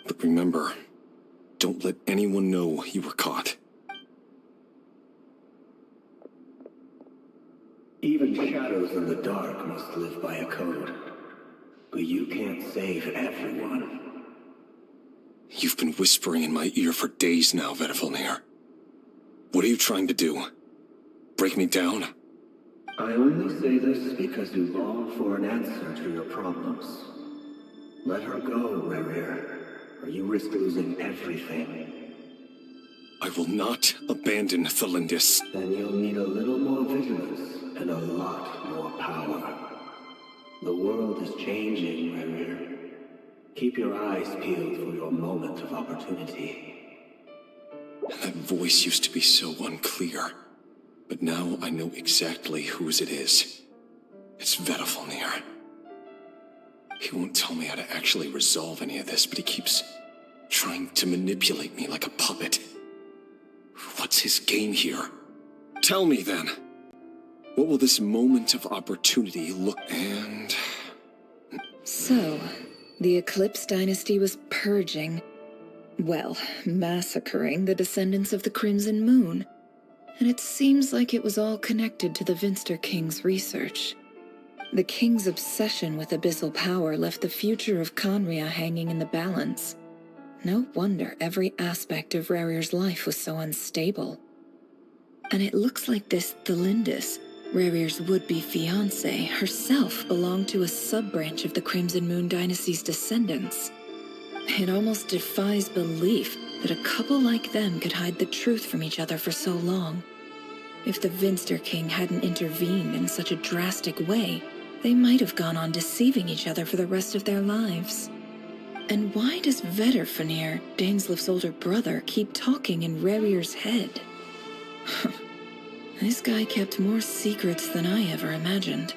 But remember, don't let anyone know you were caught. Even shadows in the dark must live by a code. But you can't save everyone. You've been whispering in my ear for days now, Vedifalnir. What are you trying to do? Break me down? I only say this because you long for an answer to your problems. Let her go, Rerir, or you risk losing everything. I will not abandon Thelindis. Then you'll need a little more vigilance and a lot more power. The world is changing, Rerir. Keep your eyes peeled for your moment of opportunity. That voice used to be so unclear. But now I know exactly whose it is. It's Vedifalnir. He won't tell me how to actually resolve any of this, but he keeps trying to manipulate me like a puppet. What's his game here? Tell me then. What will this moment of opportunity look and... So, the Eclipse dynasty was purging, well, massacring the descendants of the Crimson Moon. And it seems like it was all connected to the Vinster King's research. The King's obsession with abyssal power left the future of Conria hanging in the balance. No wonder every aspect of Rerir's life was so unstable. And it looks like this Thelindis, Rerir's would-be fiancée, herself belonged to a sub-branch of the Crimson Moon dynasty's descendants. It almost defies belief that a couple like them could hide the truth from each other for so long. If the Vinster King hadn't intervened in such a drastic way, they might have gone on deceiving each other for the rest of their lives. And why does Vedifalnir, Daneslif's older brother, keep talking in Rerir's head? This guy kept more secrets than I ever imagined.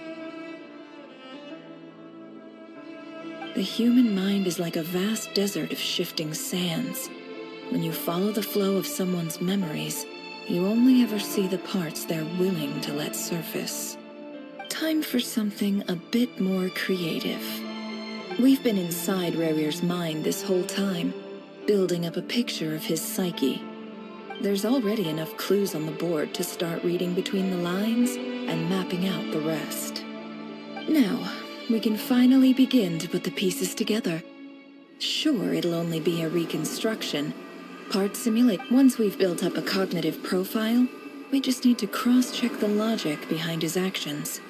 The human mind is like a vast desert of shifting sands. When you follow the flow of someone's memories, you only ever see the parts they're willing to let surface. Time for something a bit more creative. We've been inside Rerir's mind this whole time, building up a picture of his psyche. There's already enough clues on the board to start reading between the lines and mapping out the rest. Now, we can finally begin to put the pieces together. Sure, it'll only be a reconstruction. Part simulate. Once we've built up a cognitive profile, we just need to cross-check the logic behind his actions.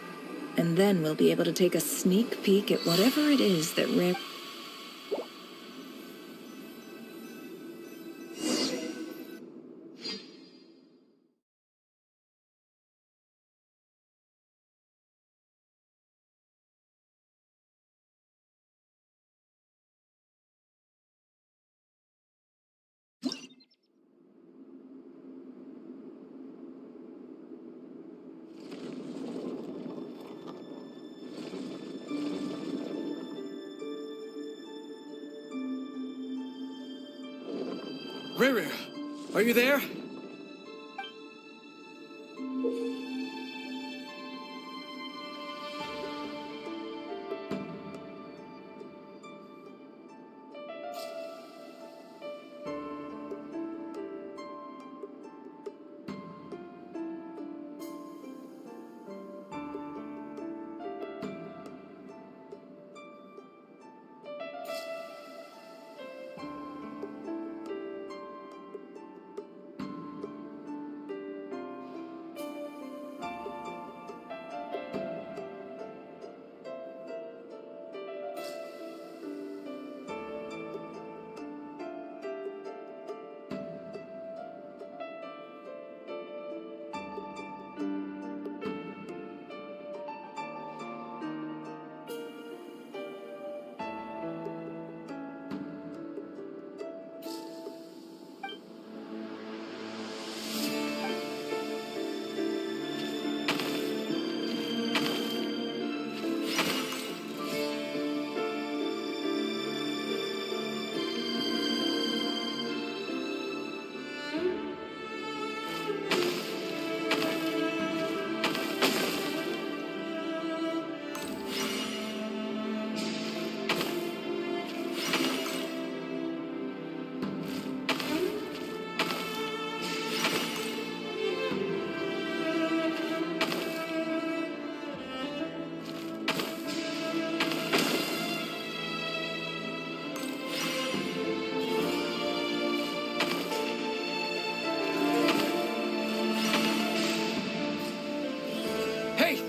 And then we'll be able to take a sneak peek at whatever it is that Rerir, are you there?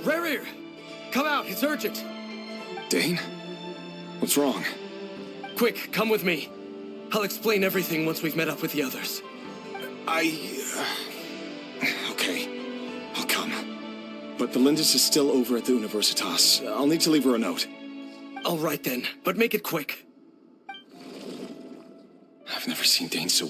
Rerir! Come out, it's urgent! Dane? What's wrong? Quick, come with me. I'll explain everything once we've met up with the others. Okay. I'll come. But Valindis is still over at the Universitas. I'll need to leave her a note. All right then, but make it quick. I've never seen Dane so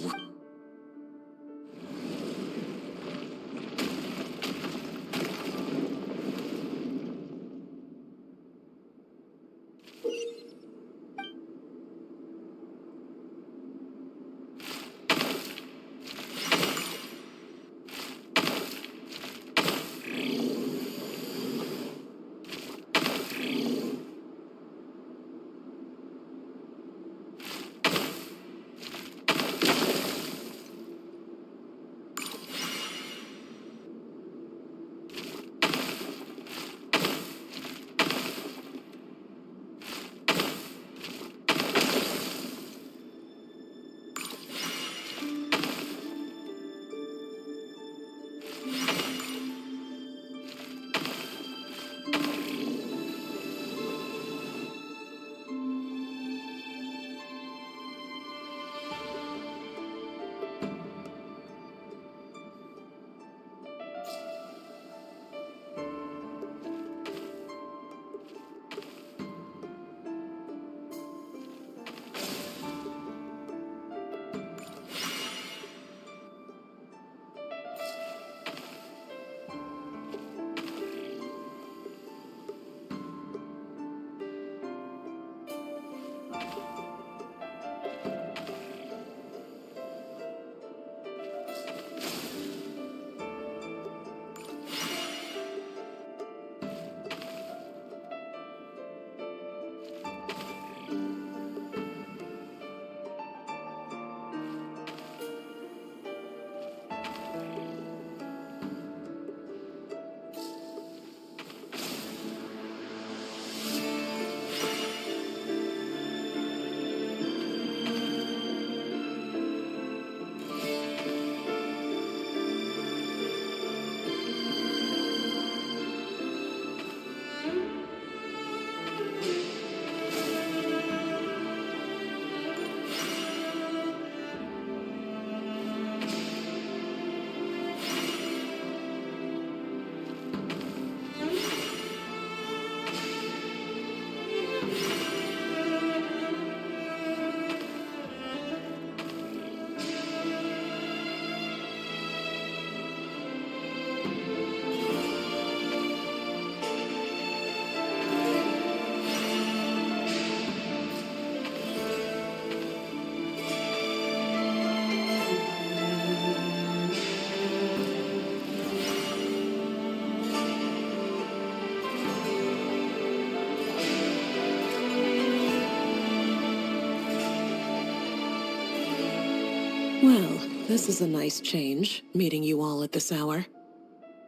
Well, this is a nice change, meeting you all at this hour.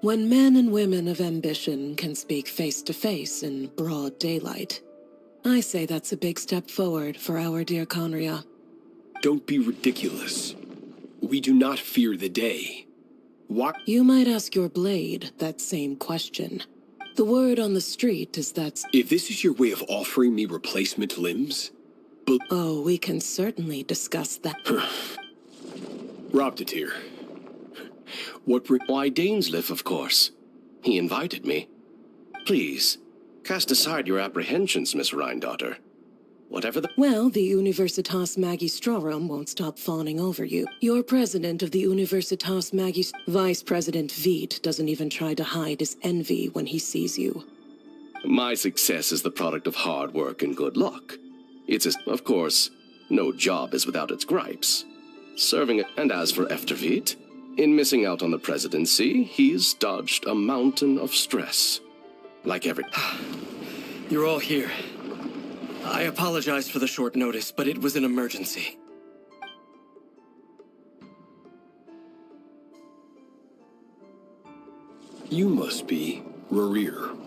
When men and women of ambition can speak face to face in broad daylight, I say that's a big step forward for our dear Conria. Don't be ridiculous. We do not fear the day. What? You might ask your blade that same question. The word on the street is that... If this is your way of offering me replacement limbs... Oh, we can certainly discuss that. Robdatir. Why, Dainsleif, of course. He invited me. Please, cast aside your apprehensions, Miss Rhindaughter. Whatever the... Well, the Universitas Magistrorum won't stop fawning over you. Your president of the Universitas Vice President Veet doesn't even try to hide his envy when he sees you. My success is the product of hard work and good luck. Of course, no job is without its gripes. And as for Efterveet, in missing out on the presidency, he's dodged a mountain of stress. Like every... You're all here. I apologize for the short notice, but it was an emergency. You must be Rerir.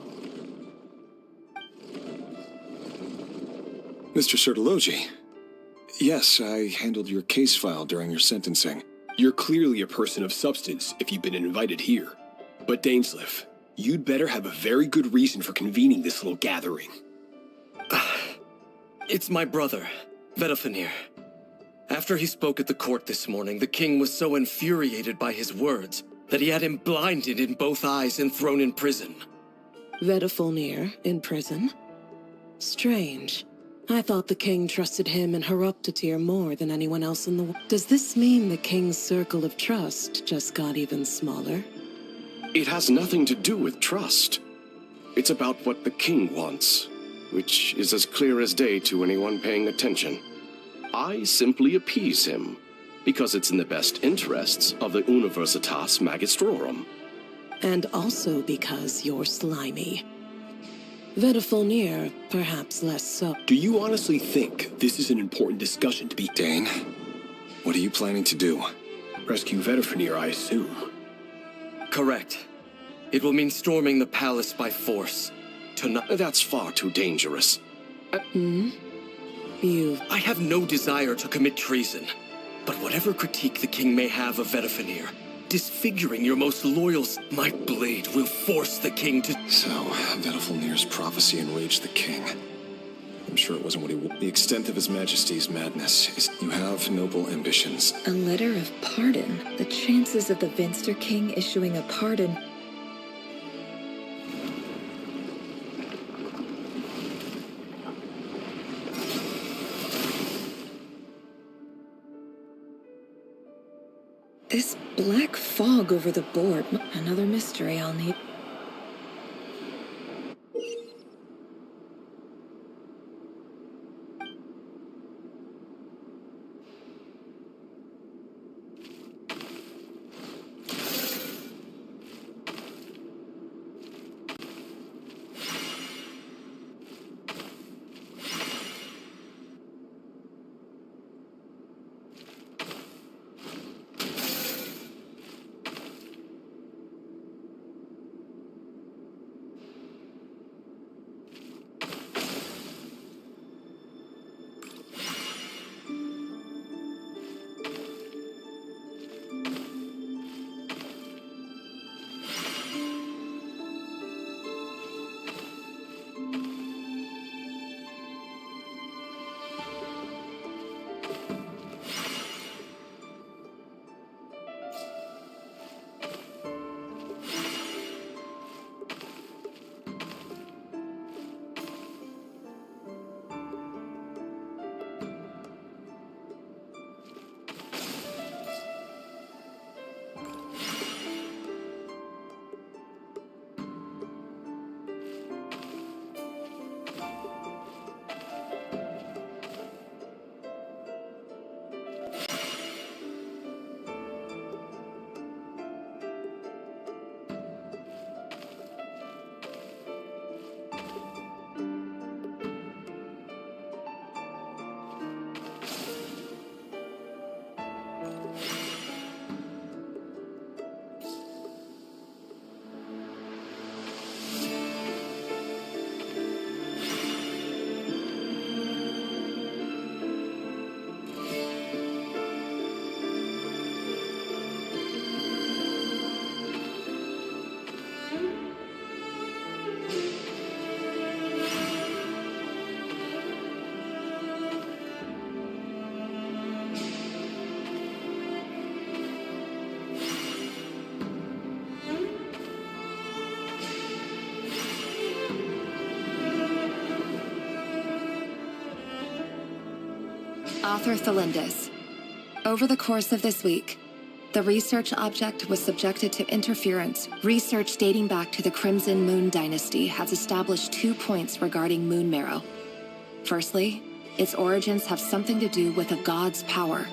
Mr. Sertologi. Yes, I handled your case file during your sentencing. You're clearly a person of substance if you've been invited here. But Dainsleif, You'd better have a very good reason for convening this little gathering. It's my brother, Vedafenir. After he spoke at the court this morning, the king was so infuriated by his words that he had him blinded in both eyes and thrown in prison. Vedafenir in prison? Strange. I thought the king trusted him and Horoptatyr more than anyone else in the world. Does this mean the king's circle of trust just got even smaller? It has nothing to do with trust. It's about what the king wants, which is as clear as day to anyone paying attention. I simply appease him, because it's in the best interests of the Universitas Magistrorum. And also because you're slimy. Vedafenir, perhaps less so. Do you honestly think this is an important discussion to be— Dane, what are you planning to do? Rescue Vedafenir, I assume. Correct. It will mean storming the palace by force. That's far too dangerous. I have no desire to commit treason. But whatever critique the king may have of Vedafenir, disfiguring your most loyal, my blade will force the king to— So, Vedafenir's prophecy enraged the king. I'm sure it wasn't what he wanted. The extent of his majesty's madness is you have noble ambitions. A letter of pardon? The chances of the Vinster King issuing a pardon— This black fog over the board, another mystery I'll need. Author Thelindis. Over the course of this week, the research object was subjected to interference. Research dating back to the Crimson Moon Dynasty has established 2 points regarding moon marrow. Firstly, its origins have something to do with a god's power.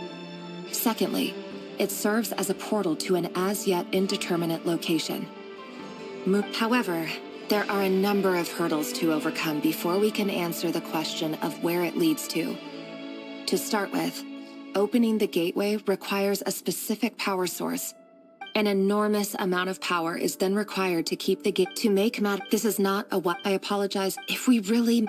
Secondly, it serves as a portal to an as-yet indeterminate location. However, there are a number of hurdles to overcome before we can answer the question of where it leads to. To start with, opening the gateway requires a specific power source. An enormous amount of power is then required to keep the gate to make matter. This is not a what. I apologize if we really.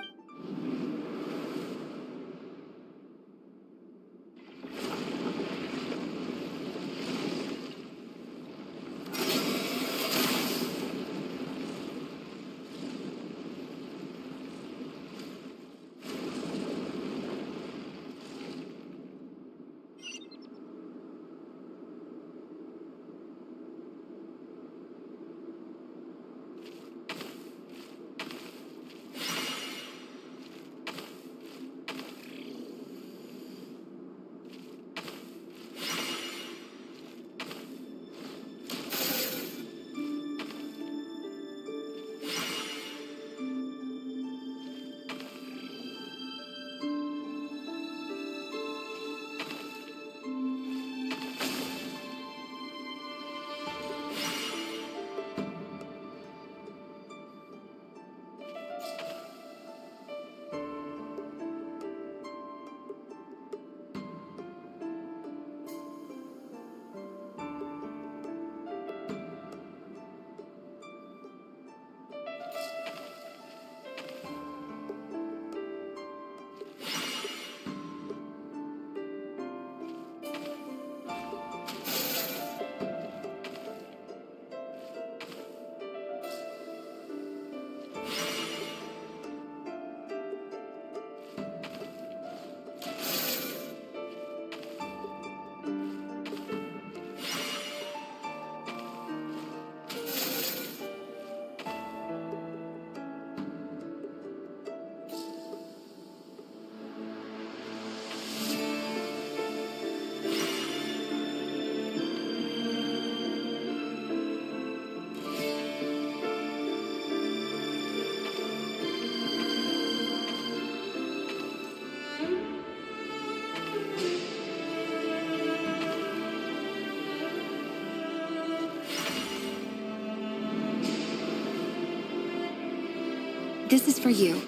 This is for you.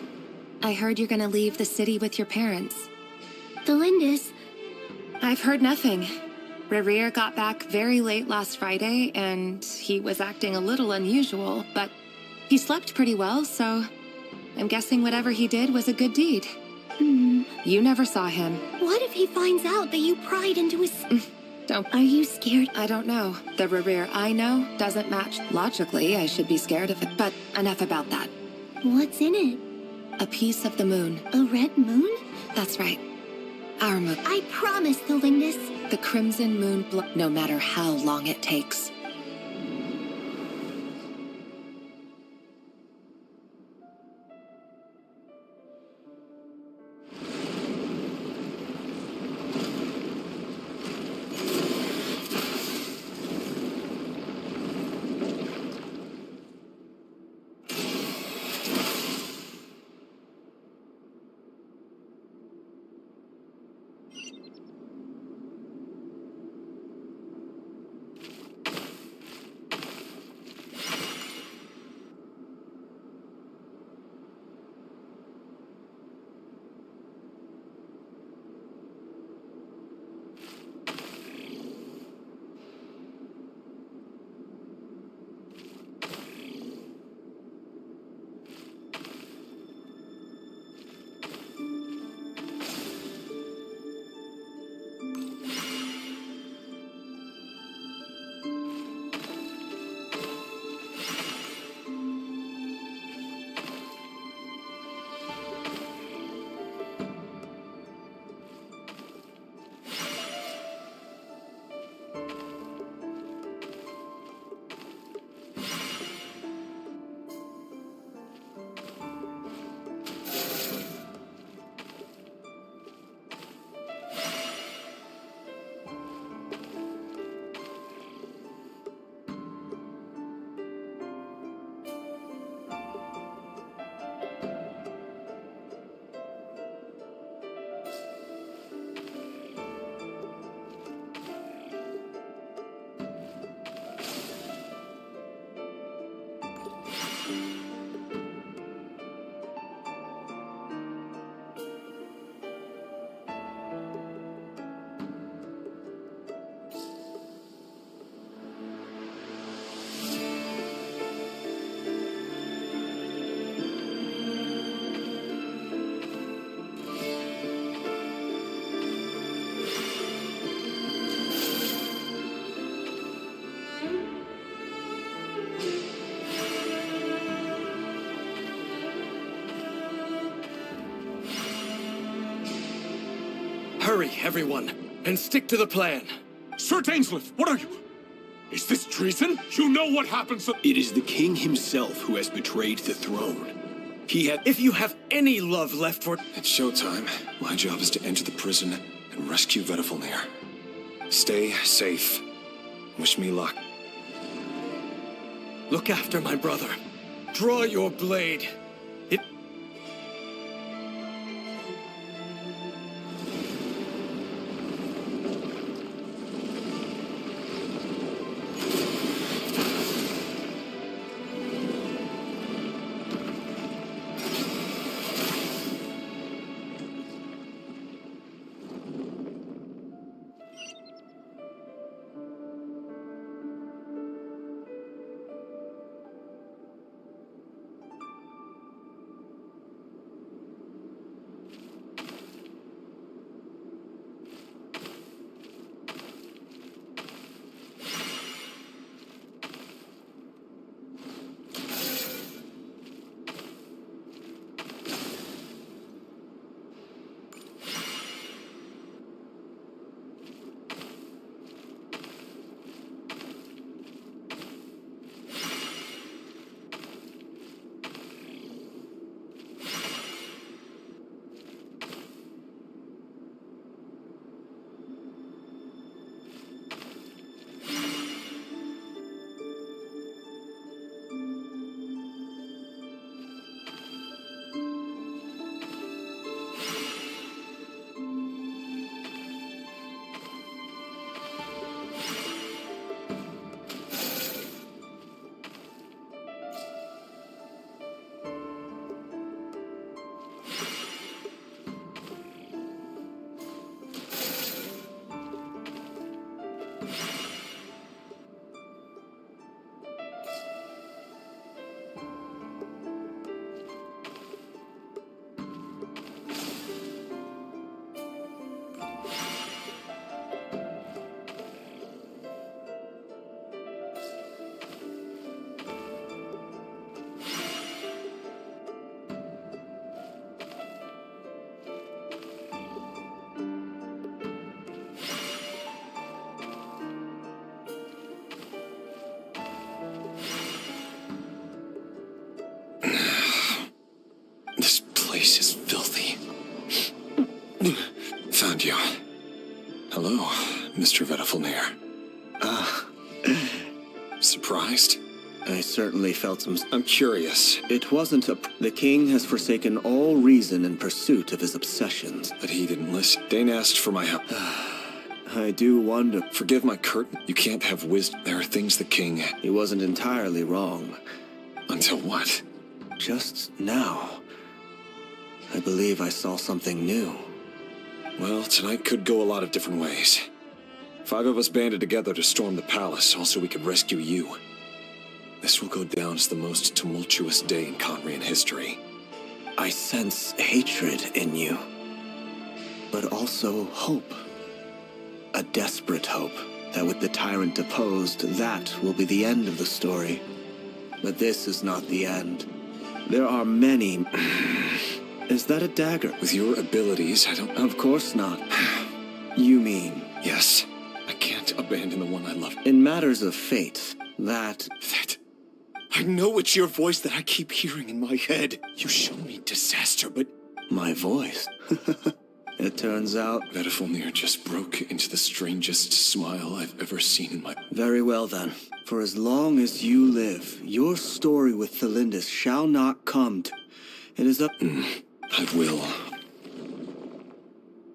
I heard you're gonna leave the city with your parents. The Lindis. I've heard nothing. Rerir got back very late last Friday, and he was acting a little unusual, but he slept pretty well, so I'm guessing whatever he did was a good deed. You never saw him. What if he finds out that you pried into his... Don't. Are you scared? I don't know. The Rerir I know doesn't match. Logically, I should be scared of it, but enough about that. What's in it? A piece of the moon. A red moon? That's right. Our moon. I promise, the Lindis. The crimson moon, no matter how long it takes. Hurry, everyone, and stick to the plan. Sir Dainsleif, what are you? Is this treason? You know what happens. It is the king himself who has betrayed the throne. He had. If you have any love left for. It's showtime. My job is to enter the prison and rescue Vedifalnir. Stay safe. Wish me luck. Look after my brother. Draw your blade. certainly felt some... I'm curious. It wasn't a... The king has forsaken all reason in pursuit of his obsessions. But he didn't listen. Dane asked for my help. I do wonder... Forgive my curtain. You can't have wisdom. There are things the king... He wasn't entirely wrong. Until what? Just now. I believe I saw something new. Well, tonight could go a lot of different ways. 5 of us banded together to storm the palace, also we could rescue you. This will go down as the most tumultuous day in Conrian history. I sense hatred in you, but also hope. A desperate hope that with the tyrant deposed, that will be the end of the story. But this is not the end. There are many... Is that a dagger? With your abilities, I don't... Of course not. You mean... Yes. I can't abandon the one I love. In matters of fate, that... I know it's your voice that I keep hearing in my head. You show me disaster, but... My voice? It turns out... Vedifilnir just broke into the strangest smile I've ever seen in my... Very well then. For as long as you live, your story with Thelindis shall not come to... It is up... I will.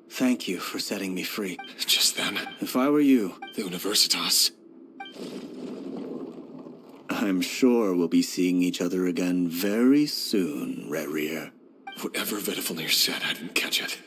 Thank you for setting me free. Just then. If I were you... The Universitas. I'm sure we'll be seeing each other again very soon, Rerir. Whatever Vedifilnir said, I didn't catch it.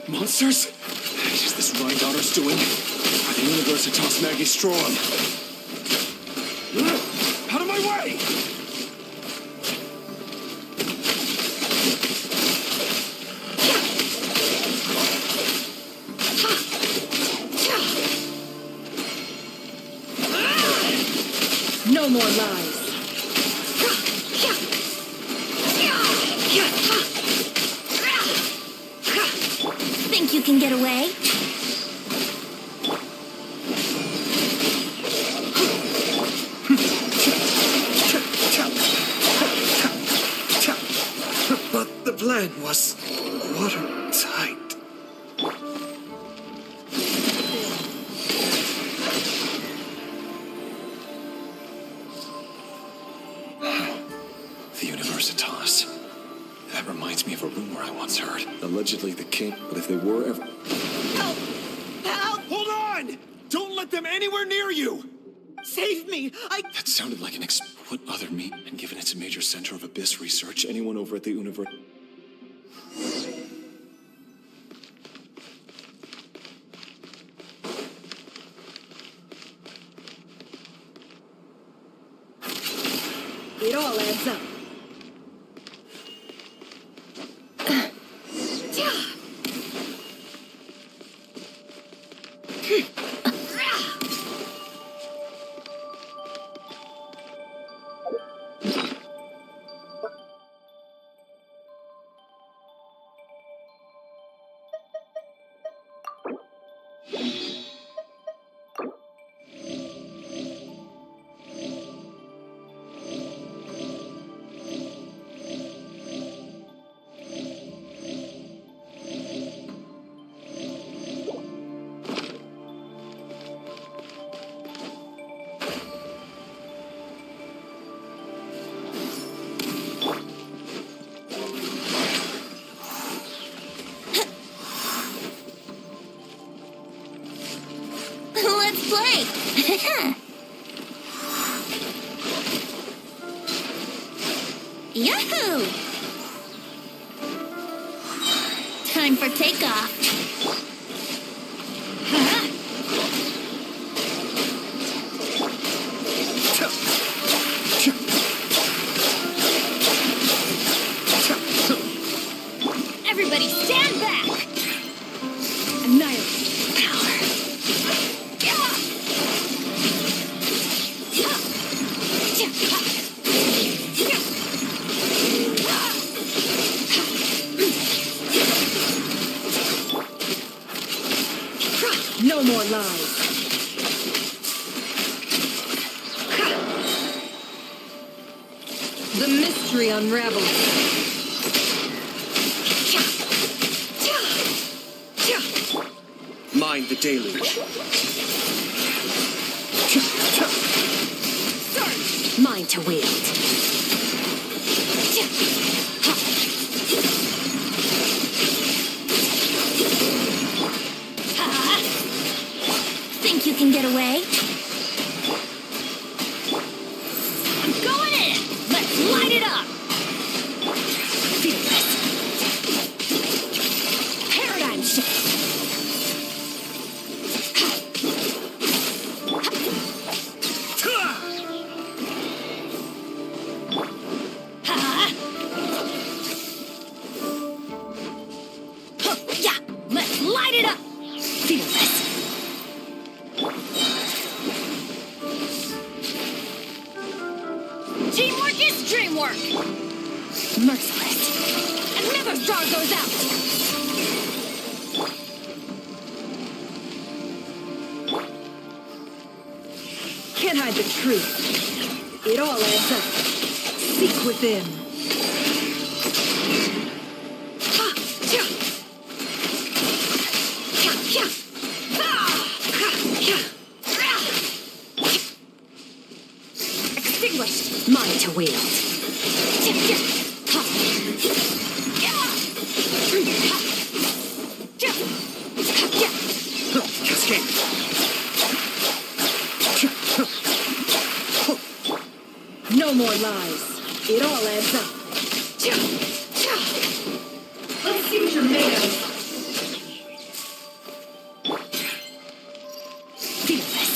Monsters? Is this Rhine Daughter's doing? Are the Universitas Magistrum? Out of my way! No more lies. Think you can get away? But the plan was watertight. The Universitas. That reminds me of a rumor I once heard. Allegedly the king, but if they were ever... Help! Help! Hold on! Don't let them anywhere near you! Save me! That sounded like an What other me? And given it's a major center of abyss research, anyone over at the Universe... It all adds up. Let's play! Yahoo! Time for takeoff. more lies. The mystery unravels. Mind the deluge. Mine to wield. Think you can get away? I'm going in! Let's light it up! Feel this. Paradigm shift! Yeah! Let's light it up! Feel this. Teamwork is dreamwork! Merciless. And never draw those out! Can't hide the truth. It all adds up. Seek within. Extinguished! Mine to wield. No more lies. It all adds up. Let's see what you're made of. Feel this.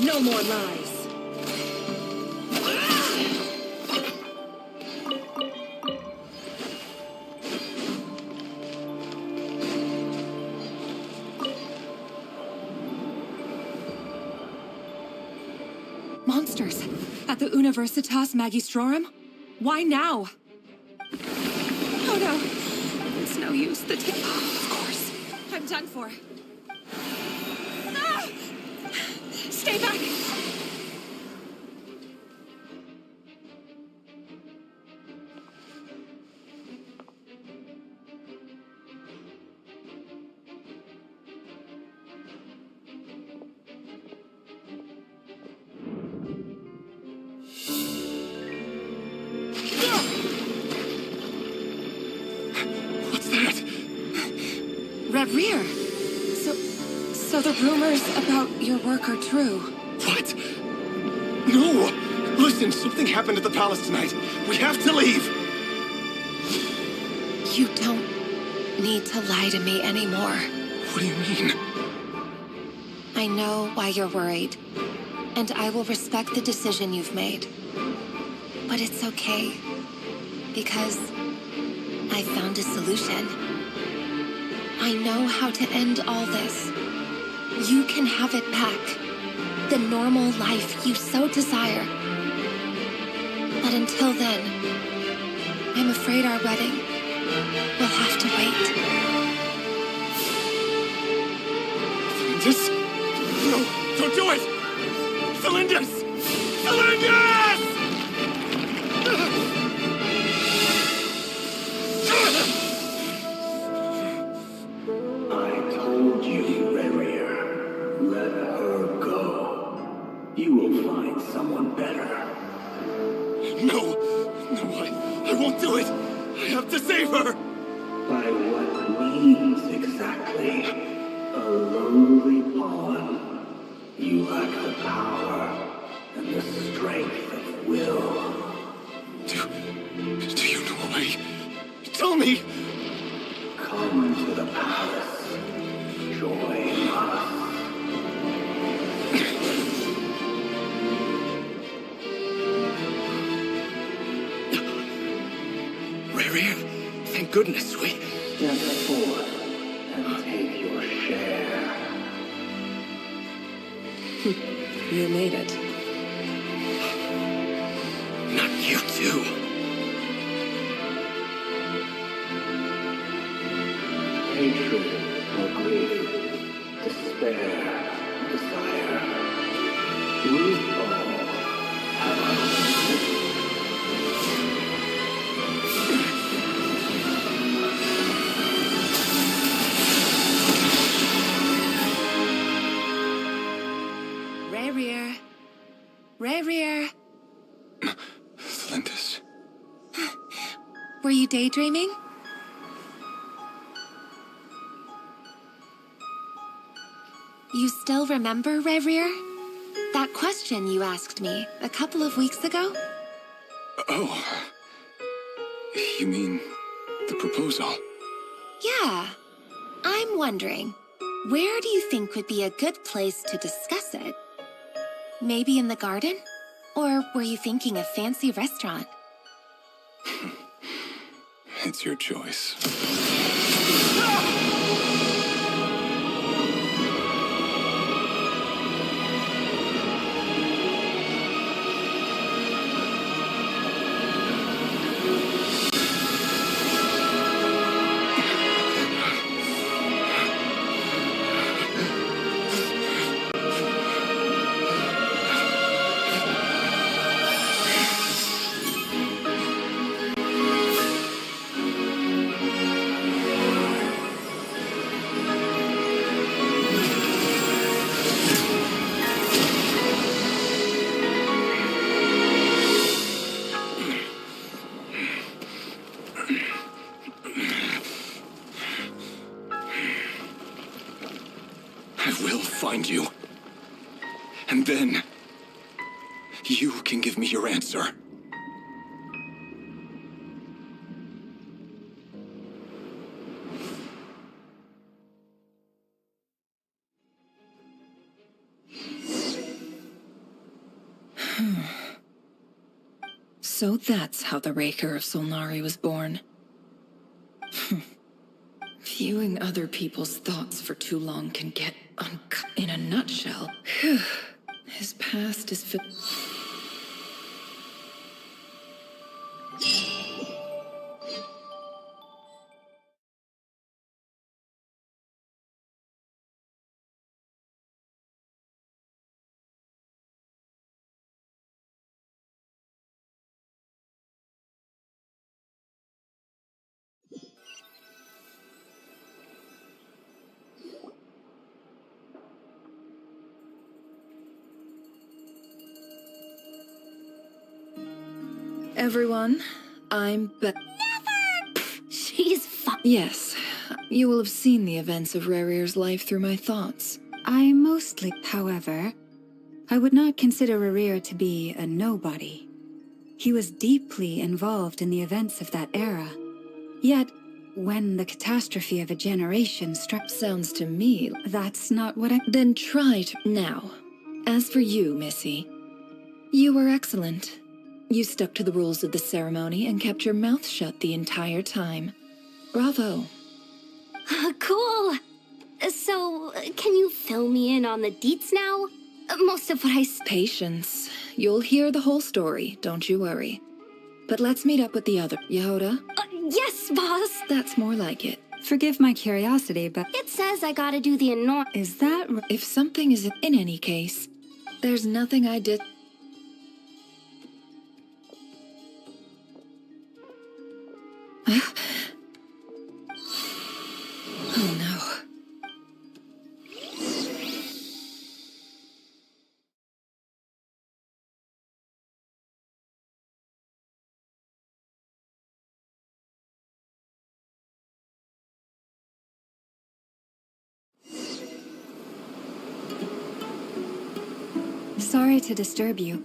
No more lies. Monsters! At the Universitas Magistrorum? Why now? Oh no! It's no use. Of course. I'm done for. Ah! Stay back! What's that? Reverie! So the rumors about your work are true. What? No! Listen, something happened at the palace tonight. We have to leave! You don't need to lie to me anymore. What do you mean? I know why you're worried, and I will respect the decision you've made. But it's okay, because I found a solution. I know how to end all this. You can have it back. The normal life you so desire. But until then, I'm afraid our wedding will have to wait. Celindus? No, don't do it! Celindus! Celindus! I told you, Reverie. Let her go. You will find someone better. No! No, I won't do it! I have to save her! By what means exactly? A lowly pawn. You lack the power and the strength of will. Do you know a way? Tell me! Come to the palace. Join us. Reverie, thank goodness we... Step forth and take your share. You made it. Not you too. despair, desire. With all, have I lived? Rarier. Rarier. Flindis. Were you daydreaming? You still remember, Rarier? That question you asked me a couple of weeks ago? Oh. You mean the proposal? Yeah. I'm wondering, where do you think would be a good place to discuss it? Maybe in the garden? Or were you thinking a fancy restaurant? It's your choice. I will find you. And then, you can give me your answer. So that's how the Raker of Solnari was born. Viewing other people's thoughts for too long can get uncut in a nutshell. His past is Everyone, I'm Never! She's Yes, you will have seen the events of Rarier's life through my thoughts. I mostly, however, I would not consider Rarir to be a nobody. He was deeply involved in the events of that era. Yet, when the catastrophe of a generation struck... Sounds to me... That's not what I... Then try to... Now, as for you, Missy, you were excellent. You stuck to the rules of the ceremony and kept your mouth shut the entire time. Bravo. Cool. So, can you fill me in on the deets now? Most of what I... Patience. You'll hear the whole story, don't you worry. But let's meet up with the other... Yehoda? Yes, boss! That's more like it. Forgive my curiosity, but... It says I gotta do the Is that... If something isn't... In any case, there's nothing I did... Oh no. Sorry to disturb you,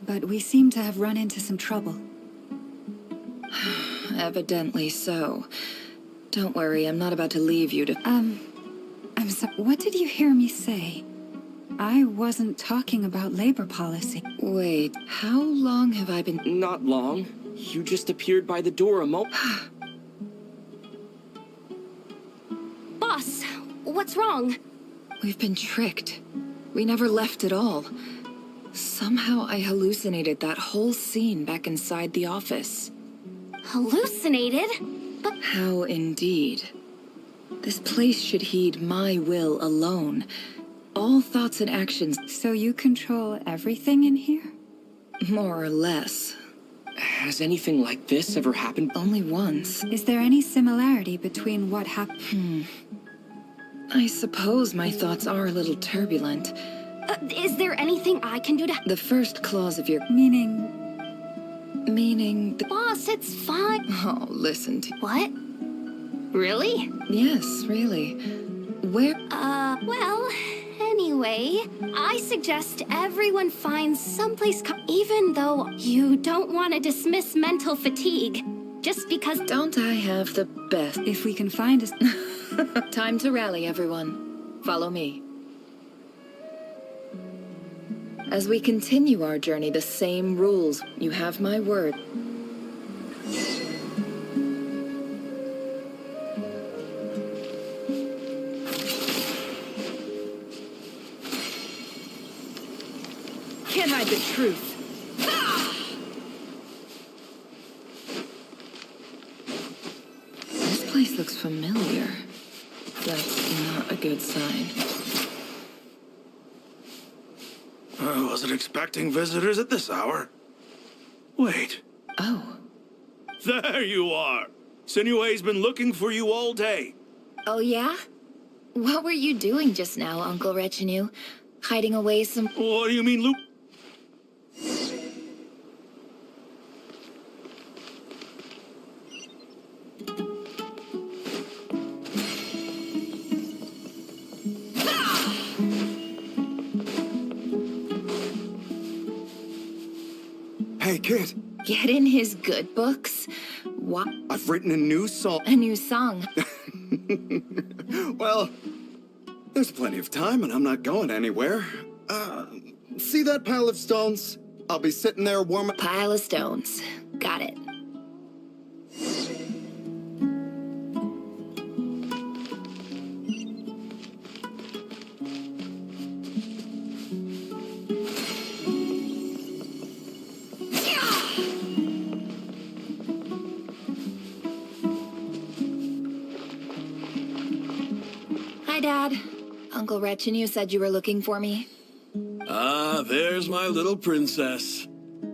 but we seem to have run into some trouble. Evidently so. Don't worry, I'm not about to leave you to... I'm sorry, what did you hear me say? I wasn't talking about labor policy. Wait, how long have I been... Not long. You just appeared by the door a moment. Boss, what's wrong? We've been tricked. We never left at all. Somehow I hallucinated that whole scene back inside the office. Hallucinated? But... How indeed. This place should heed my will alone. all thoughts and actions. So you control everything in here? More or less. Has anything like this ever happened? Only once. Is there any similarity between what happened? I suppose my thoughts are a little turbulent. Is there anything I can do to... The first clause of your... Meaning... Boss, it's fine. Oh, listen to... What? Really? Yes, really. Where... Well, anyway, I suggest everyone finds someplace even though you don't want to dismiss mental fatigue, just because... Don't I have the best... If we can find us... Time to rally, everyone. Follow me. As we continue our journey, the same rules. You have my word. Can't hide the truth. This place looks familiar. That's not a good sign. I wasn't expecting visitors at this hour. Wait. Oh. There you are. Sinue's been looking for you all day. Oh, yeah? What were you doing just now, Uncle Retinue? Hiding away some... What do you mean, Luke? Hey, kid. Get in his good books? What? I've written a new song. A new song? Well, there's plenty of time and I'm not going anywhere. See that pile of stones? I'll be sitting there warming... Pile of stones. Got it. Hi, Dad. Uncle Retinue said you were looking for me. Ah, there's my little princess.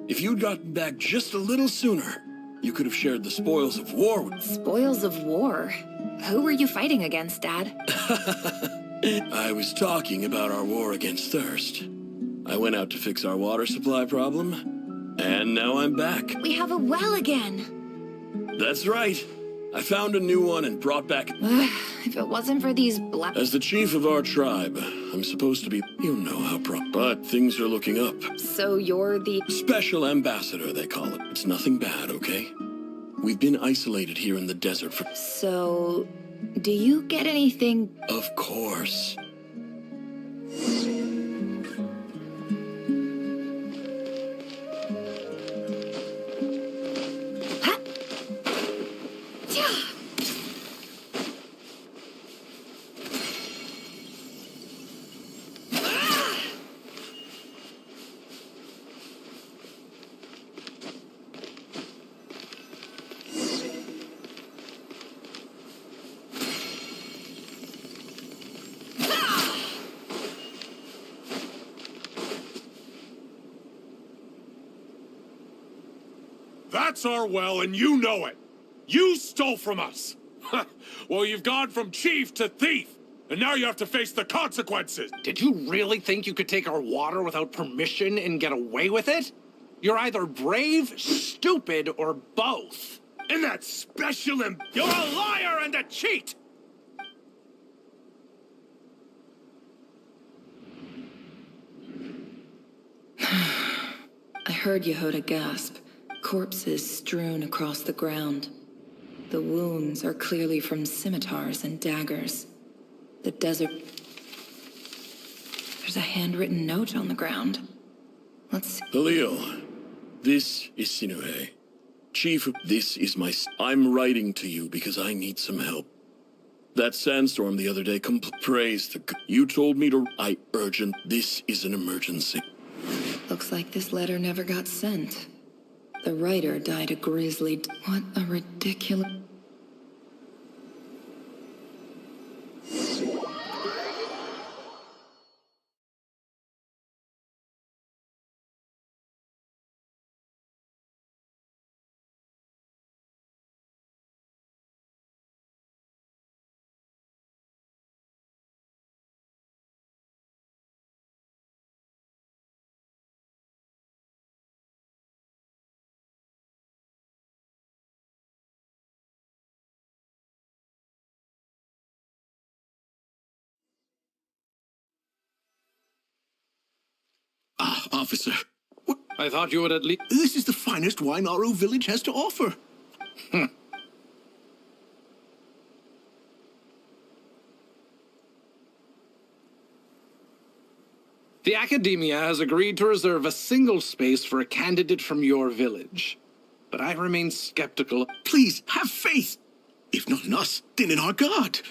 If you'd gotten back just a little sooner, you could have shared the spoils of war with... Spoils of war? Who were you fighting against, Dad? I was talking about our war against thirst. I went out to fix our water supply problem, and now I'm back. We have a well again. That's right. I found a new one and brought back... If it wasn't for these black... As the chief of our tribe, I'm supposed to be... You know how but things are looking up. So you're the... Special ambassador, they call it. It's nothing bad, okay? We've been isolated here in the desert for... So... do you get anything... Of course. That's our well, and you know it. You stole from us. Well, you've gone from chief to thief, and now you have to face the consequences. Did you really think you could take our water without permission and get away with it? You're either brave, stupid, or both. And that you're a liar and a cheat! I heard Yehuda gasp. Corpses strewn across the ground. The wounds are clearly from scimitars and daggers. The desert... There's a handwritten note on the ground. Let's see. Halil, this is Sinue. Chief, this is my... I'm writing to you because I need some help. That sandstorm the other day, praise the... You told me to... urgent. This is an emergency. Looks like this letter never got sent. The writer died a grisly... What a ridiculous... Officer, I thought you would at least... this is the finest wine Aru village has to offer. The Academia has agreed to reserve a single space for a candidate from your village. But I remain skeptical. Please, have faith. If not in us, then in our God.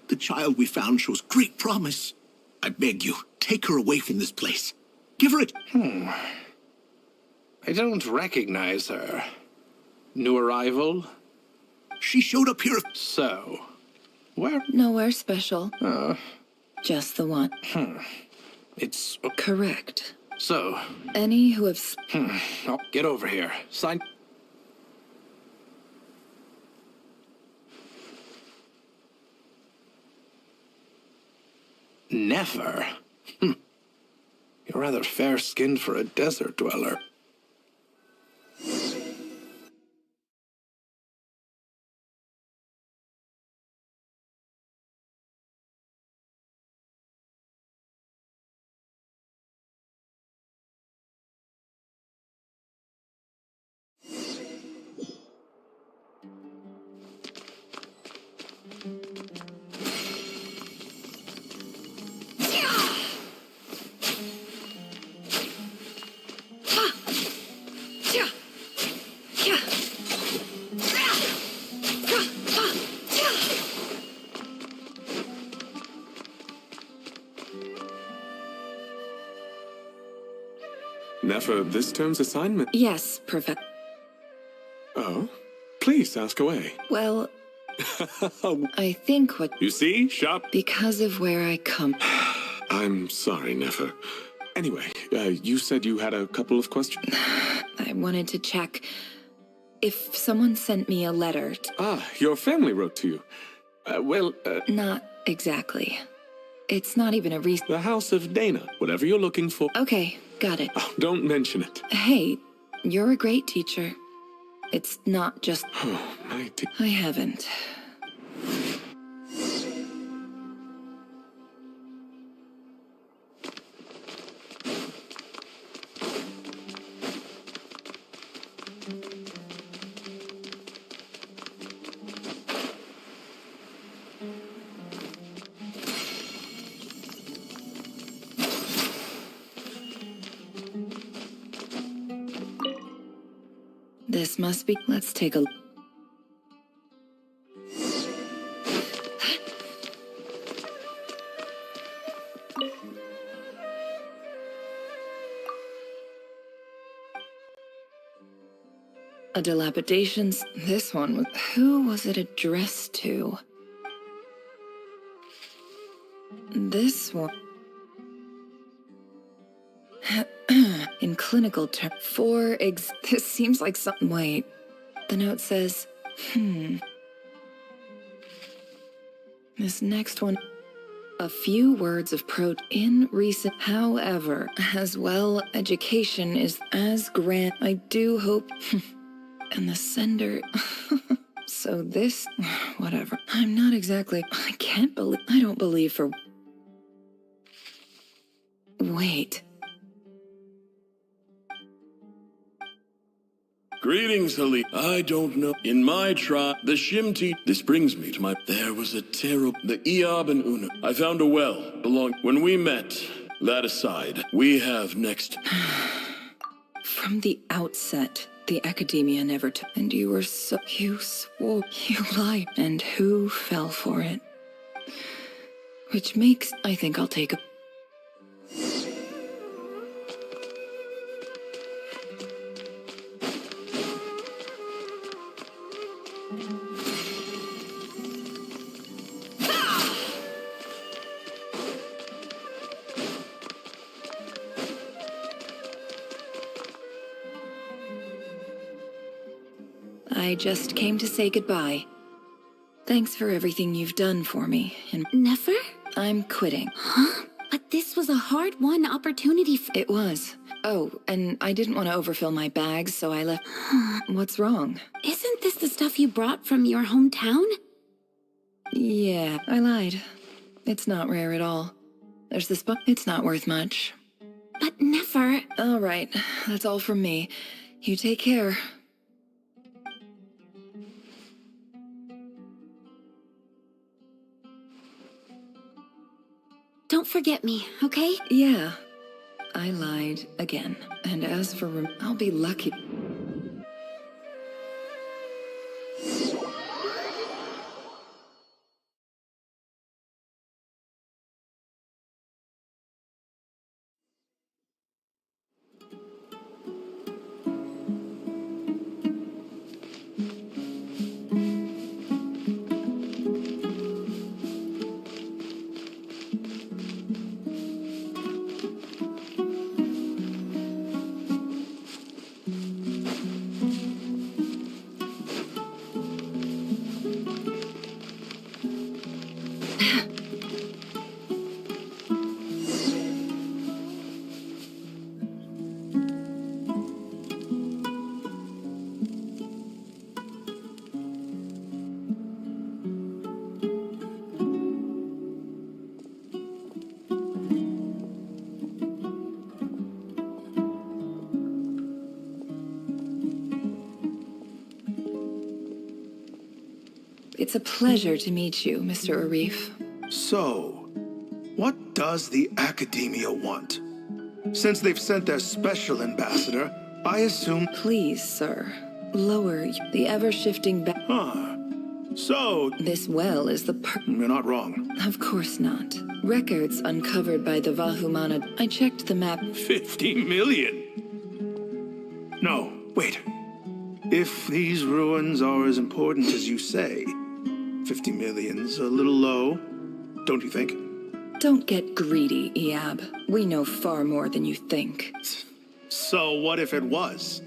The child we found shows great promise. I beg you, take her away from this place. Give her it. I don't recognize her. New arrival? She showed up here. So, where? Nowhere special. Just the one. It's... Correct. So... Any who have... Oh, get over here. Sign... Never. You're rather fair-skinned for a desert dweller. Nefer, this term's assignment. Yes, Professor. Oh? Please ask away. Well, I think what... You see, shop. Because of where I come... I'm sorry, Nefer. Anyway, you said you had a couple of questions. I wanted to check if someone sent me a letter. Your family wrote to you. Not exactly. It's not even a reason. The House of Dana. Whatever you're looking for. Okay, got it. Oh, don't mention it. Hey, you're a great teacher. It's not just... Oh, my dear. I haven't. This must be... Let's take a look. A dilapidations. This one was... Who was it addressed to? This one... In clinical terms, this seems like something. Wait, the note says, This next one, a few words of in recent, however, as well, education is as grand. I do hope, and the sender, so this, whatever. I'm not exactly, I don't believe for, wait. Greetings, Ali. I don't know. In my tribe, the Shimti... This brings me to my... There was a terrible... The Eob and Una. I found a well. When we met, that aside, we have next... From the outset, the Academia never took... And you were so... You swore... You lied. And who fell for it? Which makes... I think I'll take a... I just came to say goodbye. Thanks for everything you've done for me. And Nefer? I'm quitting. Huh? But this was a hard-won opportunity for... It was. Oh, and I didn't want to overfill my bags, so I left... What's wrong? Isn't this the stuff you brought from your hometown? Yeah, I lied. It's not rare at all. There's this book. It's not worth much. But never. All right, that's all from me. You take care. Don't forget me, okay? Yeah, I lied again. And as for I'll be lucky. It's a pleasure to meet you, Mr. Arif. So, what does the Academia want? Since they've sent their special ambassador, I assume... Please, sir. Lower the ever-shifting Huh. So... This well is the You're not wrong. Of course not. Records uncovered by the Vahumana. I checked the map. 50 million? No, wait. If these ruins are as important as you say, 50 million's a little low, don't you think? Don't get greedy, Iab. We know far more than you think. So what if it was?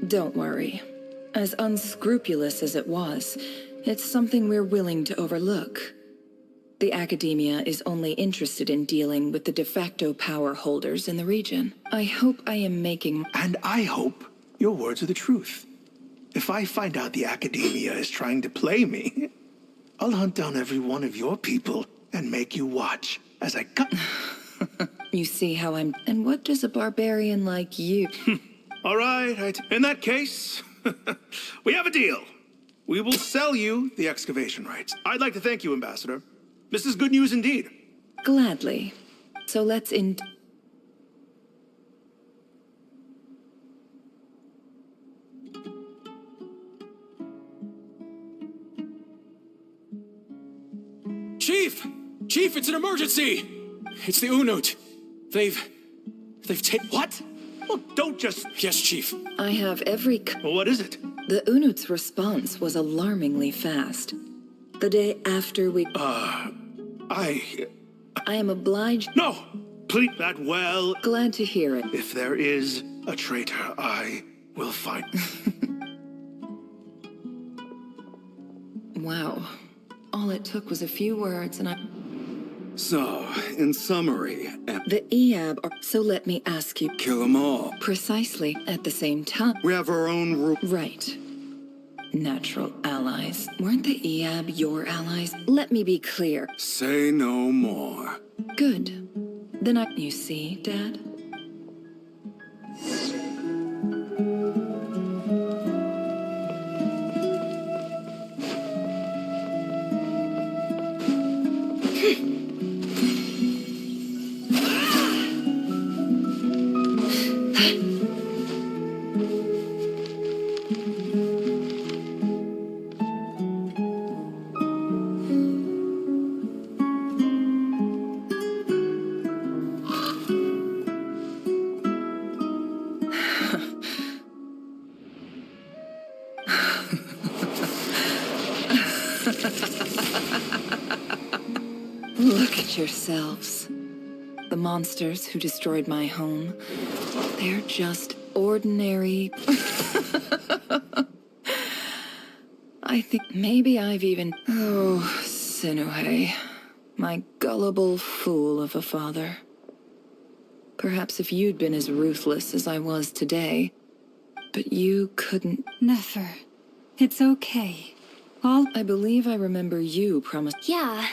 Don't worry. As unscrupulous as it was, it's something we're willing to overlook. The Academia is only interested in dealing with the de facto power holders in the region. I hope I am making... And I hope your words are the truth. If I find out the Academia is trying to play me, I'll hunt down every one of your people and make you watch as I cut... You see how I'm... And what does a barbarian like you... All right. In that case, we have a deal. We will sell you the excavation rights. I'd like to thank you, Ambassador. This is good news indeed. Gladly. So let's Chief! Chief, it's an emergency! It's the Unut. They've taken... What? Well, don't just... Yes, Chief. I have every... Well, what is it? The Unut's response was alarmingly fast. The day after we... I am obliged... No! Please, that well... Glad to hear it. If there is a traitor, I will find... Wow. All it took was a few words and I... So, in summary... The Iab are... So let me ask you... Kill them all. Precisely. At the same time... We have our own Right. Natural allies. Weren't the Iab your allies? Let me be clear. Say no more. Good. Then You see, Dad? Look at yourselves. The monsters who destroyed my home. They're just ordinary... I think maybe I've even... Oh, Sinuhe. My gullible fool of a father. Perhaps if you'd been as ruthless as I was today, but you couldn't... Nefer, it's okay. I believe I remember you promised. Yeah.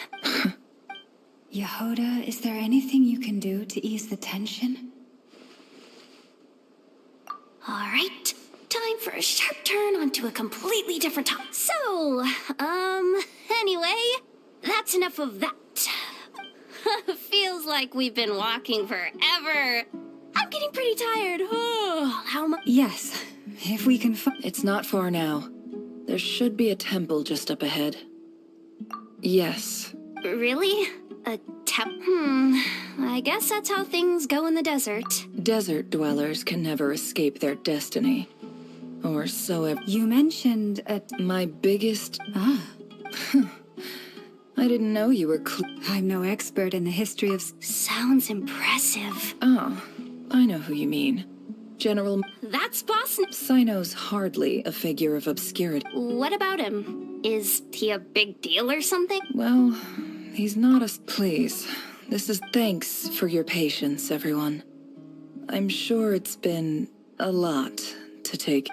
Yehoda, is there anything you can do to ease the tension? All right, time for a sharp turn onto a completely different topic. So, anyway, that's enough of that. Feels like we've been walking forever. I'm getting pretty tired. Oh, how much? Yes, if we can It's not far now. There should be a temple just up ahead. Yes. Really? A I guess that's how things go in the desert. Desert dwellers can never escape their destiny. Or so You mentioned my biggest... I didn't know you were I'm no expert in the history of... Sounds impressive. Oh, I know who you mean. General... That's Boss... Sino's hardly a figure of obscurity. What about him? Is he a big deal or something? Well, he's not a... Please, this is thanks for your patience, everyone. I'm sure it's been a lot to take...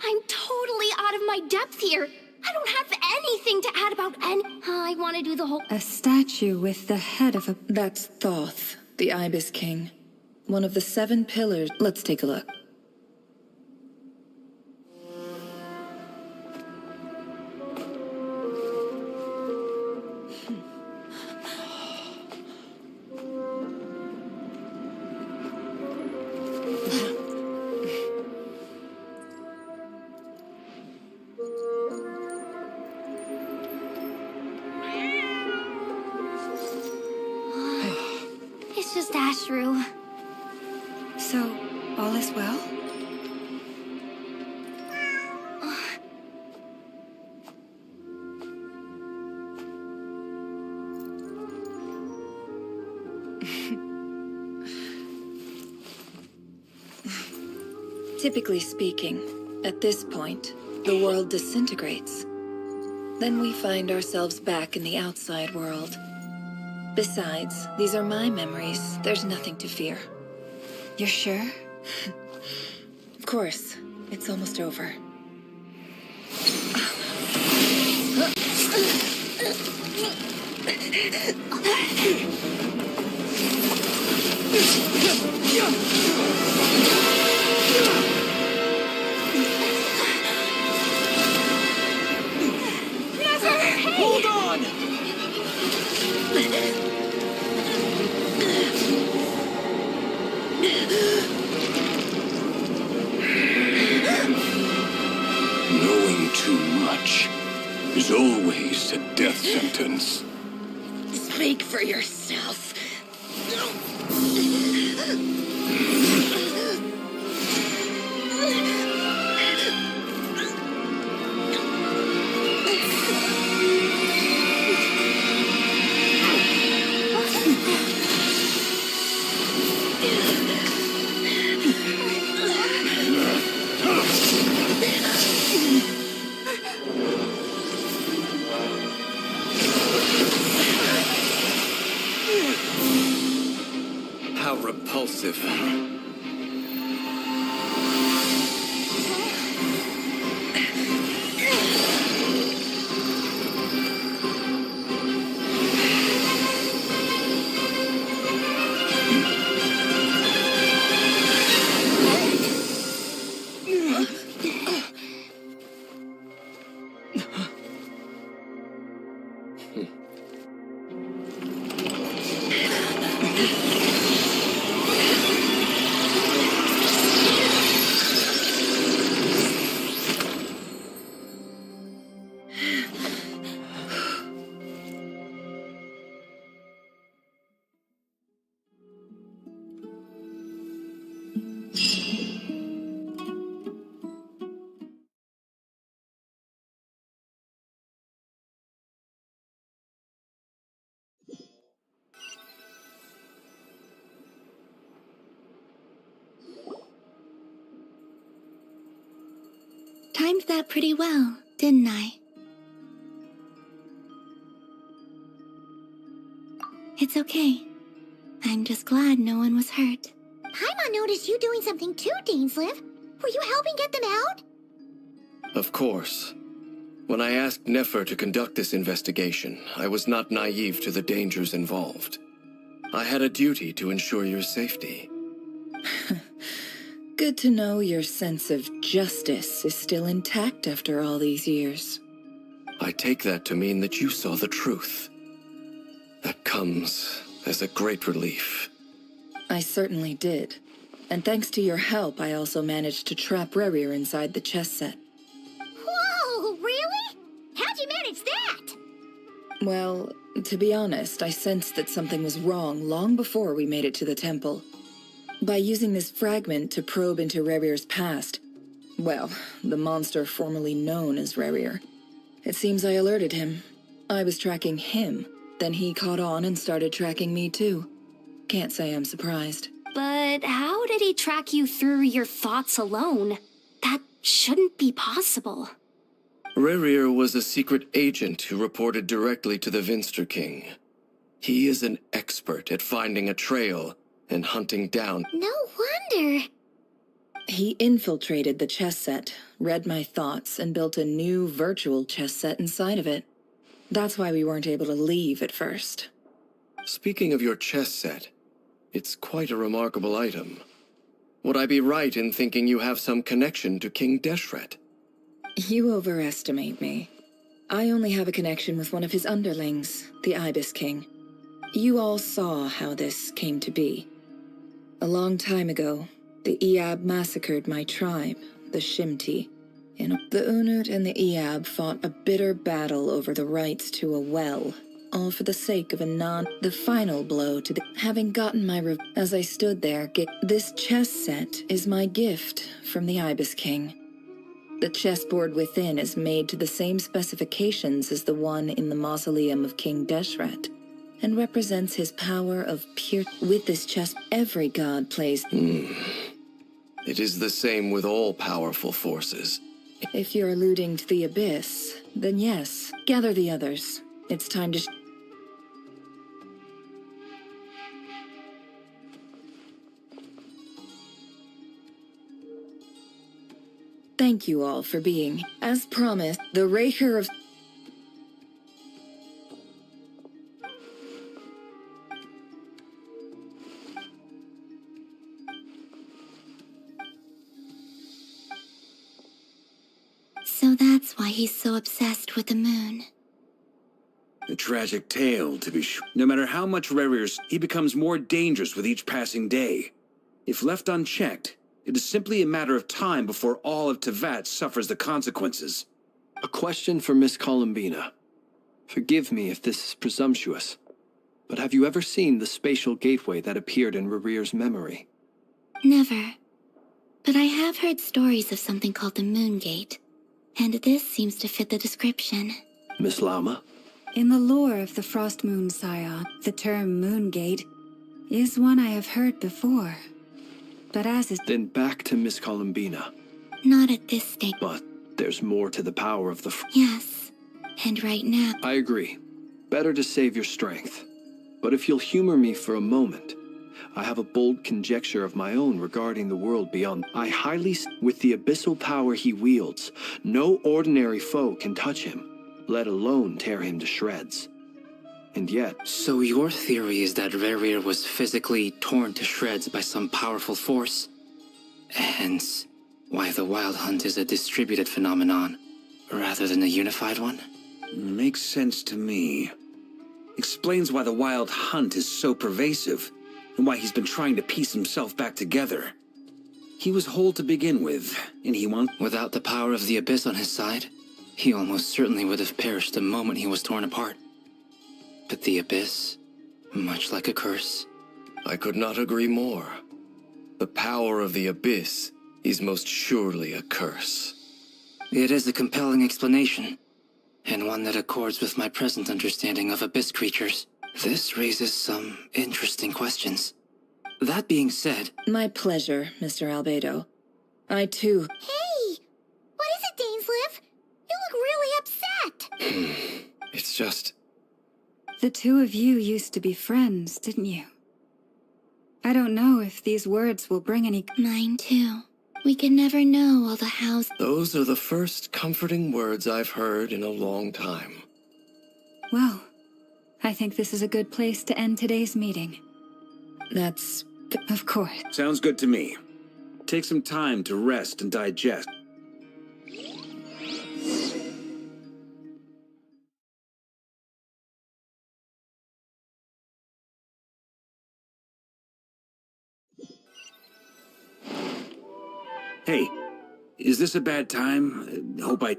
I'm totally out of my depth here. I don't have anything to add about I want to do the whole... A statue with the head of a... That's Thoth, the Ibis King. One of the 7 pillars. Let's take a look. It's just Ashru. So, all is well? Typically speaking, at this point, the world disintegrates. Then we find ourselves back in the outside world. Besides, these are my memories. There's nothing to fear. You're sure? Of course. It's almost over. Hold on! Knowing too much is always a death sentence. Speak for yourself. How repulsive. timed that pretty well, didn't I? It's okay. I'm just glad no one was hurt. Paimon noticed you doing something too, Dainsleif. Were you helping get them out? Of course. When I asked Nefer to conduct this investigation, I was not naive to the dangers involved. I had a duty to ensure your safety. Good to know your sense of justice is still intact after all these years. I take that to mean that you saw the truth. That comes as a great relief. I certainly did. And thanks to your help, I also managed to trap Rerir inside the chess set. Whoa, really? How'd you manage that? Well, to be honest, I sensed that something was wrong long before we made it to the temple. By using this fragment to probe into Rerir's past, well, the monster formerly known as Rerir, it seems I alerted him. I was tracking him, then he caught on and started tracking me too. Can't say I'm surprised. But how did he track you through your thoughts alone? That shouldn't be possible. Rerir was a secret agent who reported directly to the Vinster King. He is an expert at finding a trail and hunting down. No wonder. He infiltrated the chess set, read my thoughts, and built a new virtual chess set inside of it. That's why we weren't able to leave at first. Speaking of your chess set, it's quite a remarkable item. Would I be right in thinking you have some connection to King Deshret? You overestimate me. I only have a connection with one of his underlings, the Ibis King. You all saw how this came to be. A long time ago, the Eab massacred my tribe, the Shimti. The Unut and the Eab fought a bitter battle over the rights to a well, all for the sake of the final blow to the... Having gotten my as I stood there, this chess set is my gift from the Ibis King. The chessboard within is made to the same specifications as the one in the mausoleum of King Deshret, and represents his power of pure... With this chess, every god plays... It is the same with all powerful forces. If you're alluding to the Abyss, then yes, gather the others. It's time to... Thank you all for being, as promised, the Raker of... So that's why he's so obsessed with the moon. A tragic tale, to be sure. No matter how much Rerir's, he becomes more dangerous with each passing day. If left unchecked, it is simply a matter of time before all of Teyvat suffers the consequences. A question for Miss Columbina. Forgive me if this is presumptuous, but have you ever seen the spatial gateway that appeared in Rerir's memory? Never. But I have heard stories of something called the Moon Gate, and this seems to fit the description. Miss Lama? In the lore of the Frost Moon Scion, the term Moon Gate is one I have heard before. But as is... Then back to Miss Columbina. Not at this stage. But there's more to the power of the... Yes. And right now... I agree. Better to save your strength. But if you'll humor me for a moment, I have a bold conjecture of my own regarding the world beyond. With the abyssal power he wields, no ordinary foe can touch him, let alone tear him to shreds. And yet... So your theory is that Rerir was physically torn to shreds by some powerful force? Hence, why the Wild Hunt is a distributed phenomenon, rather than a unified one? Makes sense to me. Explains why the Wild Hunt is so pervasive, and why he's been trying to piece himself back together. He was whole to begin with, and he wants... Without the power of the Abyss on his side, he almost certainly would have perished the moment he was torn apart. But the Abyss, much like a curse... I could not agree more. The power of the Abyss is most surely a curse. It is a compelling explanation, and one that accords with my present understanding of Abyss creatures. This raises some interesting questions. That being said... My pleasure, Mr. Albedo. I too... Hey! What is it, It's just... The two of you used to be friends, didn't you? I don't know if these words will bring any... Mine too. We can never know all the hows. Those are the first comforting words I've heard in a long time. Well, I think this is a good place to end today's meeting. That's... Of course. Sounds good to me. Take some time to rest and digest. Hey, is this a bad time? Hope I...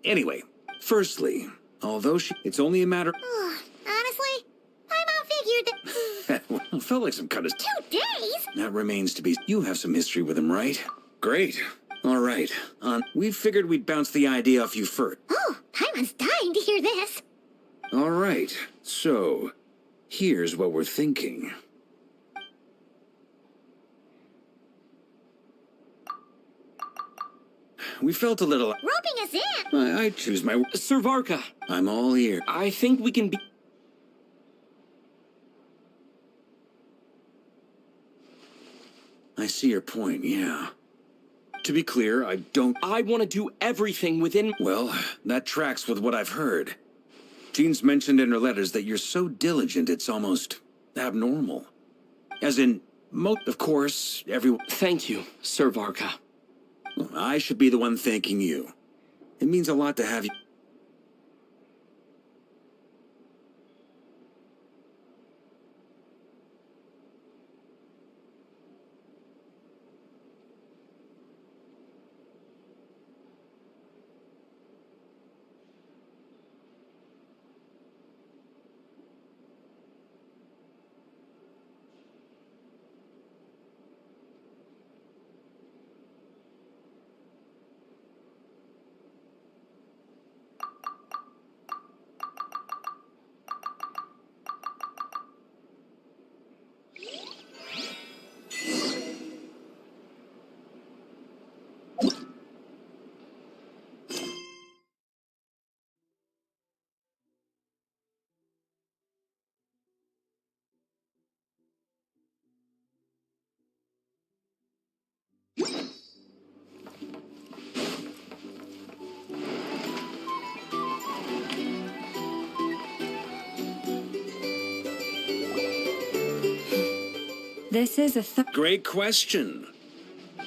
Anyway, firstly, although it's only a matter... Honestly, my mom figured that... Well, felt like some kind of... 2 days? That remains to be... You have some history with him, right? Great. All right. We figured we'd bounce the idea off you first. Oh, Paimon's dying to hear this. All right. So, here's what we're thinking. We felt a little... Roping us in? I choose my... Sir Varka. I'm all ear. I think we can be... I see your point, yeah. To be clear, I don't... I want to do everything within... Well, that tracks with what I've heard. Jean's mentioned in her letters that you're so diligent it's almost abnormal. As in, of course, everyone... Thank you, Sir Varka. I should be the one thanking you. It means a lot to have you... This is a Great question.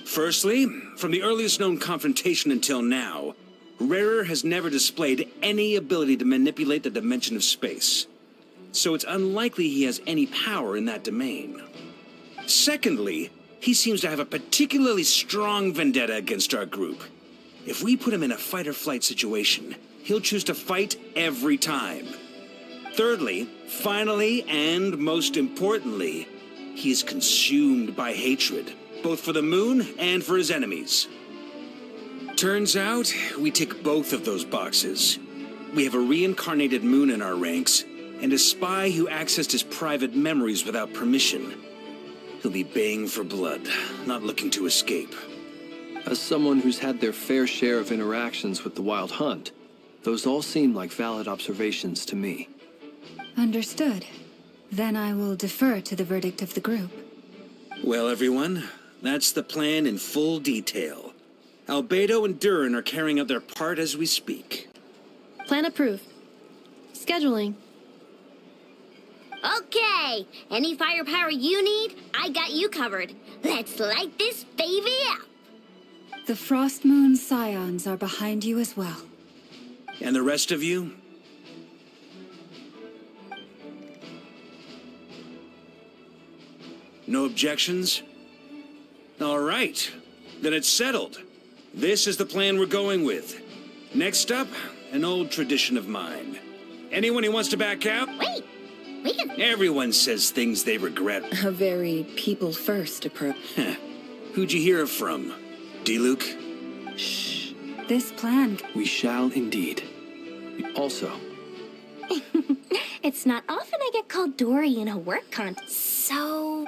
Firstly, from the earliest known confrontation until now, Rarer has never displayed any ability to manipulate the dimension of space. So it's unlikely he has any power in that domain. Secondly, he seems to have a particularly strong vendetta against our group. If we put him in a fight-or-flight situation, he'll choose to fight every time. Thirdly, finally, and most importantly, he is consumed by hatred, both for the moon and for his enemies. Turns out, we tick both of those boxes. We have a reincarnated moon in our ranks, and a spy who accessed his private memories without permission. He'll be baying for blood, not looking to escape. As someone who's had their fair share of interactions with the Wild Hunt, those all seem like valid observations to me. Understood. Then I will defer to the verdict of the group. Well, everyone, that's the plan in full detail. Albedo and Durin are carrying out their part as we speak. Plan approved. Scheduling. Okay, any firepower you need, I got you covered. Let's light this baby up. The Frost Moon Scions are behind you as well. And the rest of you? No objections? All right, then it's settled. This is the plan we're going with. Next up, an old tradition of mine. Anyone who wants to back out? Wait, we can... Everyone says things they regret. A very people-first approach. Who'd you hear it from? D-Luke? Shh. This plan... We shall indeed. Also... It's not often I get called Dory in a work contest, so...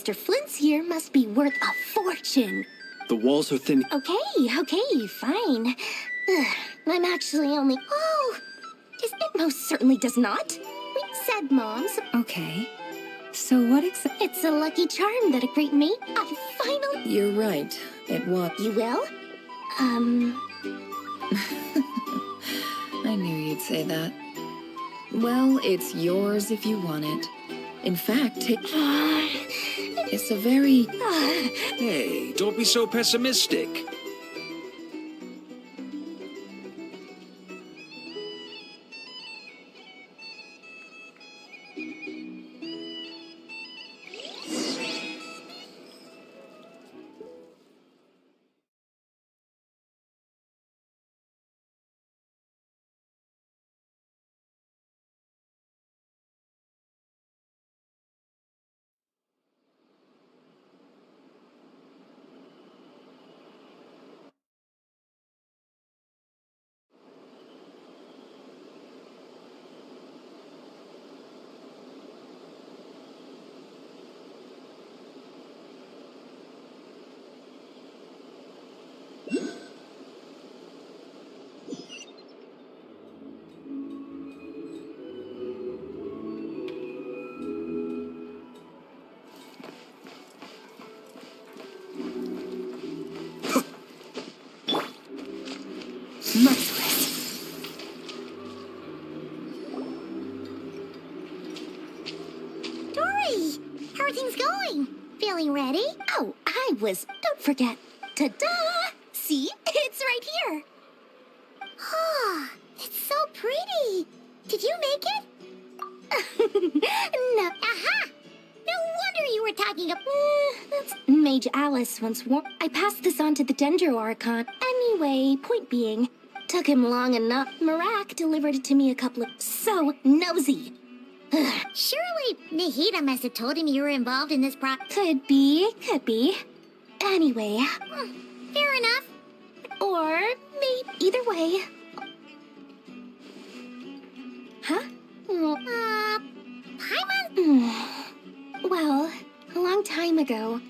Mr. Flint's here must be worth a fortune. The walls are thin. Okay, fine. Ugh, I'm actually only... Oh, it most certainly does not. We said, Moms. Okay. So what exactly? It's a lucky charm that a great mate. I finally... You're right. It was. You will? I knew you'd say that. Well, it's yours if you want it. In fact, it's a very... Hey, don't be so pessimistic. Dory! How are things going? Feeling ready? Oh, don't forget. Ta-da! See? It's right here. Ah, it's so pretty. Did you make it? No. Aha! No wonder you were talking about... That's Mage Alice once wore. I passed this on to the Dendro Archon. Anyway, point being, took him long enough. Marak delivered it to me a couple of... So nosy. Surely Nahida must have told him you were involved in this Could be. Anyway. Fair enough. Or maybe either way. Huh? Paimon? Well, a long time ago,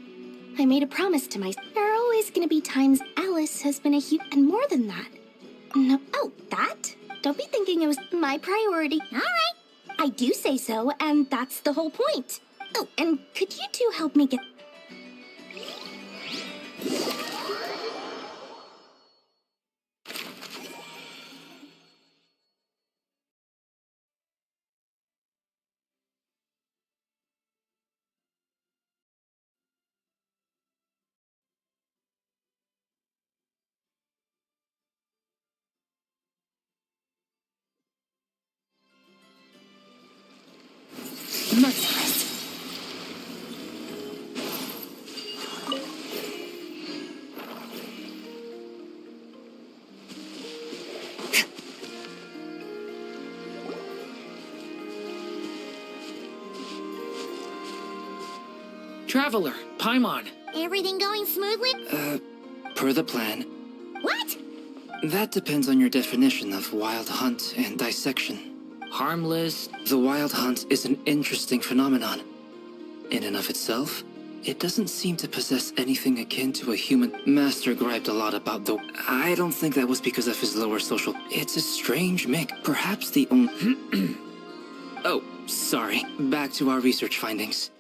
I made a promise to myself. There are always gonna be times Alice has been a huge... And more than that. No. Oh, that? Don't be thinking it was my priority. All right. I do say so, and that's the whole point. Oh, and could you two help me get... Traveler, Paimon. Everything going smoothly? Per the plan. What? That depends on your definition of wild hunt and dissection. Harmless. The wild hunt is an interesting phenomenon. In and of itself, it doesn't seem to possess anything akin to a human. Master griped a lot about the... I don't think that was because of his lower social... It's a strange mix. Perhaps the only... Oh, sorry. Back to our research findings.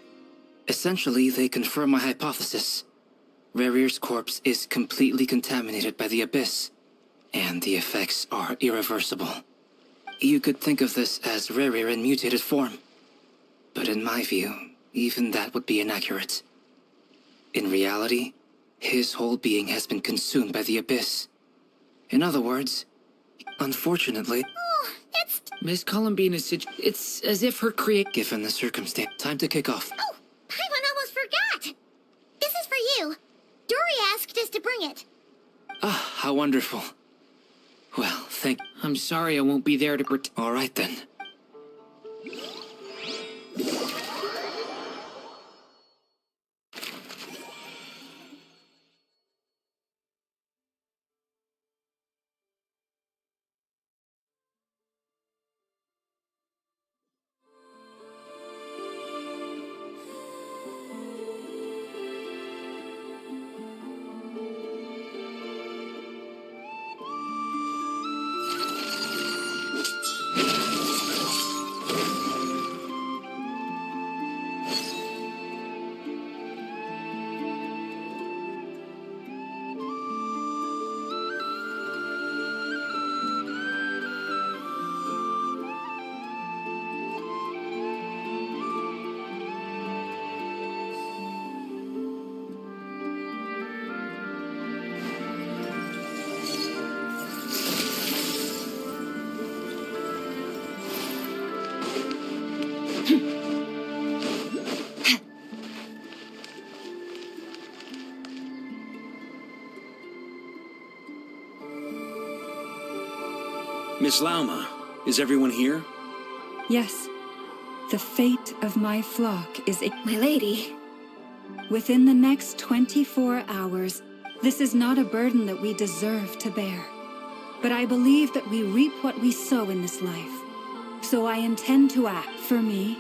Essentially, they confirm my hypothesis. Rerir's corpse is completely contaminated by the Abyss, and the effects are irreversible. You could think of this as Rerir in mutated form. But in my view, even that would be inaccurate. In reality, his whole being has been consumed by the Abyss. In other words, unfortunately... Oh, that's... Miss Columbine is... It's as if her create... Given the circumstance, time to kick off. Oh, Paimon almost forgot. This is for you. Dory asked us to bring it. Ah, how wonderful. Well, I'm sorry I won't be there to All right, then. Miss Lauma, is everyone here? Yes. The fate of my flock is... My lady. Within the next 24 hours, this is not a burden that we deserve to bear. But I believe that we reap what we sow in this life. So I intend to act. For me,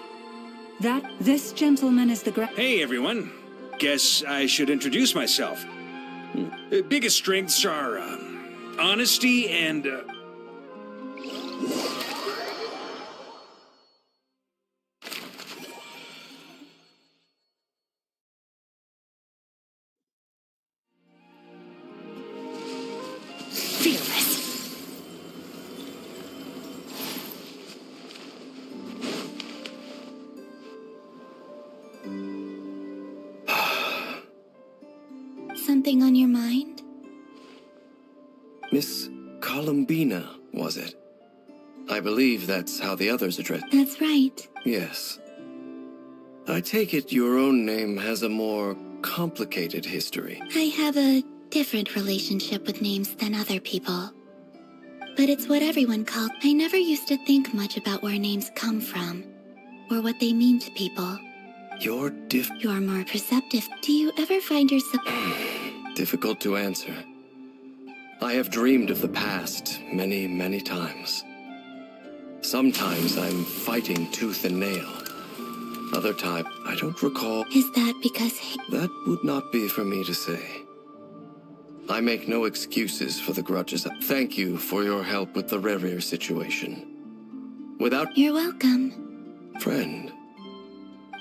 that this gentleman is the Hey, everyone. Guess I should introduce myself. Biggest strengths are honesty and... Fearless. Something on your mind? Miss Columbina, was it? I believe that's how the others address. That's right. Yes. I take it your own name has a more complicated history. I have a different relationship with names than other people. But it's what everyone calls. I never used to think much about where names come from, or what they mean to people. You're You're more perceptive. Do you ever find yourself... difficult to answer. I have dreamed of the past many, many times. Sometimes I'm fighting tooth and nail. Other time, I don't recall. Is that because... That would not be for me to say. I make no excuses for the grudges. Thank you for your help with the Rerir situation. Without... You're welcome. Friend,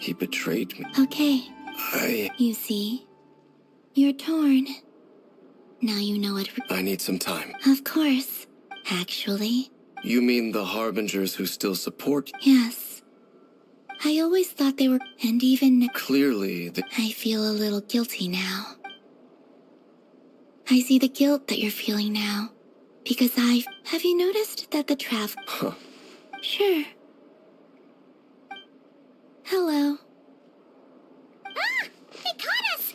he betrayed me. Okay. You see? You're torn. Now you know it... I need some time. Of course. Actually... You mean the Harbingers who still support... Yes. I always thought they were... And even... Clearly, I feel a little guilty now. I see the guilt that you're feeling now. Because Have you noticed that the Huh. Sure. Hello. Ah! They caught us!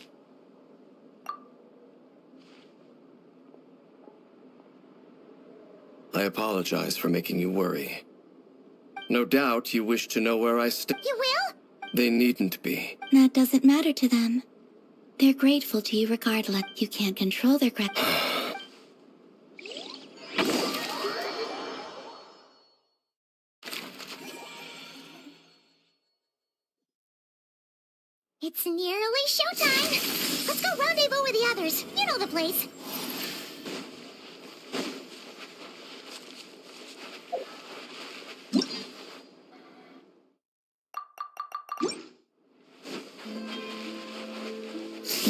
I apologize for making you worry. No doubt you wish to know where I stand. You will? They needn't be. That doesn't matter to them. They're grateful to you regardless. You can't control their gratitude. It's nearly showtime. Let's go rendezvous with the others. You know the place.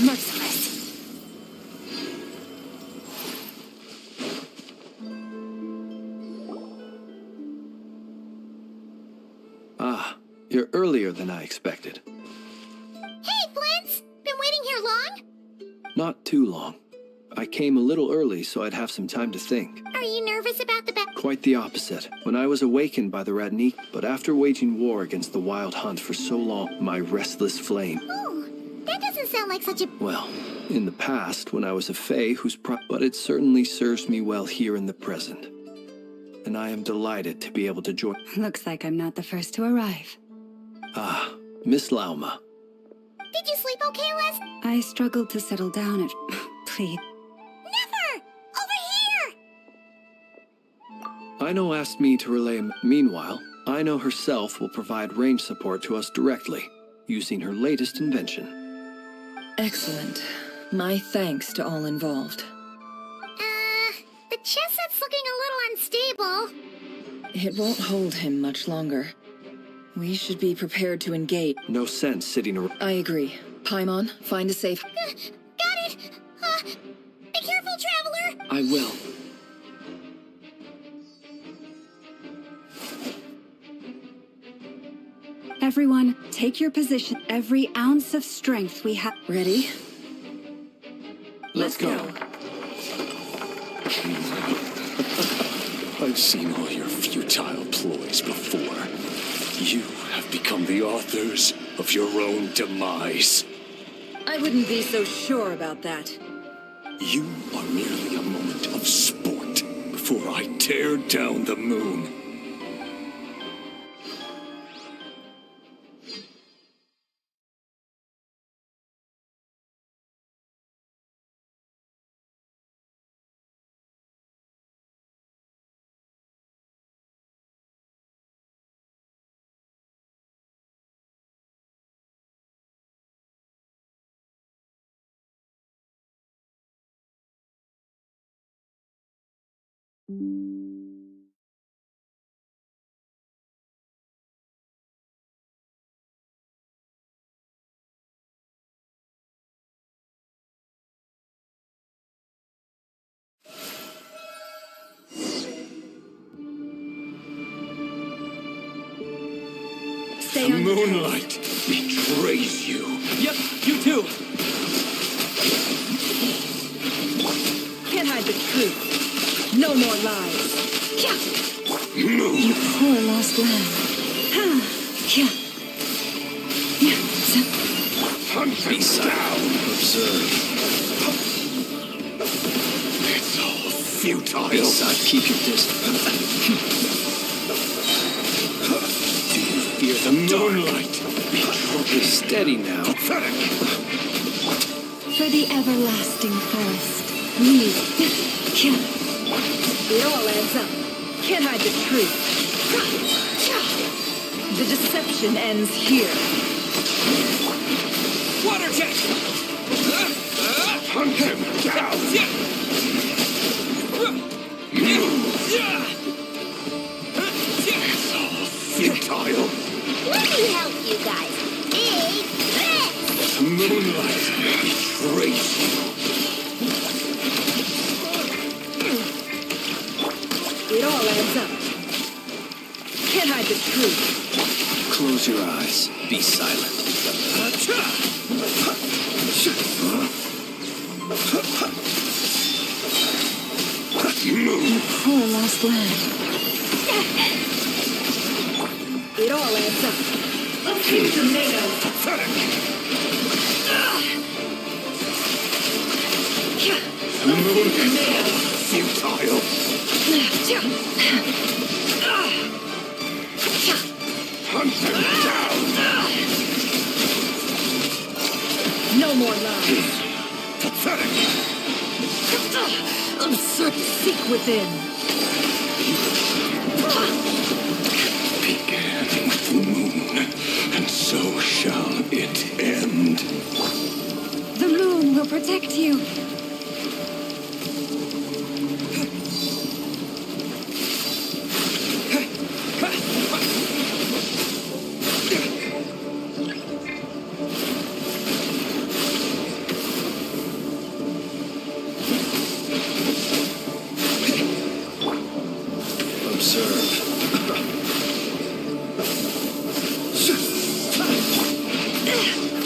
Merciless. Ah, you're earlier than I expected. Hey, Flint's! Been waiting here long? Not too long. I came a little early so I'd have some time to think. Are you nervous about the Quite the opposite. When I was awakened by the Radnik, but after waging war against the Wild Hunt for so long, my restless flame... Oh, that doesn't sound like such a... Well, in the past, when I was a Fae but it certainly serves me well here in the present. And I am delighted to be able to join... Looks like I'm not the first to arrive. Ah, Miss Lauma. Did you sleep okay, Les? I struggled to settle down at... Please. Never! Over here! Aino asked me to relay... Meanwhile, Aino herself will provide range support to us directly, using her latest invention. Excellent. My thanks to all involved. The chess set's looking a little unstable. It won't hold him much longer. We should be prepared to engage. No sense sitting around. I agree. Paimon, find a safe... Got it! Be careful, Traveler! I will. Everyone, take your position. Every ounce of strength we have... Ready? Let's go. I've seen all your futile ploys before. You have become the authors of your own demise. I wouldn't be so sure about that. You are merely a moment of sport before I tear down the moon. Stay The on moonlight betrays you. Yep, you too. Can't hide the truth. No more lies. You poor lost lamb. Hunt Be silent. Observe. It's all futile. Be silent. Keep your distance. Fear the moonlight. Steady now. Pathetic. For the everlasting forest, lead. It all adds up. Can't hide the truth. The deception ends here. Water jet! Hunt him down. It's all futile. Let me help you guys. Big this! The moonlight betrays you. It all adds up. Can't hide the truth. Close your eyes. Be silent. Poor lost lamb. It all adds up. Let's keep tomatoes. Pathetic. The moonlight futile. Hunt him down. No more lies. Pathetic. Absurd. Seek within. Began with the moon, and so shall it end. The moon will protect you.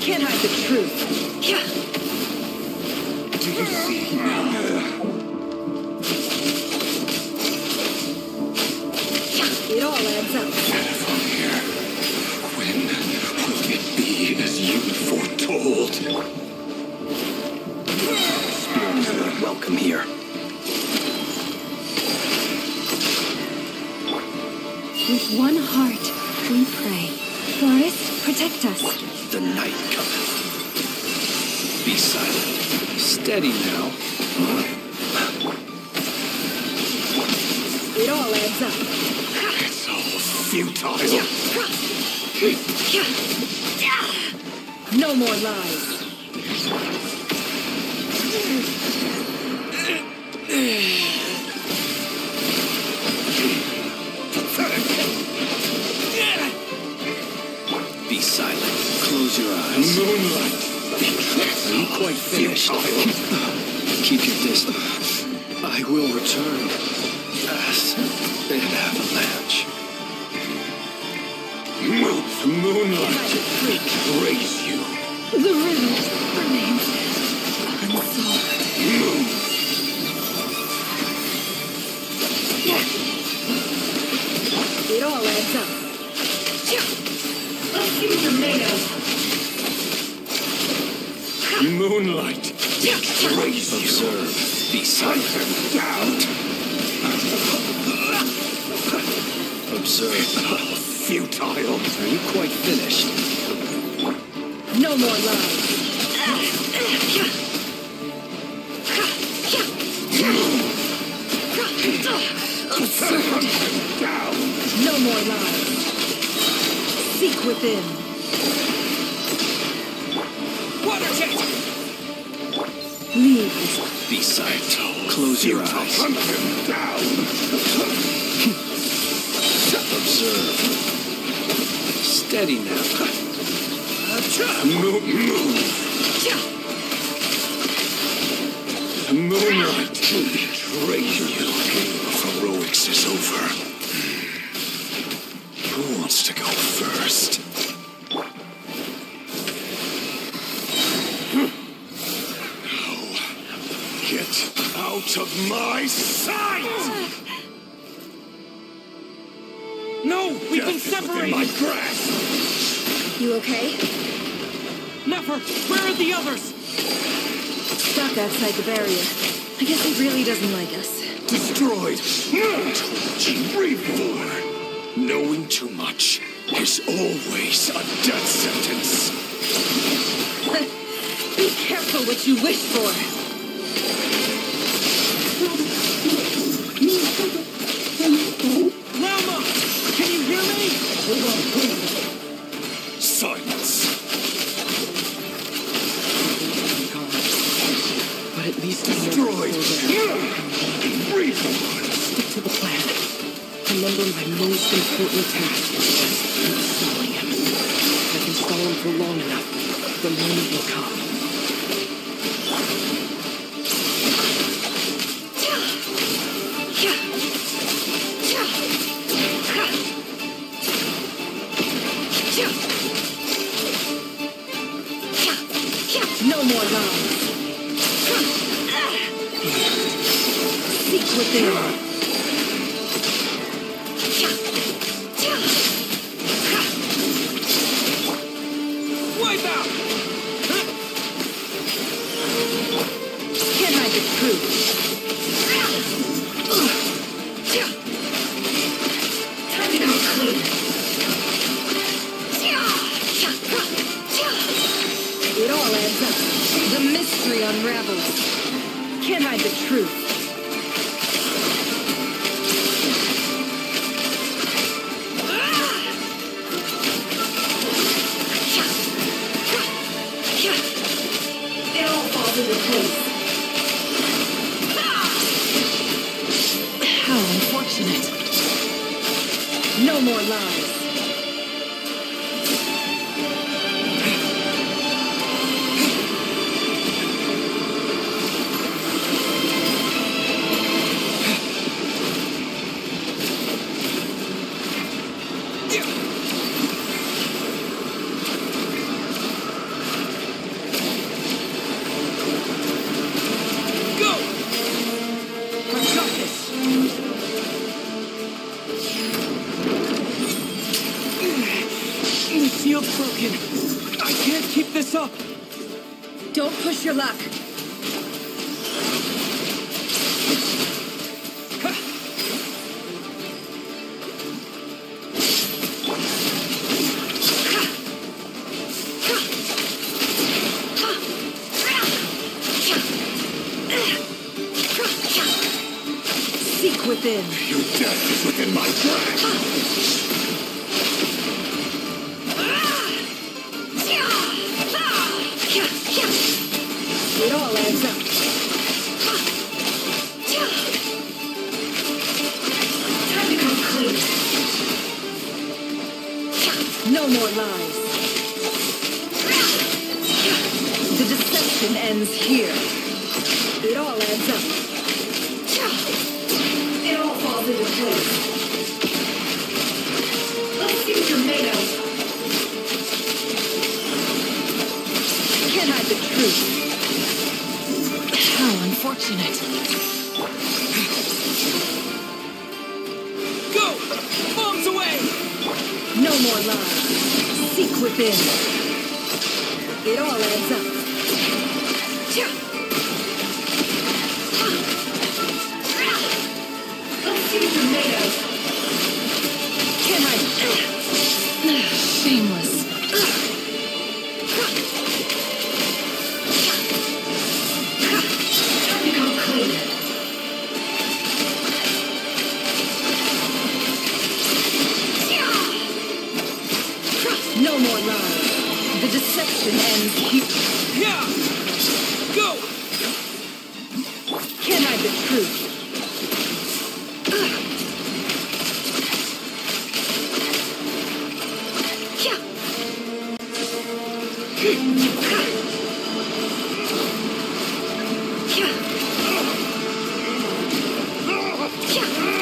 Can't hide the truth. Do you see now? It all adds up. From here, when will it be as you foretold? Spirits are not welcome here. With one heart, we pray. Forest, protect us. The night cometh. Be silent. Steady now. It all adds up. It's all futile. No more lies. Be silent. Close your eyes. Moonlight. Are you quite finished? Keep your distance. I will return as an avalanche. The moonlight betrays you. The riddle remains unsolved. It all adds up. Let's see tomatoes. Moonlight betrays you. Observe. Be silent. Hunt him down. Observe. Futile. Are you quite finished? No more lies. Absurd. No more lies. Seek within. Water jet! Leave this. Be silent. Close your eyes. Hunt him down. Observe. Steady now. Moonlight betrayed you. Heroics is over. Who wants to go first? No. Get out of my sight! No! We've been Death is within separated! my grasp! You okay? Never! Where are the others? Stuck outside the barrier. I guess he really doesn't like us. Destroyed! Told you, reborn! Knowing too much is always a death sentence. Be careful what you wish for. Rama! Can you hear me? Silence. But at least Destroyed! Reborn! Stick to the plan. Remember my most important task. Keep stalling him. If I can stall him for long enough, the moment will come. No more lies. Seek within. Wipe out! Can't hide the truth. Time to go clean. It all adds up. The mystery unravels. Can't hide the truth. It all falls into place. How unfortunate. No more lies. Shield's broken. I can't keep this up. Don't push your luck. Seek within. Your death is within my grasp. It all adds up. Time to come clean. No more lies. The deception ends here. It all adds up. It all falls into place. Let's see what you're made of. Can't hide the truth. How unfortunate. Go! Bombs away! No more lies. Seek within. It all adds up. Let's deception ends here. Yeah! Go! Can't hide the truth.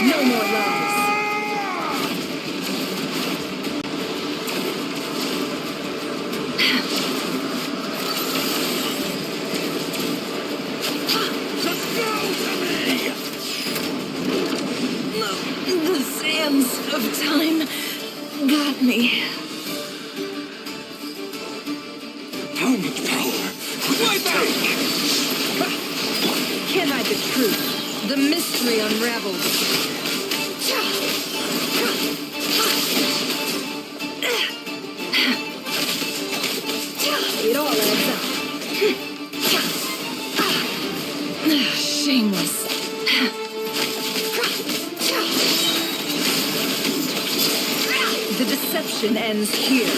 No more lies. The sands of time got me. How much power would it take? Can't hide the truth. The mystery unravels. It all adds up. Shameless. The deception ends here.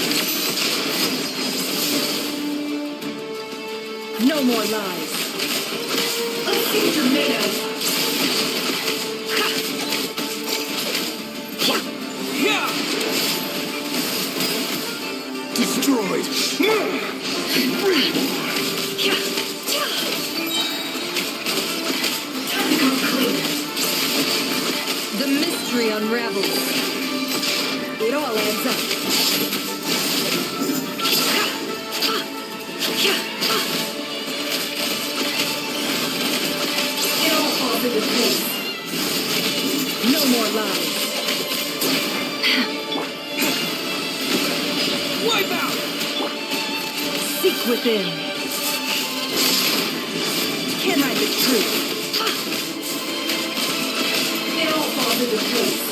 No more lies. Let's see what you're made of. Destroyed. The mystery unravels. It all adds up. It all falls into place. No more lies. Wipe out! Seek within. Can't hide the truth. It all falls into place.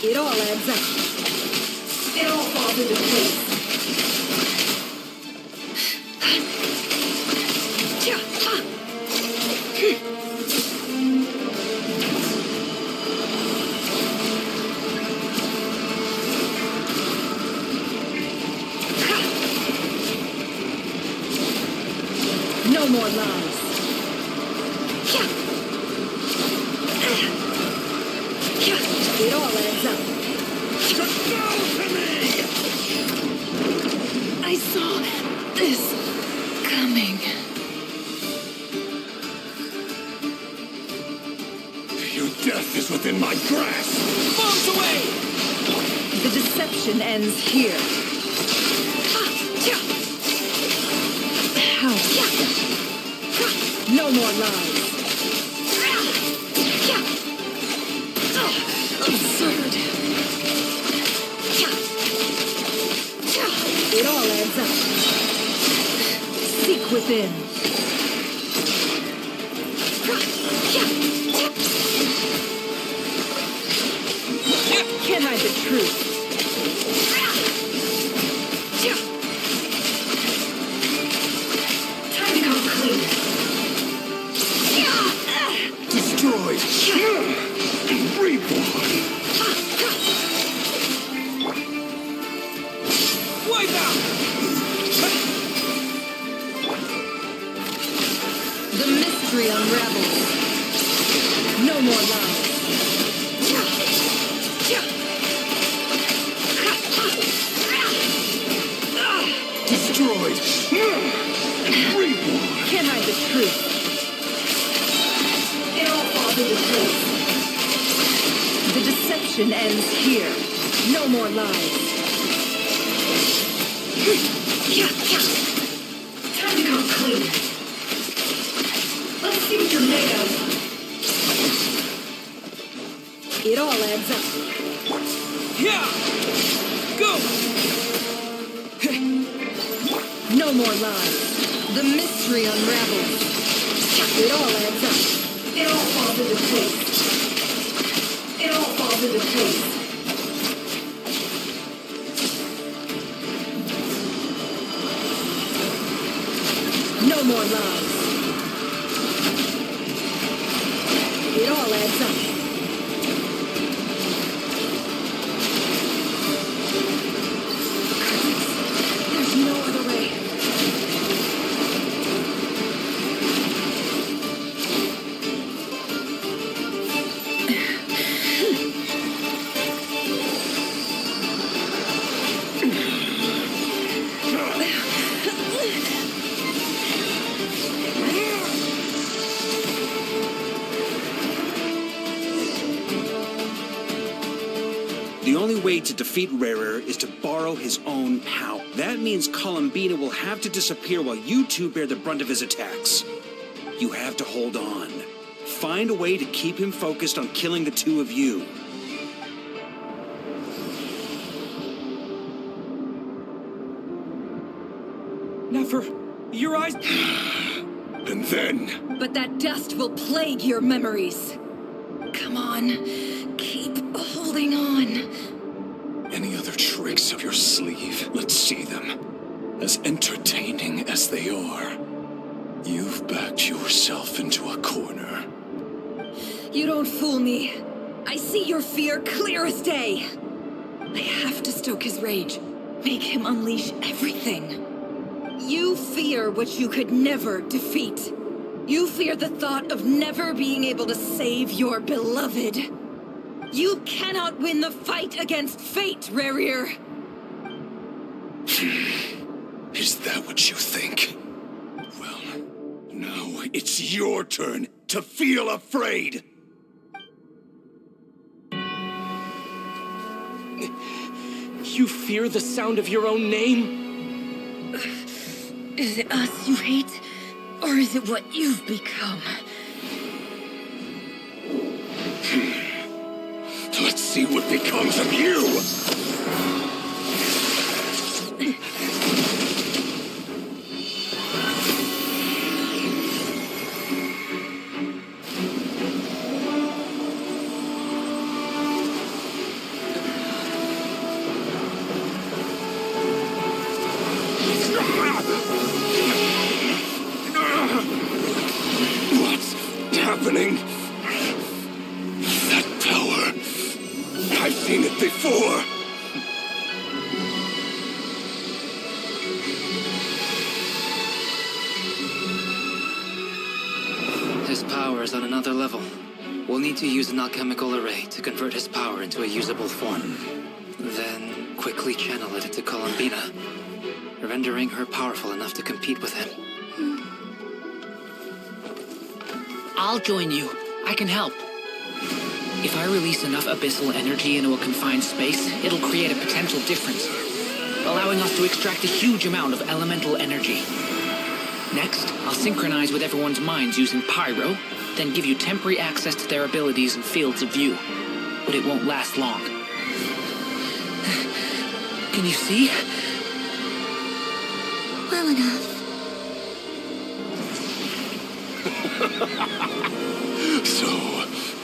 It all adds up. It all falls into place. No more lies. It all adds up. I saw this coming. Your death is within my grasp. Bombs away! The deception ends here. How? No more lies. Absurd. It all adds up. Seek within. Can't hide the truth. Time to come clean. Destroyed. Reborn. Wipe out! The mystery unravels. No more lies. Destroyed. Reborn. Can't hide the truth. It all falls into place. The deception ends here. No more lies. Time to come clean. Let's see what you're made of. It all adds up. Yeah! Go! No more lies. The mystery unravels. It all adds up. It all falls into place. It all falls into place. No more lies. It all adds up. way to defeat Rarer is to borrow his own power. That means Columbina will have to disappear while you two bear the brunt of his attacks. You have to hold on. Find a way to keep him focused on killing the two of you. Nefer, your eyes... And then... But that dust will plague your memories. Come on, keep holding on. Any other tricks up your sleeve? Let's see them. As entertaining as they are, you've backed yourself into a corner. You don't fool me. I see your fear clear as day. I have to stoke his rage. Make him unleash everything. You fear what you could never defeat. You fear the thought of never being able to save your beloved. You cannot win the fight against fate, Rerir. Is that what you think? Well, now it's your turn to feel afraid! You fear the sound of your own name? Is it us you hate, or is it what you've become? Let's see what becomes of you! Happening. That power. I've seen it before. His power is on another level. We'll need to use an alchemical array to convert his power into a usable form. Then quickly channel it into Columbina, rendering her powerful enough to compete with him. I'll join you. I can help. If I release enough abyssal energy into a confined space, it'll create a potential difference, allowing us to extract a huge amount of elemental energy. Next, I'll synchronize with everyone's minds using Pyro, then give you temporary access to their abilities and fields of view. But it won't last long. Can you see? Well enough. So,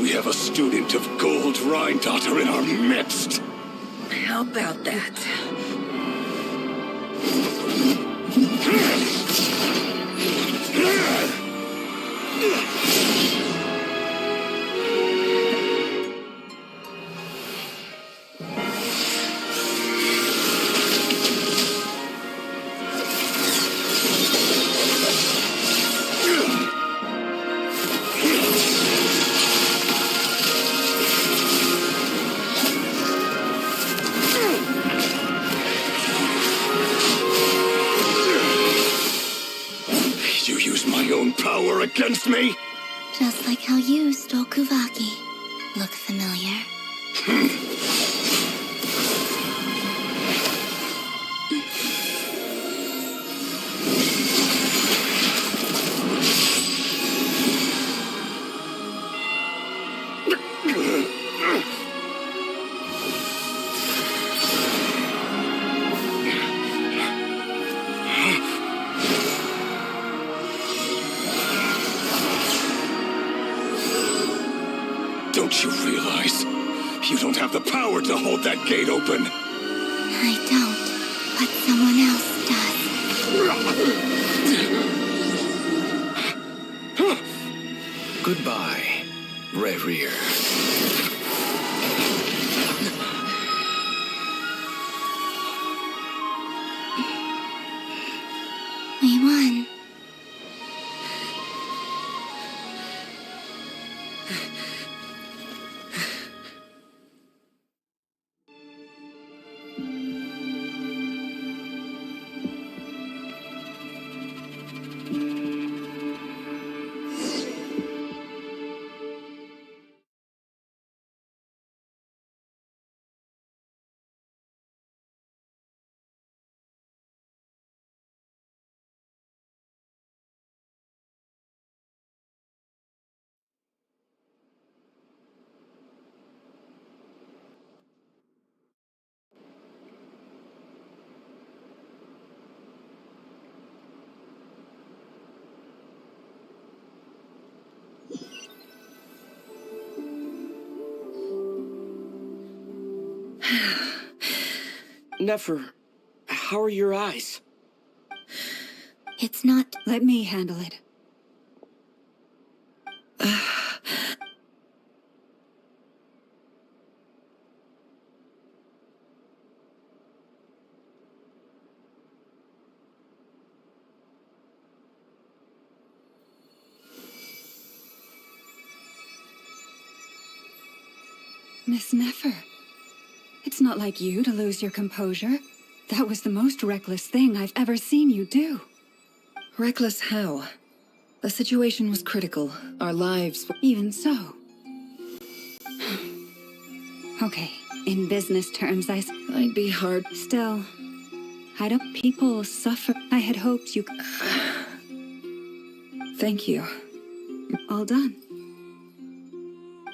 we have a student of Gold Rheindotter in our midst. How about that? You use my own power against me? Just like how you stole Kuvaki. Look familiar? Don't you realize? You don't have the power to hold that gate open. I don't, but someone else does. Goodbye, Rerir. We won. Nefer, how are your eyes? It's not... Let me handle it. Miss Nefer, it's not like you to lose your composure. That was the most reckless thing I've ever seen you do. Reckless how? The situation was critical. Our lives were... Even so. Okay, in business terms, I'd be hard. Still, I don't... People suffer. I had hoped you... Thank you. All done.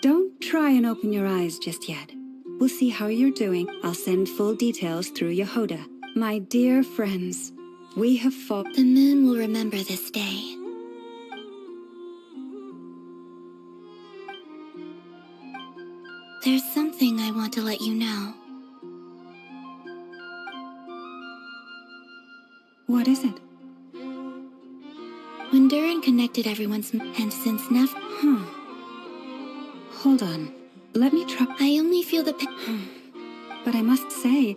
Don't try and open your eyes just yet. We'll see how you're doing. I'll send full details through Yehoda. My dear friends, we have fought... The moon will remember this day. There's something I want to let you know. What is it? When Durin connected everyone's... And since Nef... Hold on. Let me try... I only feel the... But I must say,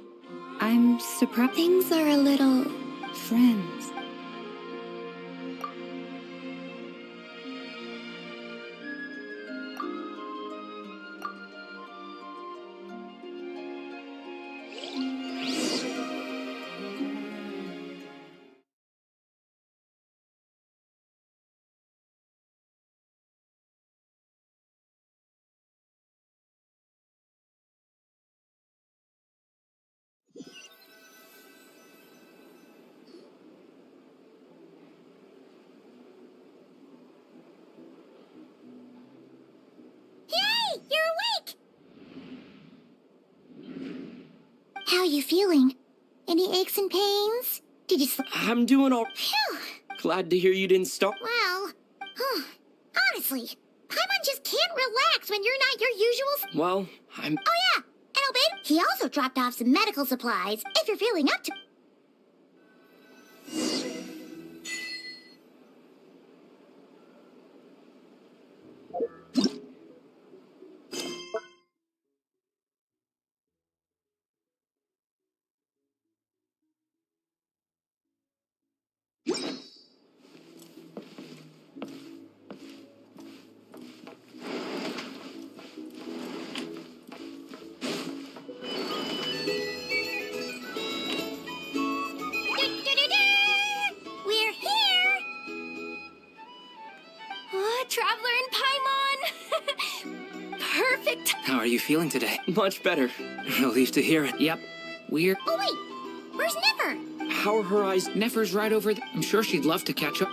I'm surprised... Things are a little... Friends. Hey! You're awake! How are you feeling? Any aches and pains? Did you sleep? I'm doing all... Phew! Glad to hear you didn't start... Well... honestly, Paimon just can't relax when you're not your usual... Well, I'm... Oh yeah! And Obed, he also dropped off some medical supplies, if you're feeling up to... We're here! Oh, Traveler and Paimon! Perfect! How are you feeling today? Much better. Relieved to hear it. Yep. We're... Oh wait! Where's Nefer? How are her eyes? Nefer's right over there. I'm sure she'd love to catch up.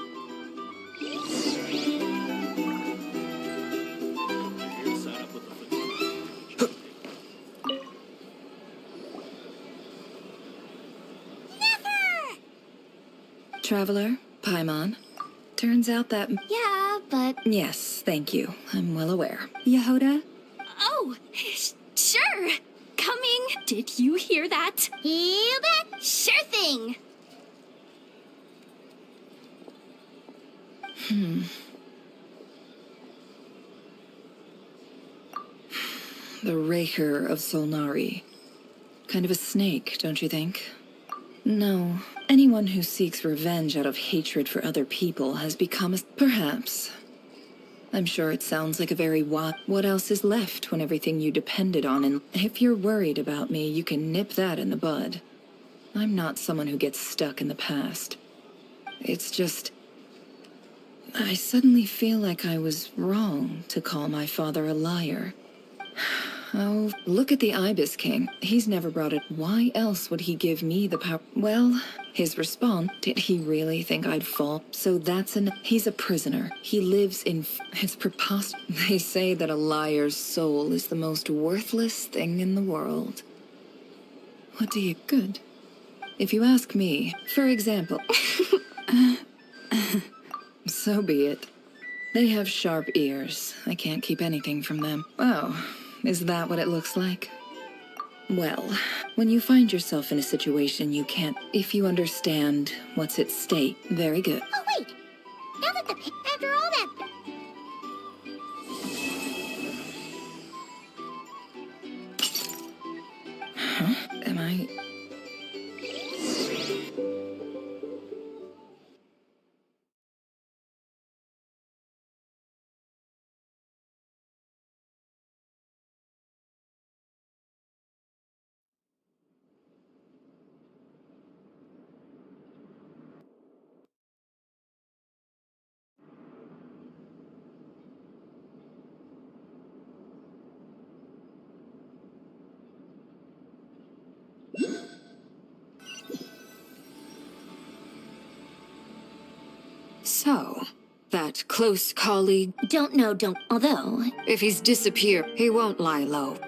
Traveler, Paimon. Turns out that... Yeah, but... Yes, thank you. I'm well aware. Yehoda? Oh, sure. Coming. Did you hear that? You bet! Sure thing. The Raker of Solnari. Kind of a snake, don't you think? No. Anyone who seeks revenge out of hatred for other people has become a... Perhaps. I'm sure it sounds like a very what else is left when everything you depended on and if you're worried about me, you can nip that in the bud. I'm not someone who gets stuck in the past. It's just... I suddenly feel like I was wrong to call my father a liar. Oh, look at the Ibis King. He's never brought it. Why else would he give me the power? Well, his response, did he really think I'd fall? So that's he's a prisoner. He lives in... It's preposterous. They say that a liar's soul is the most worthless thing in the world. What do you... Good. If you ask me, for example... So be it. They have sharp ears. I can't keep anything from them. Oh, is that what it looks like? Well, when you find yourself in a situation you can't... If you understand what's at stake, very good. Oh, wait! Now that after all that... Huh? Am I... So, that close colleague... Don't. Although... If he's disappeared, he won't lie low.